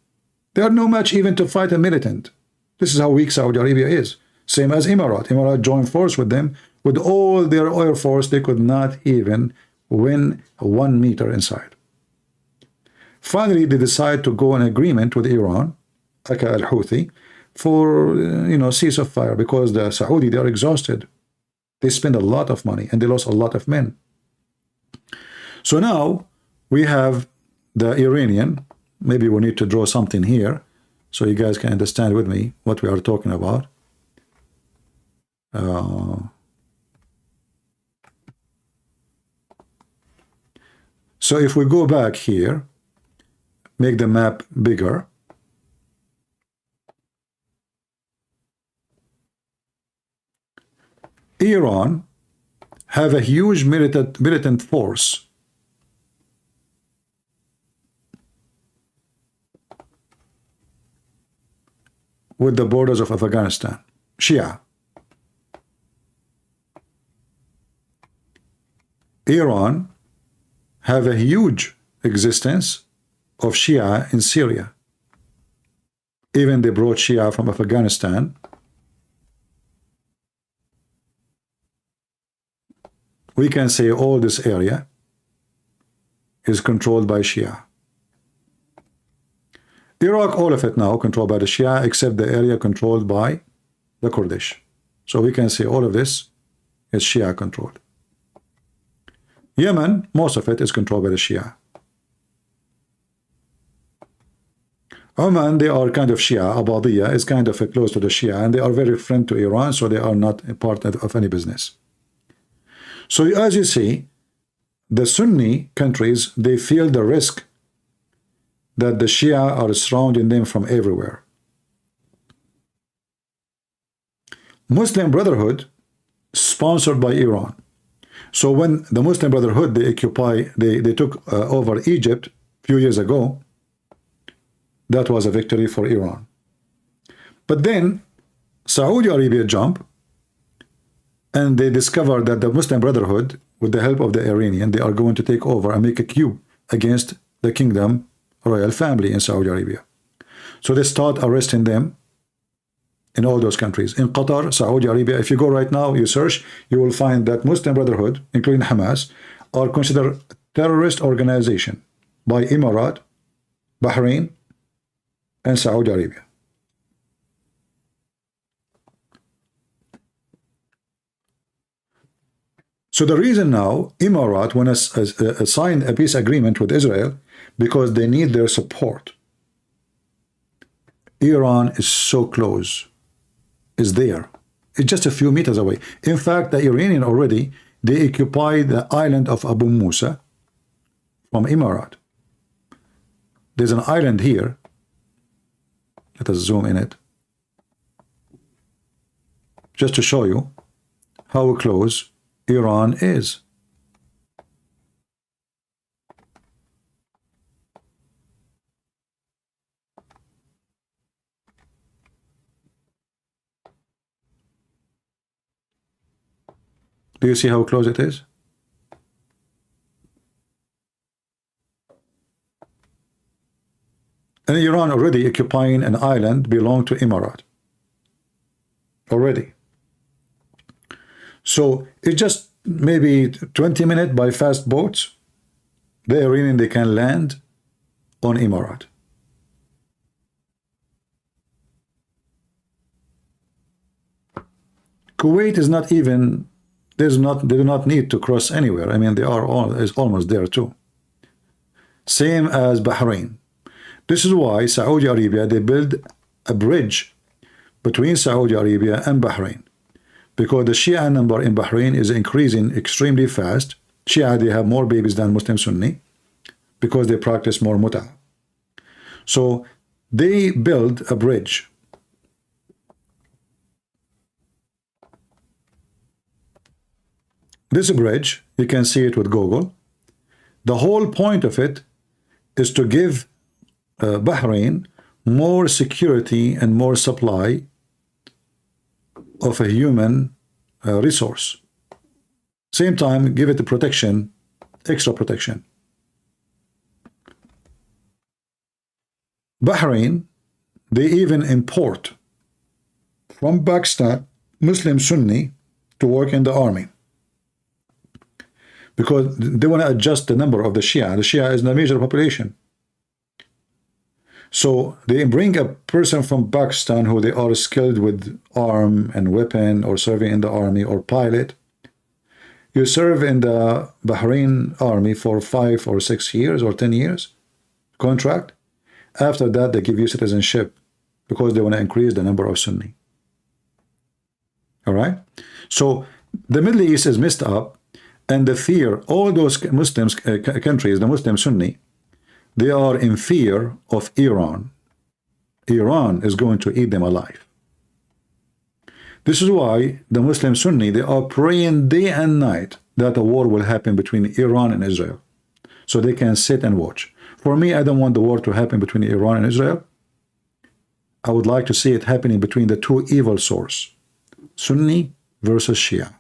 They are no match even to fight a militant. This is how weak Saudi Arabia is. Same as Emirat. Emirat joined force with them. With all their air force, they could not even win 1 meter inside. Finally, they decide to go in agreement with Iran, aka Al-Houthi, for cease of fire, because the Saudi, they are exhausted. They spend a lot of money and they lost a lot of men. So now we have the Iranian. Maybe we need to draw something here so you guys can understand with me what we are talking about. So if we go back here, make the map bigger. Iran have a huge militant force with the borders of Afghanistan, Shia. Iran have a huge existence of Shia in Syria. Even they brought Shia from Afghanistan. We can say all this area is controlled by Shia. Iraq, all of it now controlled by the Shia, except the area controlled by the Kurdish. So we can say all of this is Shia controlled. Yemen, most of it is controlled by the Shia. Oman, they are kind of Shia. Abadiyya is kind of close to the Shia, and they are very friendly to Iran, so they are not a part of any business. So as you see, the Sunni countries, they feel the risk that the Shia are surrounding them from everywhere. Muslim Brotherhood, sponsored by Iran. So when the Muslim Brotherhood, they took over Egypt a few years ago, that was a victory for Iran. But then Saudi Arabia jumped, and they discovered that the Muslim Brotherhood, with the help of the Iranian, they are going to take over and make a coup against the kingdom royal family in Saudi Arabia. So they start arresting them in all those countries. In Qatar, Saudi Arabia, if you go right now, you search, you will find that Muslim Brotherhood, including Hamas, are considered terrorist organization by Emirat, Bahrain, and Saudi Arabia. So the reason now Emirat want to sign a peace agreement with Israel, because they need their support. Iran is so close, is there. It's just a few meters away. In fact, the Iranian already, they occupy the island of Abu Musa from Emirat. There's an island here. Let us zoom in it. Just to show you how close Iran is. Do you see how close it is? And Iran already occupying an island belong to Emirat. Already. So it's just maybe 20 minutes by fast boats. The Iranian, they can land on Emirat. Kuwait is not even, they do not need to cross anywhere. I mean, they are is almost there too. Same as Bahrain. This is why Saudi Arabia, they build a bridge between Saudi Arabia and Bahrain, because the Shia number in Bahrain is increasing extremely fast. Shia, they have more babies than Muslim Sunni because they practice more muta. So they build a bridge. This bridge, you can see it with Google. The whole point of it is to give Bahrain more security and more supply of a human resource. Same time, give it the protection, extra protection. Bahrain, they even import from Pakistan Muslim Sunni to work in the army, because they want to adjust the number of the Shia. The Shia is the major population. So they bring a person from Pakistan who they are skilled with arm and weapon, or serving in the army, or pilot. You serve in the Bahrain army for 5 or 6 years or 10 years contract. After that, they give you citizenship because they want to increase the number of Sunni. All right. So the Middle East is messed up, and the fear, all those Muslims countries, the Muslim Sunni, they are in fear of Iran. Iran is going to eat them alive. This is why the Muslim Sunni, they are praying day and night that a war will happen between Iran and Israel, so they can sit and watch. For me, I don't want the war to happen between Iran and Israel. I would like to see it happening between the two evil sources, Sunni versus Shia.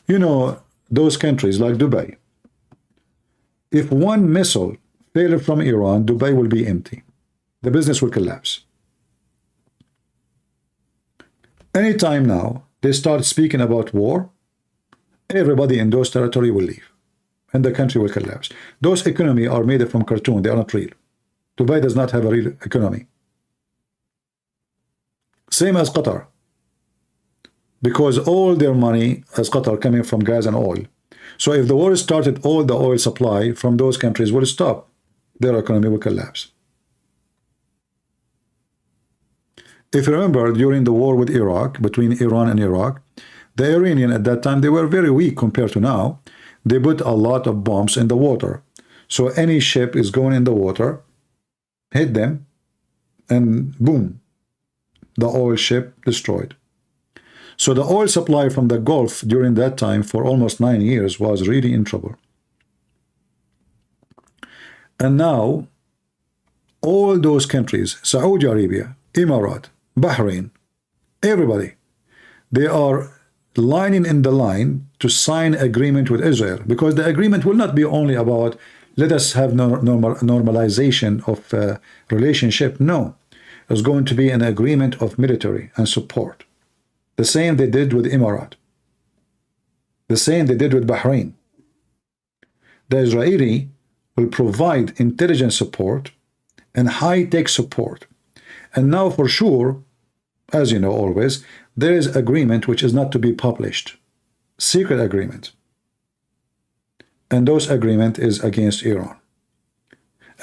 You know, those countries like Dubai, if one missile failed from Iran, Dubai will be empty. The business will collapse. Anytime now they start speaking about war, everybody in those territories will leave, and the country will collapse. Those economies are made from cartoon. They are not real. Dubai does not have a real economy. Same as Qatar, because all their money as Qatar coming from gas and oil. So if the war started, all the oil supply from those countries will stop. Their economy will collapse. If you remember, during the war with Iraq, between Iran and Iraq, the Iranian at that time, they were very weak compared to now. They put a lot of bombs in the water. So any ship is going in the water, hit them, and boom, the oil ship destroyed. So the oil supply from the Gulf during that time for almost 9 years was really in trouble. And now, all those countries, Saudi Arabia, Emirat, Bahrain, everybody, they are lining in the line to sign agreement with Israel, because the agreement will not be only about let us have normalization of relationship. No, it's going to be an agreement of military and support. The same they did with Emirat. The same they did with Bahrain. The Israeli will provide intelligence support and high-tech support. And now for sure, as you know always, there is agreement which is not to be published. Secret agreement. And those agreement is against Iran.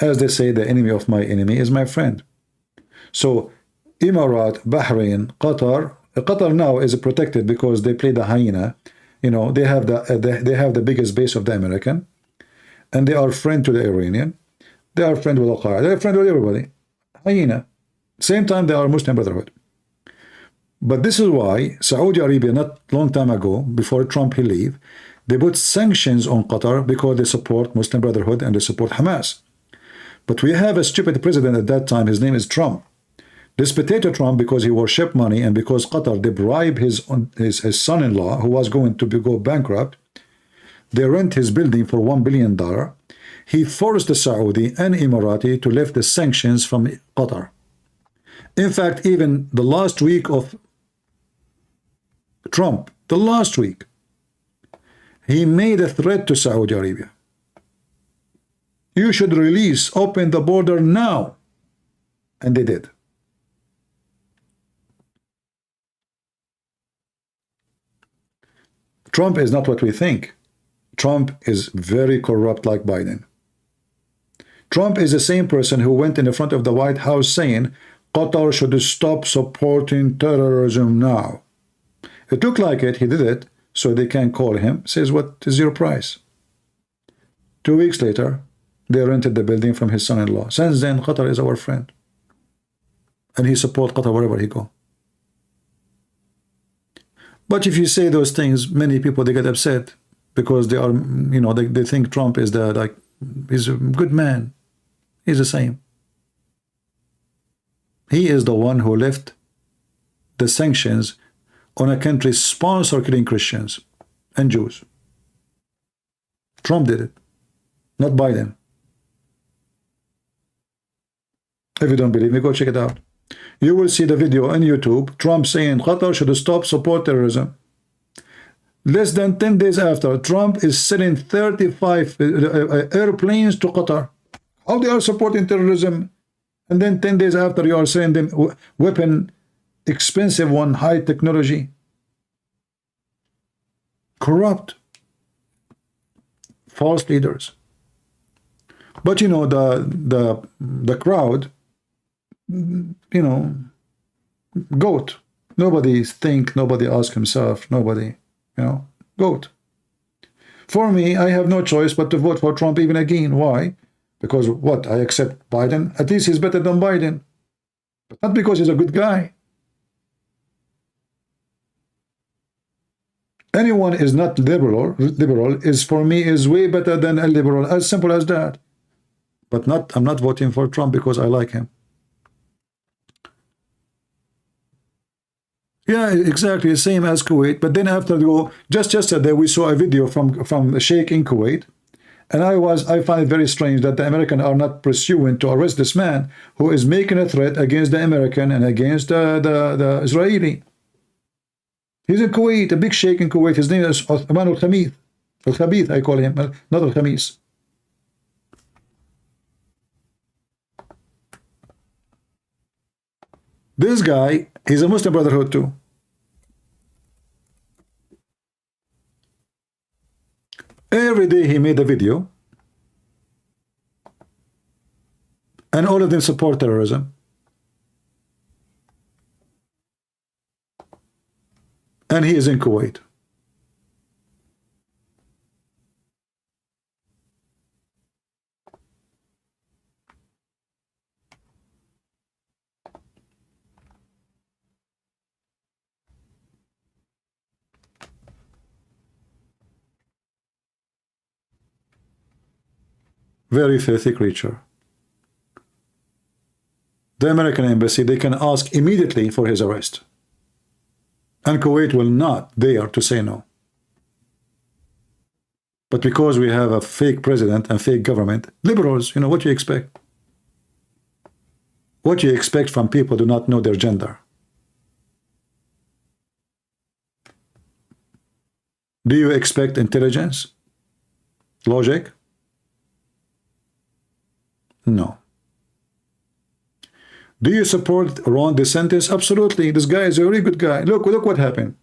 As they say, the enemy of my enemy is my friend. So Emirat, Bahrain, Qatar now is protected because they play the hyena. You know, they have the biggest base of the American, and they are friend to the Iranian. They are friend with Al-Qaeda. They are friend with everybody. Hyena. Same time they are Muslim Brotherhood. But this is why Saudi Arabia, not long time ago, before Trump he leave, they put sanctions on Qatar because they support Muslim Brotherhood and they support Hamas. But we have a stupid president at that time. His name is Trump. This potato Trump, because he worship money and because Qatar, they bribe his son-in-law, who was going to go bankrupt. They rent his building for $1 billion. He forced the Saudi and Emirati to lift the sanctions from Qatar. In fact, even the last week of Trump, the last week, he made a threat to Saudi Arabia. You should release, open the border now. And they did. Trump is not what we think. Trump is very corrupt like Biden. Trump is the same person who went in the front of the White House saying, Qatar should stop supporting terrorism now. It looked like it, he did it, so they can call him, says, what is your price? 2 weeks later, they rented the building from his son-in-law. Since then, Qatar is our friend. And he supports Qatar wherever he go. But if you say those things, many people, they get upset because they are, you know, they think Trump is he's a good man. He's the same. He is the one who left the sanctions on a country sponsor killing Christians and Jews. Trump did it, not Biden. If you don't believe me, go check it out. You will see the video on YouTube, Trump saying Qatar should stop support terrorism. Less than 10 days after, Trump is selling 35 airplanes to Qatar. How they are supporting terrorism? And then 10 days after, you are selling them weapon, expensive one, high technology. Corrupt. False leaders. But you know, the crowd, you know, goat. Nobody think, nobody ask himself, nobody, you know, goat. For me, I have no choice but to vote for Trump even again. Why? Because what? I accept Biden. At least he's better than Biden. But not because he's a good guy. Anyone is not liberal is for me is way better than a liberal. As simple as that. But I'm not voting for Trump because I like him. Yeah, exactly, same as Kuwait. But then after just yesterday we saw a video from a sheikh in Kuwait, and I find it very strange that the Americans are not pursuing to arrest this man who is making a threat against the American and against the Israeli. He's in Kuwait, a big sheikh in Kuwait. His name is Othman al-Khabith. Al-Khabith, I call him, not al-Khamis. This guy, he's a Muslim Brotherhood too. Every day he made a video. And all of them support terrorism. And he is in Kuwait. Very filthy creature. The American embassy, they can ask immediately for his arrest. And Kuwait will not dare to say no. But because we have a fake president and fake government, liberals, you know, what do you expect? What do you expect from people who do not know their gender? Do you expect intelligence? Logic? No. Do you support Ron DeSantis? Absolutely. This guy is a very good guy. Look what happened.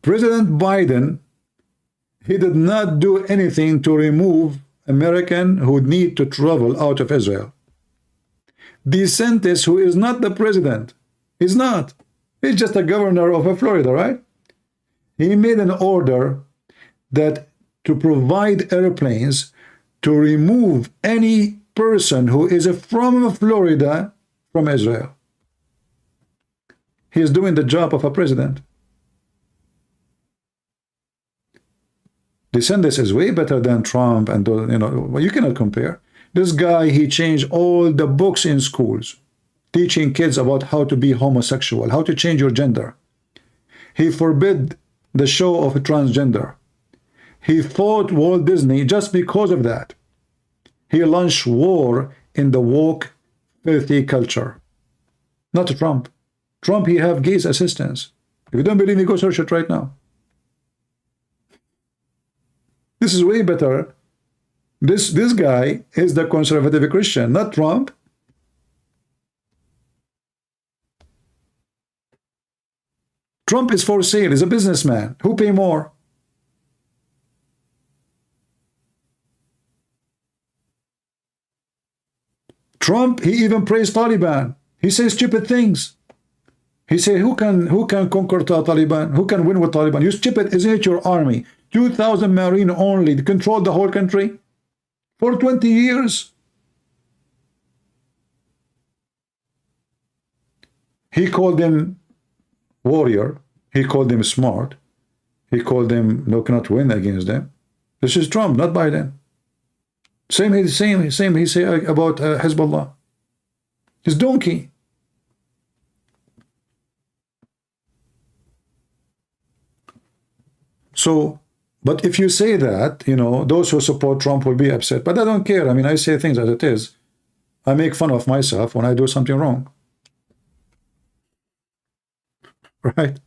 President Biden, he did not do anything to remove Americans who need to travel out of Israel. DeSantis, who is not the president, he's not. He's just a governor of Florida, right? He made an order that to provide airplanes to remove any person who is from Florida from Israel. He is doing the job of a president. DeSantis is way better than Trump, and you know, you cannot compare. This guy, he changed all the books in schools, teaching kids about how to be homosexual, how to change your gender. He forbid the show of transgender. He fought Walt Disney just because of that. He launched war in the woke, filthy culture. Not Trump. Trump, he have gays assistants. If you don't believe me, go search it right now. This is way better. This guy is the conservative Christian, not Trump. Trump is for sale. He's a businessman. Who pay more? Trump, he even praised Taliban. He says stupid things. He said, who can conquer Taliban? Who can win with Taliban? You stupid, isn't it your army? 2,000 Marine only to control the whole country for 20 years. He called them warrior. He called them smart. He called them no cannot win against them. This is Trump, not Biden. Same he say about Hezbollah. He's donkey. So, but if you say that, you know, those who support Trump will be upset. But I don't care. I mean, I say things as it is. I make fun of myself when I do something wrong. Right?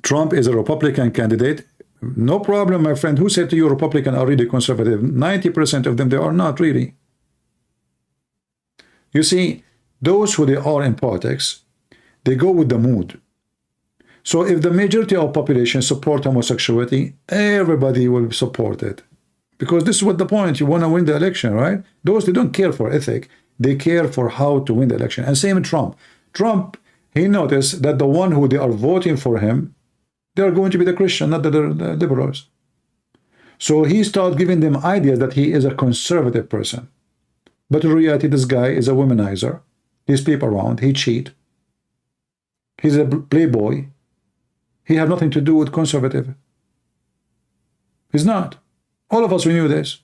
Trump is a Republican candidate. No problem, my friend. Who said to you Republicans are really conservative? 90% of them, they are not really. You see, those who they are in politics, they go with the mood. So if the majority of population support homosexuality, everybody will support it. Because this is what the point. You want to win the election, right? Those, they don't care for ethic. They care for how to win the election. And same with Trump. Trump, he noticed that the one who they are voting for him, they are going to be the Christian, not the liberals. So he started giving them ideas that he is a conservative person. But in reality, this guy is a womanizer. He sleep around. He cheat. He's a playboy. He have nothing to do with conservative. He's not. All of us, we knew this.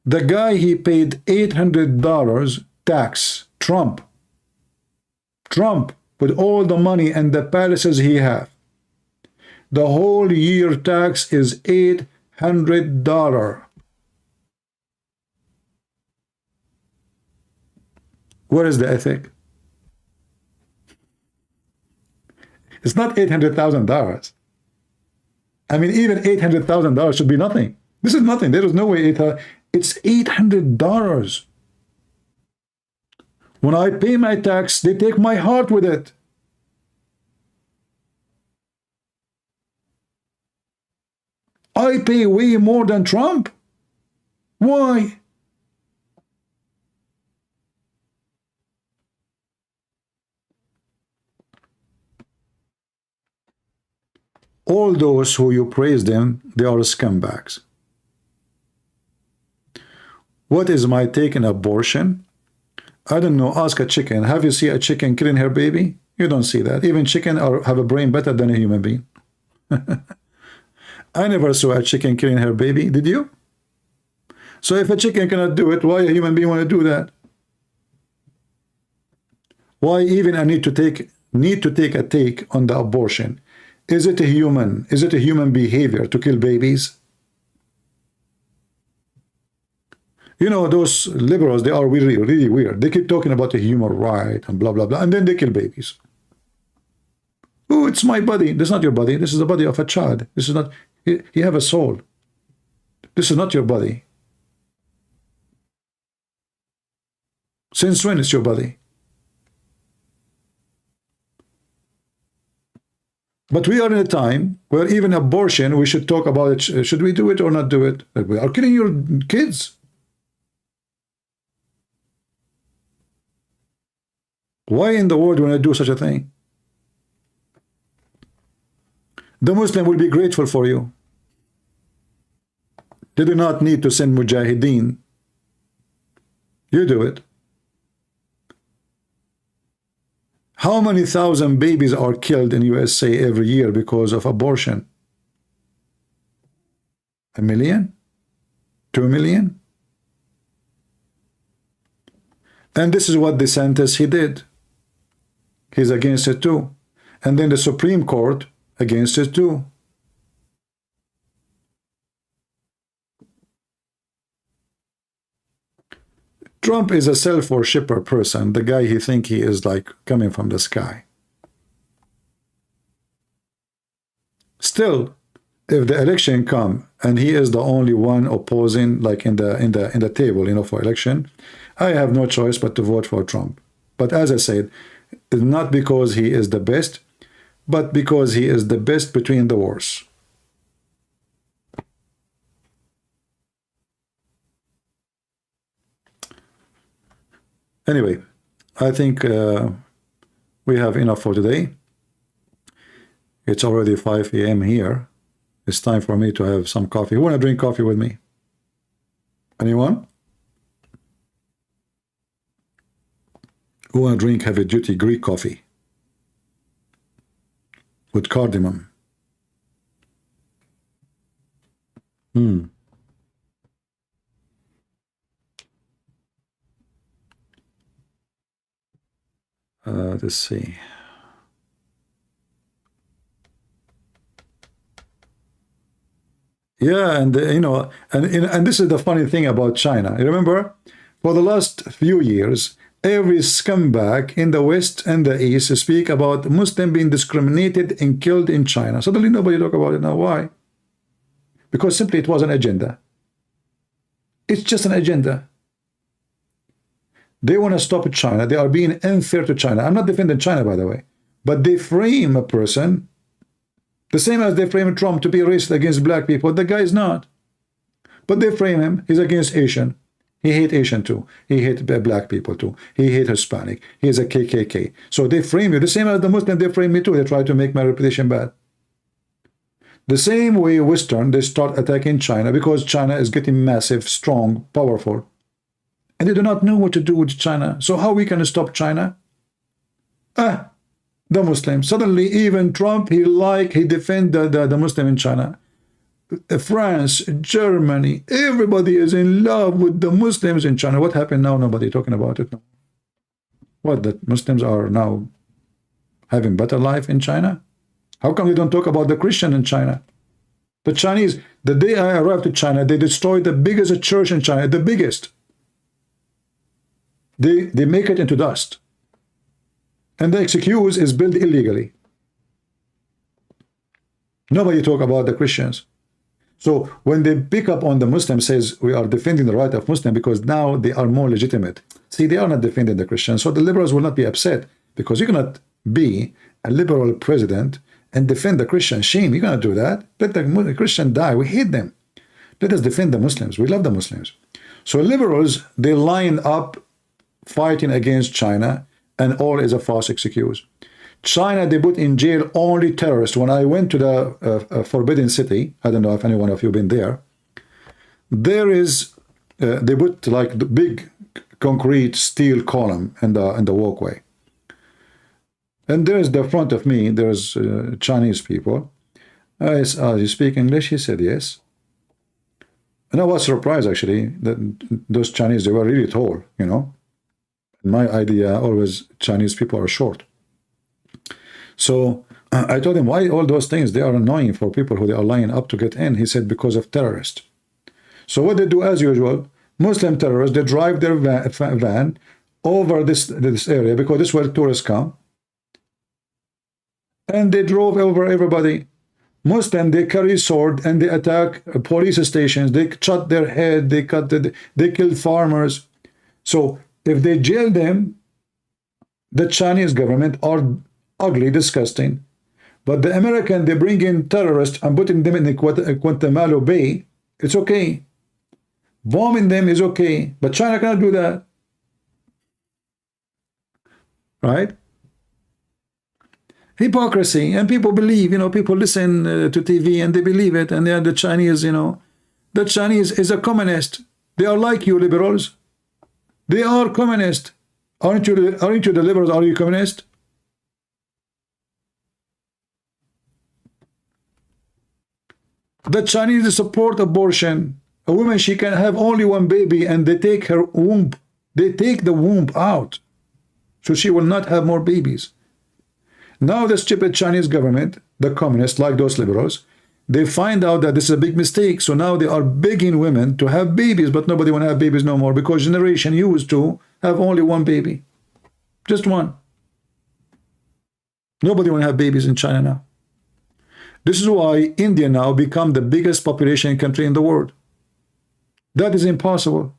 The guy, he paid $800 tax. Trump, with all the money and the palaces he have, the whole year tax is $800. Where is the ethic? It's not $800,000. I mean, even $800,000 should be nothing. This is nothing. There is no way it's $800. When I pay my tax, they take my heart with it. I pay way more than Trump. Why? All those who you praise them, they are scumbags. What is my take on abortion? I don't know. Ask a chicken. Have you seen a chicken killing her baby? You don't see that. Even chicken have a brain better than a human being. I never saw a chicken killing her baby. Did you? So if a chicken cannot do it, why a human being want to do that? Why even I need to take a take on the abortion? Is it a human behavior to kill babies? You know, those liberals, they are really, really weird. They keep talking about the human right and blah, blah, blah, and then they kill babies. Oh, it's my body. This is not your body. This is the body of a child. This is not, you have a soul. This is not your body. Since when it's your body? But we are in a time where even abortion, we should talk about it. Should we do it or not do it? We are killing your kids. Why in the world would I do such a thing? The Muslim will be grateful for you. They do not need to send mujahideen. You do it. How many thousand babies are killed in USA every year because of abortion? 1 million? 2 million? And this is what DeSantis, he did. He's against it too. And then the Supreme Court against it too. Trump is a self-worshipper person. The guy he think he is like coming from the sky. Still, if the election come and he is the only one opposing, like in the table, you know, for election, I have no choice but to vote for Trump. But as I said, it's not because he is the best, but because he is the best between the worst. Anyway, I think we have enough for today. It's already 5 a.m. here. It's time for me to have some coffee. Who want to drink coffee with me? Anyone? Who want to drink heavy-duty Greek coffee with cardamom? Let's see. Yeah, and you know, and this is the funny thing about China. You remember, for the last few years, every scumbag in the West and the East speak about Muslims being discriminated and killed in China. Suddenly nobody talk about it now. Why? Because simply it was an agenda. It's just an agenda. They want to stop China. They are being unfair to China. I'm not defending China, by the way. But they frame a person the same as they frame Trump to be racist against black people. The guy is not. But they frame him. He's against Asian. He hates Asian too. He hates black people too. He hates Hispanic. He is a KKK. So they frame you. The same as the Muslim, they frame me too. They try to make my reputation bad. The same way Western, they start attacking China because China is getting massive, strong, powerful. And they do not know what to do with China. So how we can stop China? The Muslims. Suddenly, even Trump, he defend the Muslim in China. France, Germany, everybody is in love with the Muslims in China. What happened now? Nobody talking about it. What, the Muslims are now having better life in China? How come they don't talk about the Christian in China? The Chinese, the day I arrived to China, they destroyed the biggest church in China, the biggest. They make it into dust. And the excuse is built illegally. Nobody talk about the Christians. So when they pick up on the Muslim, says we are defending the right of Muslim because now they are more legitimate. See, they are not defending the Christians. So the liberals will not be upset because you cannot be a liberal president and defend the Christian. Shame, you cannot do that. Let the Christian die. We hate them. Let us defend the Muslims. We love the Muslims. So liberals, they line up fighting against China, and all is a false excuse. China, they put in jail only terrorists. When I went to the Forbidden City, I don't know if any one of you been there, there is, they put like the big concrete steel column in the walkway. And there's the front of me, there's Chinese people. You speak English? He said yes. And I was surprised actually that those Chinese, they were really tall, you know. My idea always Chinese people are short. So I told him, why all those things? They are annoying for people who they are lining up to get in. He said, because of terrorists. So what they do as usual, Muslim terrorists, they drive their van over this area because this is where tourists come. And they drove over everybody. Muslim, they carry sword and they attack police stations. They shot their head. They killed farmers. So if they jail them, the Chinese government are ugly, disgusting. But the American, they bring in terrorists and putting them in the Guantanamo Bay. It's okay. Bombing them is okay. But China cannot do that. Right? Hypocrisy, and people believe, you know, people listen to TV and they believe it, and they are the Chinese, you know. The Chinese is a communist. They are like you liberals. They are communist. Aren't you the liberals? Are you communist? The Chinese support abortion. A woman, she can have only one baby, and they take her womb. They take the womb out, so she will not have more babies. Now the stupid Chinese government, the communists, like those liberals, they find out that this is a big mistake. So now they are begging women to have babies, but nobody want to have babies no more because generation used to have only one baby. Just one. Nobody want to have babies in China now. This is why India now become the biggest population country in the world. That is impossible.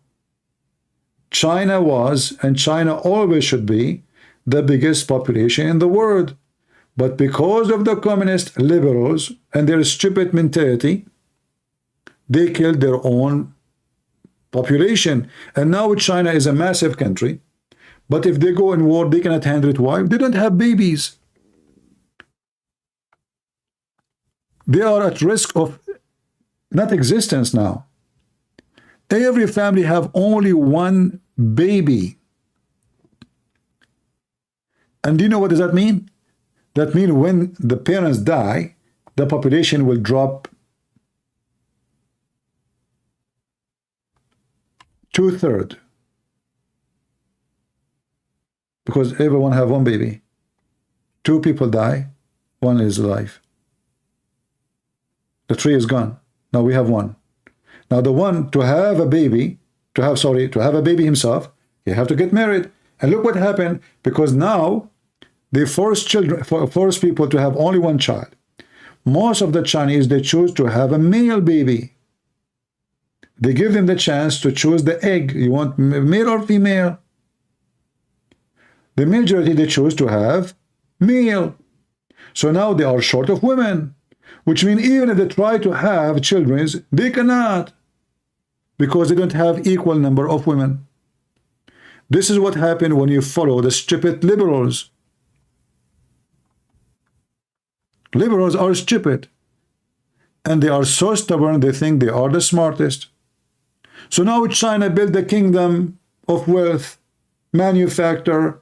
China was, and China always should be, the biggest population in the world. But because of the communist liberals and their stupid mentality, they killed their own population. And now China is a massive country. But if they go in war, they cannot handle it. Why? They don't have babies. They are at risk of not existence now. Every family have only one baby. And do you know what does that mean? That means when the parents die, the population will drop 2/3. Because everyone have one baby. 2 people die, 1 is alive. The 3 is gone. Now we have 1. Now the one to have a baby, to have a baby himself, you have to get married. And look what happened, because now they force people to have only 1 child. Most of the Chinese, they choose to have a male baby. They give them the chance to choose the egg. You want male or female? The majority, they choose to have male. So now they are short of women, which means even if they try to have children, they cannot, because they don't have equal number of women. This is what happened when you follow the stupid liberals. Liberals are stupid, and they are so stubborn, they think they are the smartest. So now China built the kingdom of wealth, manufacture,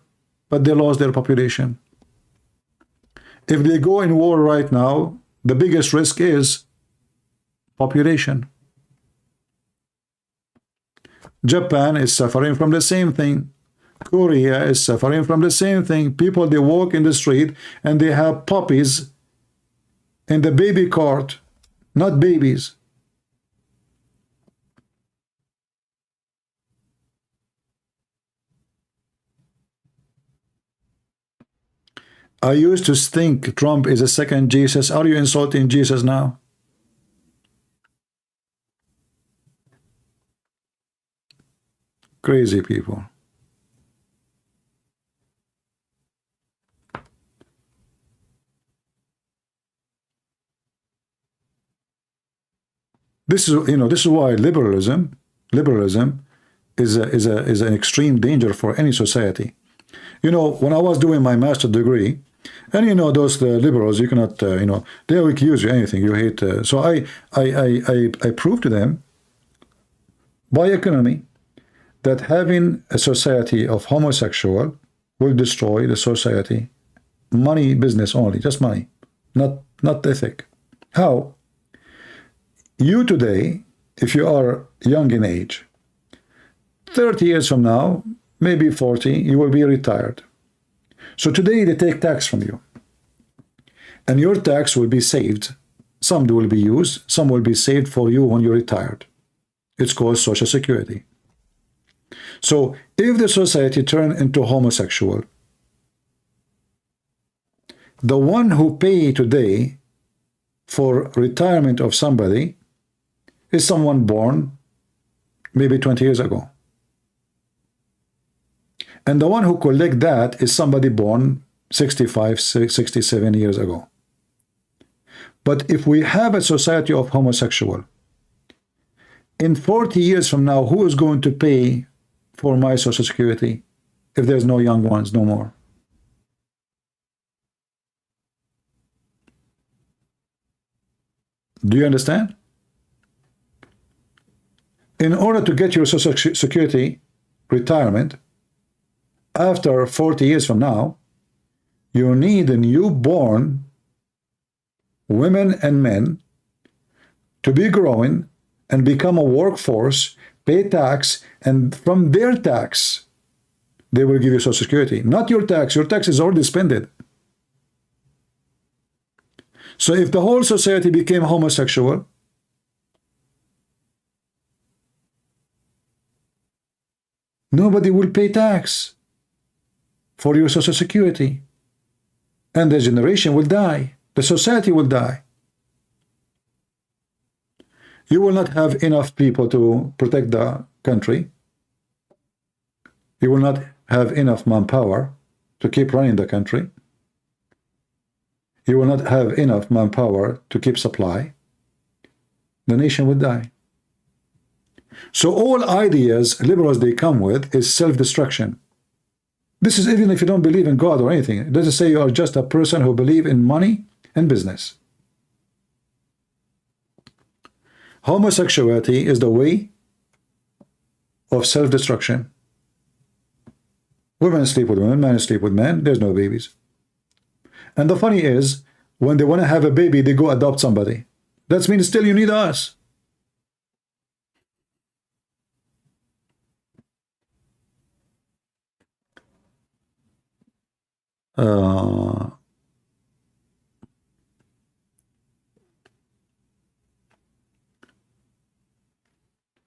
but they lost their population. If they go in war right now, the biggest risk is population. Japan is suffering from the same thing. Korea is suffering from the same thing. People, they walk in the street and they have puppies in the baby cart, not babies. I used to think Trump is a second Jesus. Are you insulting Jesus now? Crazy people. This is, this is why liberalism is an extreme danger for any society. When I was doing my master's degree, and those liberals, you cannot, they will accuse you anything you hate. So I proved to them by economy that having a society of homosexual will destroy the society money business only, just money, not ethic. How? You today, if you are young in age, 30 years from now, maybe 40, you will be retired. So today they take tax from you. And your tax will be saved. Some will be used, some will be saved for you when you're retired. It's called Social Security. So if the society turn into homosexual, the one who pay today for retirement of somebody is someone born maybe 20 years ago. And the one who collect that is somebody born 65, 67 years ago. But if we have a society of homosexual, in 40 years from now, who is going to pay for my Social Security if there's no young ones no more? Do you understand? In order to get your Social Security retirement after 40 years from now, you need a newborn women and men to be growing and become a workforce, pay tax, and from their tax, they will give you Social Security. Not your tax. Your tax is already spent. So if the whole society became homosexual, nobody will pay tax for your Social Security. And the generation will die. The society will die. You will not have enough people to protect the country. You will not have enough manpower to keep running the country. You will not have enough manpower to keep supply. The nation will die. So all ideas liberals they come with is self-destruction. This is even if you don't believe in God or anything. It doesn't say you are just a person who believes in money and business. Homosexuality is the way of self-destruction. Women sleep with women, men sleep with men, there's no babies. And the funny is, when they want to have a baby, they go adopt somebody. That means still you need us.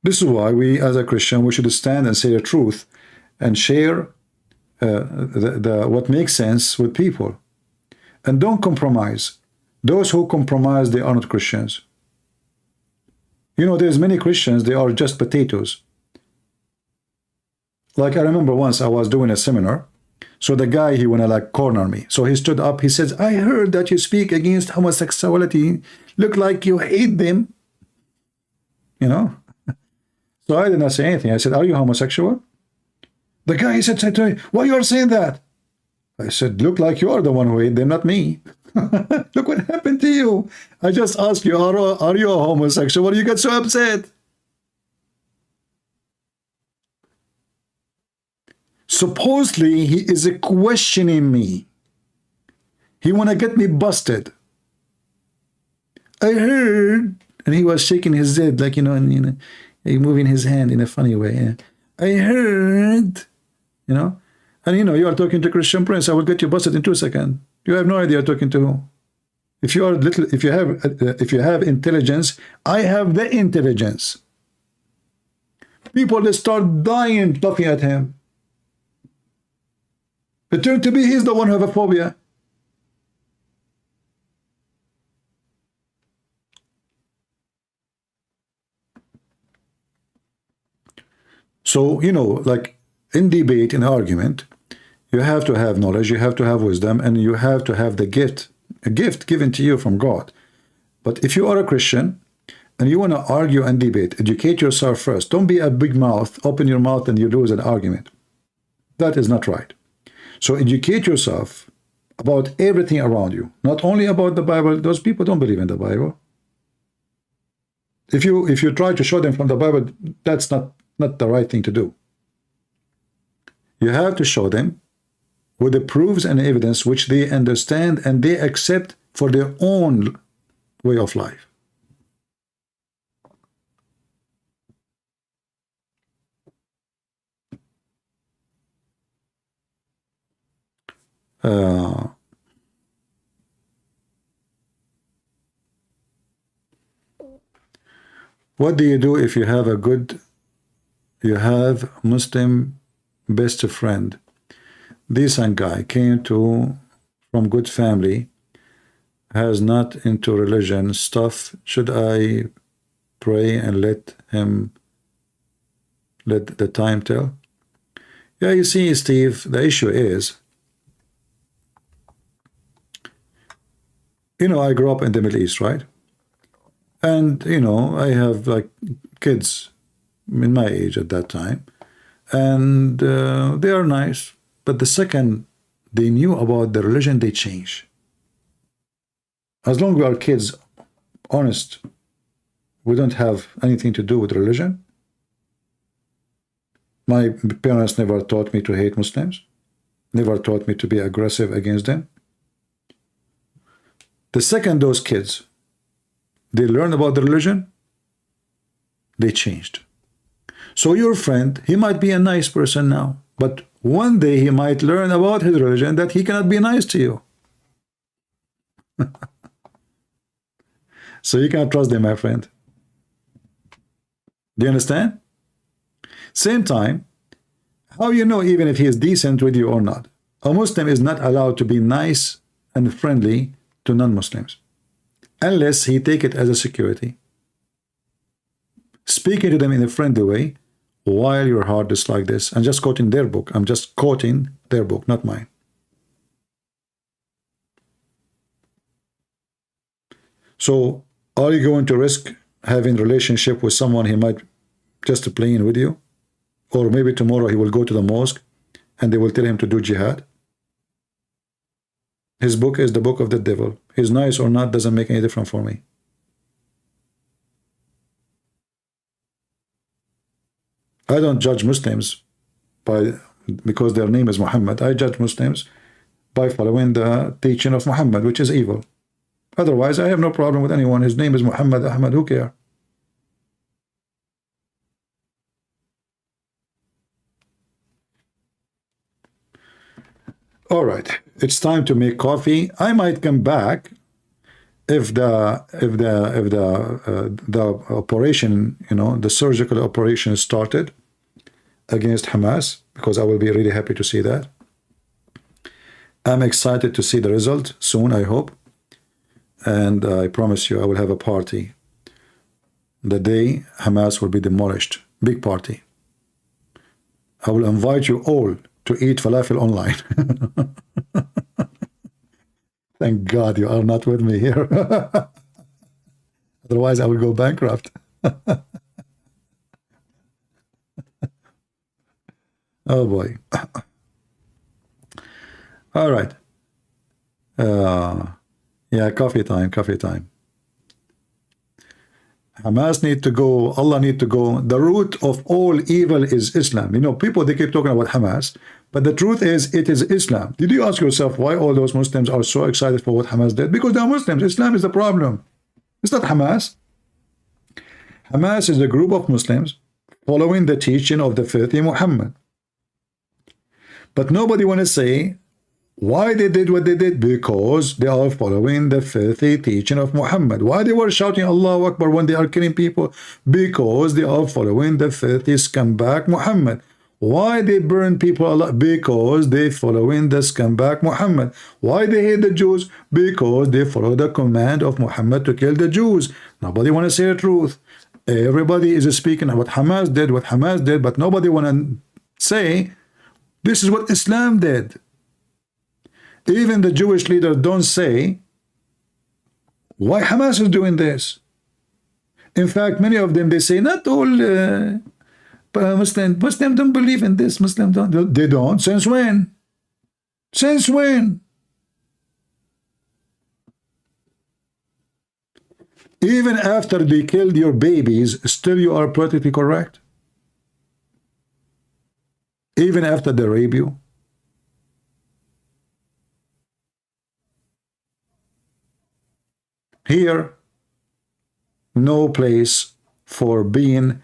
This is why we, as a Christian, we should stand and say the truth and share what makes sense with people. And don't compromise. Those who compromise, they are not Christians. You know, there's many Christians, they are just potatoes. Like I remember once I was doing a seminar. So the guy, he wanna like corner me. So he stood up, he says, I heard that you speak against homosexuality. Look like you hate them. You know? So I did not say anything. I said, are you homosexual? The guy, he said to me, why you are saying that? I said, look like you are the one who hate them, not me. Look what happened to you. I just asked you, are you a homosexual? You get so upset. Supposedly, he is questioning me. He want to get me busted. I heard, and he was shaking his head like, you know, and moving his hand in a funny way. Yeah. I heard, you know, and you know, you are talking to Christian Prince. I will get you busted in 2 seconds. You have no idea you're talking to who. If you are little, if you have intelligence, I have the intelligence. People, they start dying laughing at him. It turned to be he's the one who have a phobia. So, you know, like in debate, in argument, you have to have knowledge, you have to have wisdom, and you have to have the gift, a gift given to you from God. But if you are a Christian and you want to argue and debate, educate yourself first. Don't be a big mouth, open your mouth and you lose an argument. That is not right. So educate yourself about everything around you, not only about the Bible. Those people don't believe in the Bible. If you try to show them from the Bible, that's not the right thing to do. You have to show them with the proofs and evidence which they understand and they accept for their own way of life. What do you do if you have Muslim best friend, decent guy, came from good family, has not into religion stuff? Should I pray and let the time tell? Yeah, you see, Steve, the issue is, you know, I grew up in the Middle East, right? And, you know, I have like kids in my age at that time, and they are nice, but the second they knew about the religion, they change. As long as we are kids, honest, we don't have anything to do with religion. My parents never taught me to hate Muslims, never taught me to be aggressive against them. The second those kids, they learn about the religion, they changed. So your friend, he might be a nice person now, but one day he might learn about his religion that he cannot be nice to you. So you cannot trust them, my friend. Do you understand? Same time, how you know even if he is decent with you or not? A Muslim is not allowed to be nice and friendly to non-Muslims unless he take it as a security, speaking to them in a friendly way while your heart is like this. I'm just quoting their book. I'm just quoting their book, not mine. So are you going to risk having a relationship with someone he might just playing with you? Or maybe tomorrow he will go to the mosque and they will tell him to do jihad? His book is the book of the devil. He's nice or not doesn't make any difference for me. I don't judge Muslims because their name is Muhammad. I judge Muslims by following the teaching of Muhammad, which is evil. Otherwise, I have no problem with anyone. His name is Muhammad, Ahmed, who cares? All right, it's time to make coffee. I might come back if the operation, you know, the surgical operation started against Hamas, because I will be really happy to see that. I'm excited to see the result soon, I hope. And I promise you, I will have a party the day Hamas will be demolished. Big party. I will invite you all to eat falafel online. Thank God you are not with me here. Otherwise, I will go bankrupt. Oh boy. All right. Yeah, coffee time, coffee time. Hamas need to go, Allah need to go. The root of all evil is Islam. You know, people, they keep talking about Hamas, but the truth is, it is Islam. Did you ask yourself why all those Muslims are so excited for what Hamas did? Because they are Muslims. Islam is the problem. It's not Hamas. Hamas is a group of Muslims following the teaching of the filthy Muhammad. But nobody want to say why they did what they did, because they are following the filthy teaching of Muhammad. Why they were shouting Allahu Akbar when they are killing people? Because they are following the filthy scumbag Muhammad. Why they burn people alive? Because they following the scumbag Muhammad. Why they hate the Jews? Because they follow the command of Muhammad to kill the Jews. Nobody want to say the truth. Everybody is speaking what Hamas did, but nobody want to say this is what Islam did. Even the Jewish leaders don't say why Hamas is doing this. In fact, many of them, they say not all Muslim don't believe in this. Muslim don't. They don't. Since when? Since when? Even after they killed your babies, still you are politically correct? Even after they rape you? Here, no place for being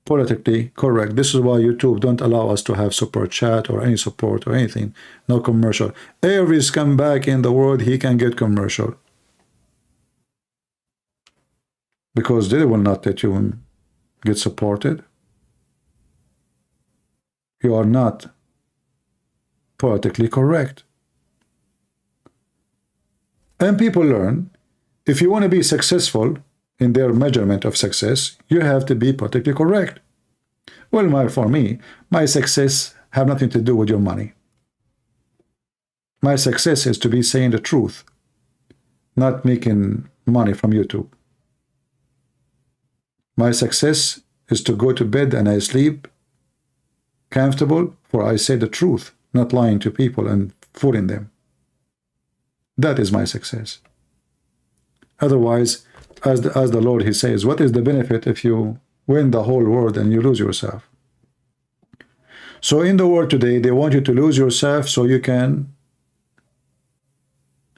politically correct. This is why YouTube don't allow us to have super chat or any support or anything. No commercial. Every scumbag in the world, he can get commercial. Because they will not let you get supported. You are not politically correct. And people learn, if you want to be successful in their measurement of success, you have to be politically correct. Well, for me, my success have nothing to do with your money. My success is to be saying the truth, not making money from YouTube. My success is to go to bed and I sleep comfortable, for I say the truth, not lying to people and fooling them. That is my success. Otherwise, as the Lord, he says, what is the benefit if you win the whole world and you lose yourself? So in the world today, they want you to lose yourself so you can,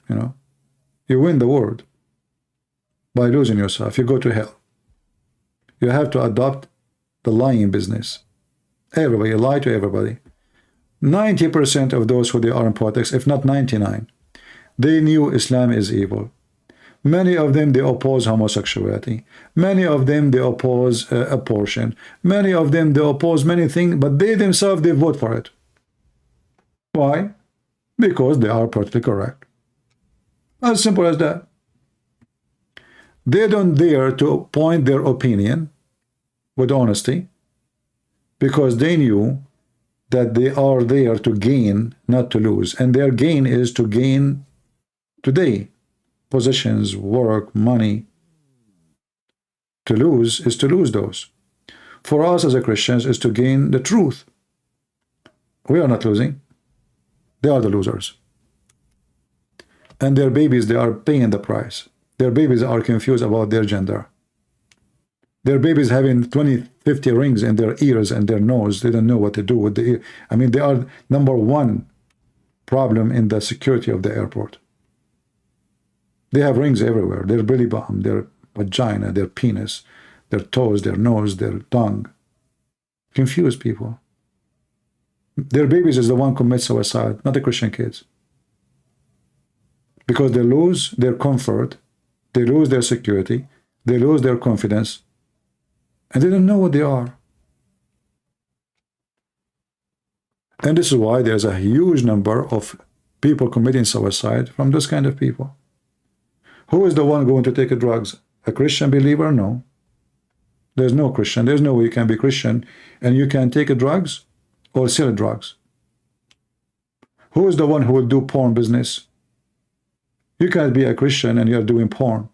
you win the world. By losing yourself, you go to hell. You have to adopt the lying business. Everybody lie to everybody. 90% of those who they are in politics, if not 99%, they knew Islam is evil. Many of them, they oppose homosexuality. Many of them, they oppose abortion. Many of them, they oppose many things, but they themselves, they vote for it. Why? Because they are politically correct. As simple as that. They don't dare to point their opinion with honesty because they knew that they are there to gain, not to lose. And their gain is to gain today. Positions, work, money. To lose is to lose those. For us as a Christians is to gain the truth. We are not losing. They are the losers. And their babies, they are paying the price. Their babies are confused about their gender. Their babies having 20, 50 rings in their ears and their nose. They don't know what to do with the ear. I mean, they are #1 problem in the security of the airport. They have rings everywhere. Their belly button, their vagina, their penis, their toes, their nose, their tongue. Confuse people. Their babies is the one who commits suicide, not the Christian kids. Because they lose their comfort, they lose their security, they lose their confidence, and they don't know what they are. And this is why there's a huge number of people committing suicide from those kind of people. Who is the one going to take drugs? A Christian believer? No. There's no Christian. There's no way you can be Christian and you can take drugs or sell drugs. Who is the one who will do porn business? You can't be a Christian and you're doing porn.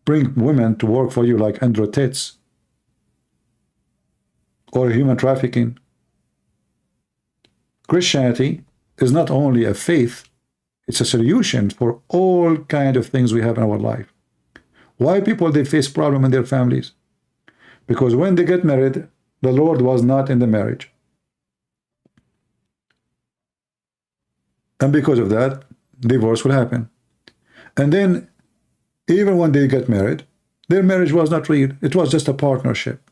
Bring women to work for you like Andrew Tates or human trafficking. Christianity is not only a faith, it's a solution for all kind of things we have in our life. Why people, they face problem in their families? Because when they get married, the Lord was not in the marriage. And because of that, divorce will happen. And then, even when they get married, their marriage was not real. It was just a partnership.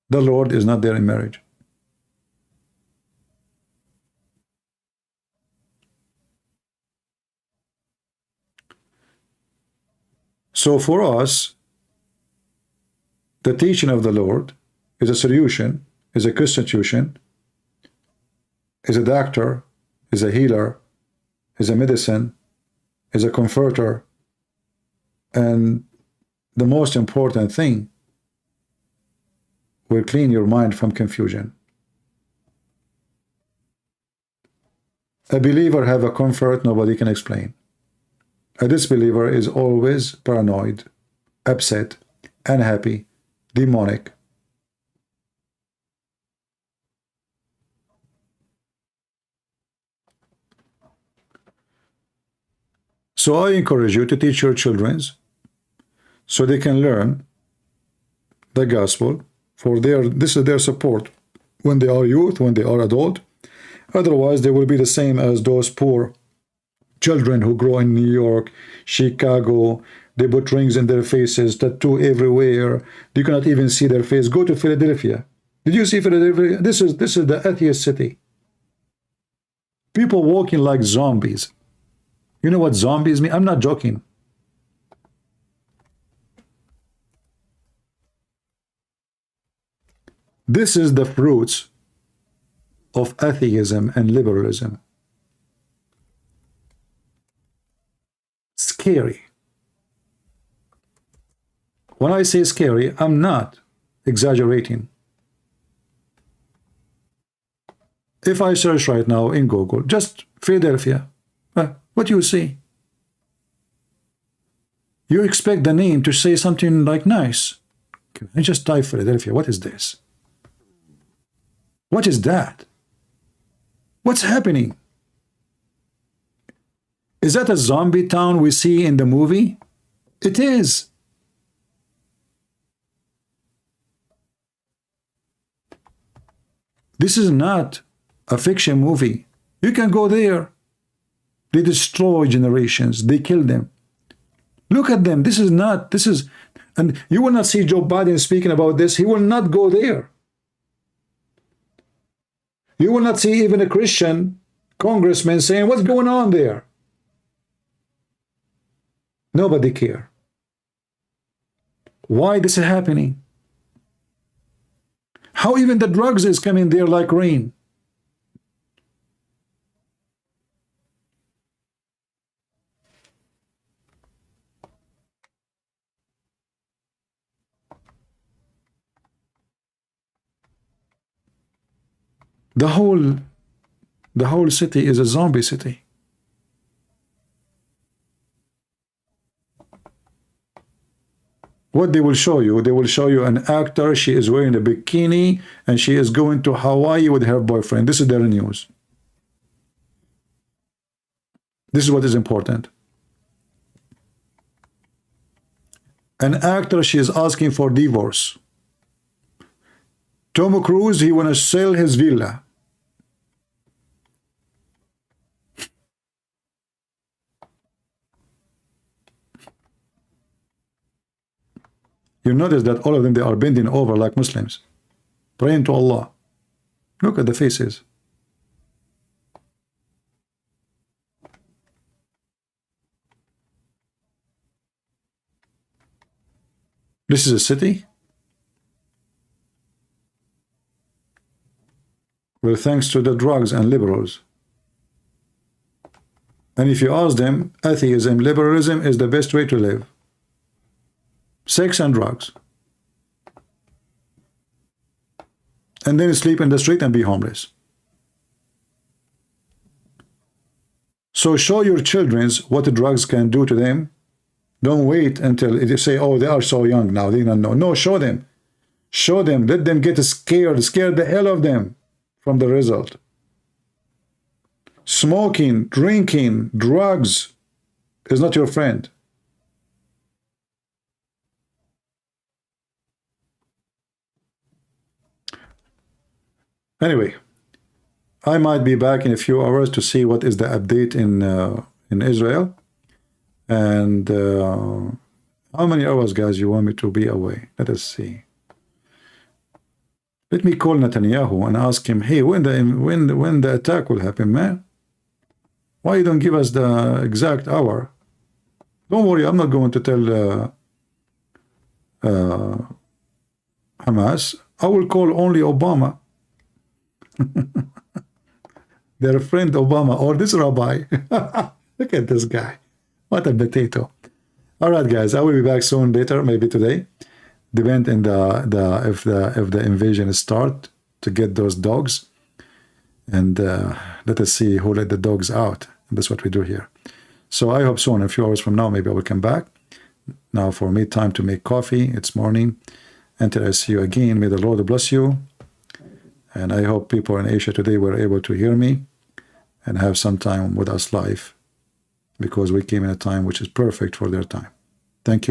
The Lord is not there in marriage. So for us, the teaching of the Lord is a solution, is a constitution, is a doctor, is a healer, is a medicine, is a comforter, and the most important thing, will clean your mind from confusion. A believer have a comfort nobody can explain. A disbeliever is always paranoid, upset, unhappy, demonic. So I encourage you to teach your children so they can learn the gospel for this is their support when they are youth, when they are adult. Otherwise, they will be the same as those poor children who grow in New York, Chicago. They put rings in their faces, tattoo everywhere. You cannot even see their face. Go to Philadelphia. Did you see Philadelphia? This is the atheist city. People walking like zombies. You know what zombies mean? I'm not joking. This is the fruits of atheism and liberalism. Scary. When I say scary, I'm not exaggerating. If I search right now in Google, just Philadelphia, what do you see? You expect the name to say something like nice. I just type Philadelphia. What is this? What is that? What's happening? Is that a zombie town we see in the movie? It is. This is not a fiction movie. You can go there. They destroy generations. They kill them. Look at them. This is, and you will not see Joe Biden speaking about this. He will not go there. You will not see even a Christian congressman saying, what's going on there? Nobody care. Why this is happening? How even the drugs is coming there like rain? The whole city is a zombie city. What they will show you an actor, she is wearing a bikini and she is going to Hawaii with her boyfriend. This is their news. This is what is important. An actor, she is asking for divorce. Tom Cruise, he want to sell his villa. You notice that all of them, they are bending over like Muslims, praying to Allah. Look at the faces. This is a city where, thanks to the drugs and liberals, and if you ask them, atheism, liberalism is the best way to live. Sex and drugs. And then sleep in the street and be homeless. So show your children what the drugs can do to them. Don't wait until you say, oh, they are so young now, they don't know. No, show them. Show them. Let them get scared. Scare the hell of them from the result. Smoking, drinking, drugs is not your friend. Anyway, I might be back in a few hours to see what is the update in Israel. And how many hours, guys, you want me to be away? Let us see. Let me call Netanyahu and ask him, hey, when the attack will happen, man? Why you don't give us the exact hour? Don't worry, I'm not going to tell Hamas. I will call only Obama. Their friend Obama or this rabbi. Look at this guy. What a potato. All right, guys, I will be back soon later, maybe today. Depend on if the invasion start to get those dogs. And let us see who let the dogs out. And that's what we do here. So I hope soon, a few hours from now, maybe I will come back. Now for me, time to make coffee. It's morning. Until I see you again, may the Lord bless you. And I hope people in Asia today were able to hear me and have some time with us live, because we came in a time which is perfect for their time. Thank you.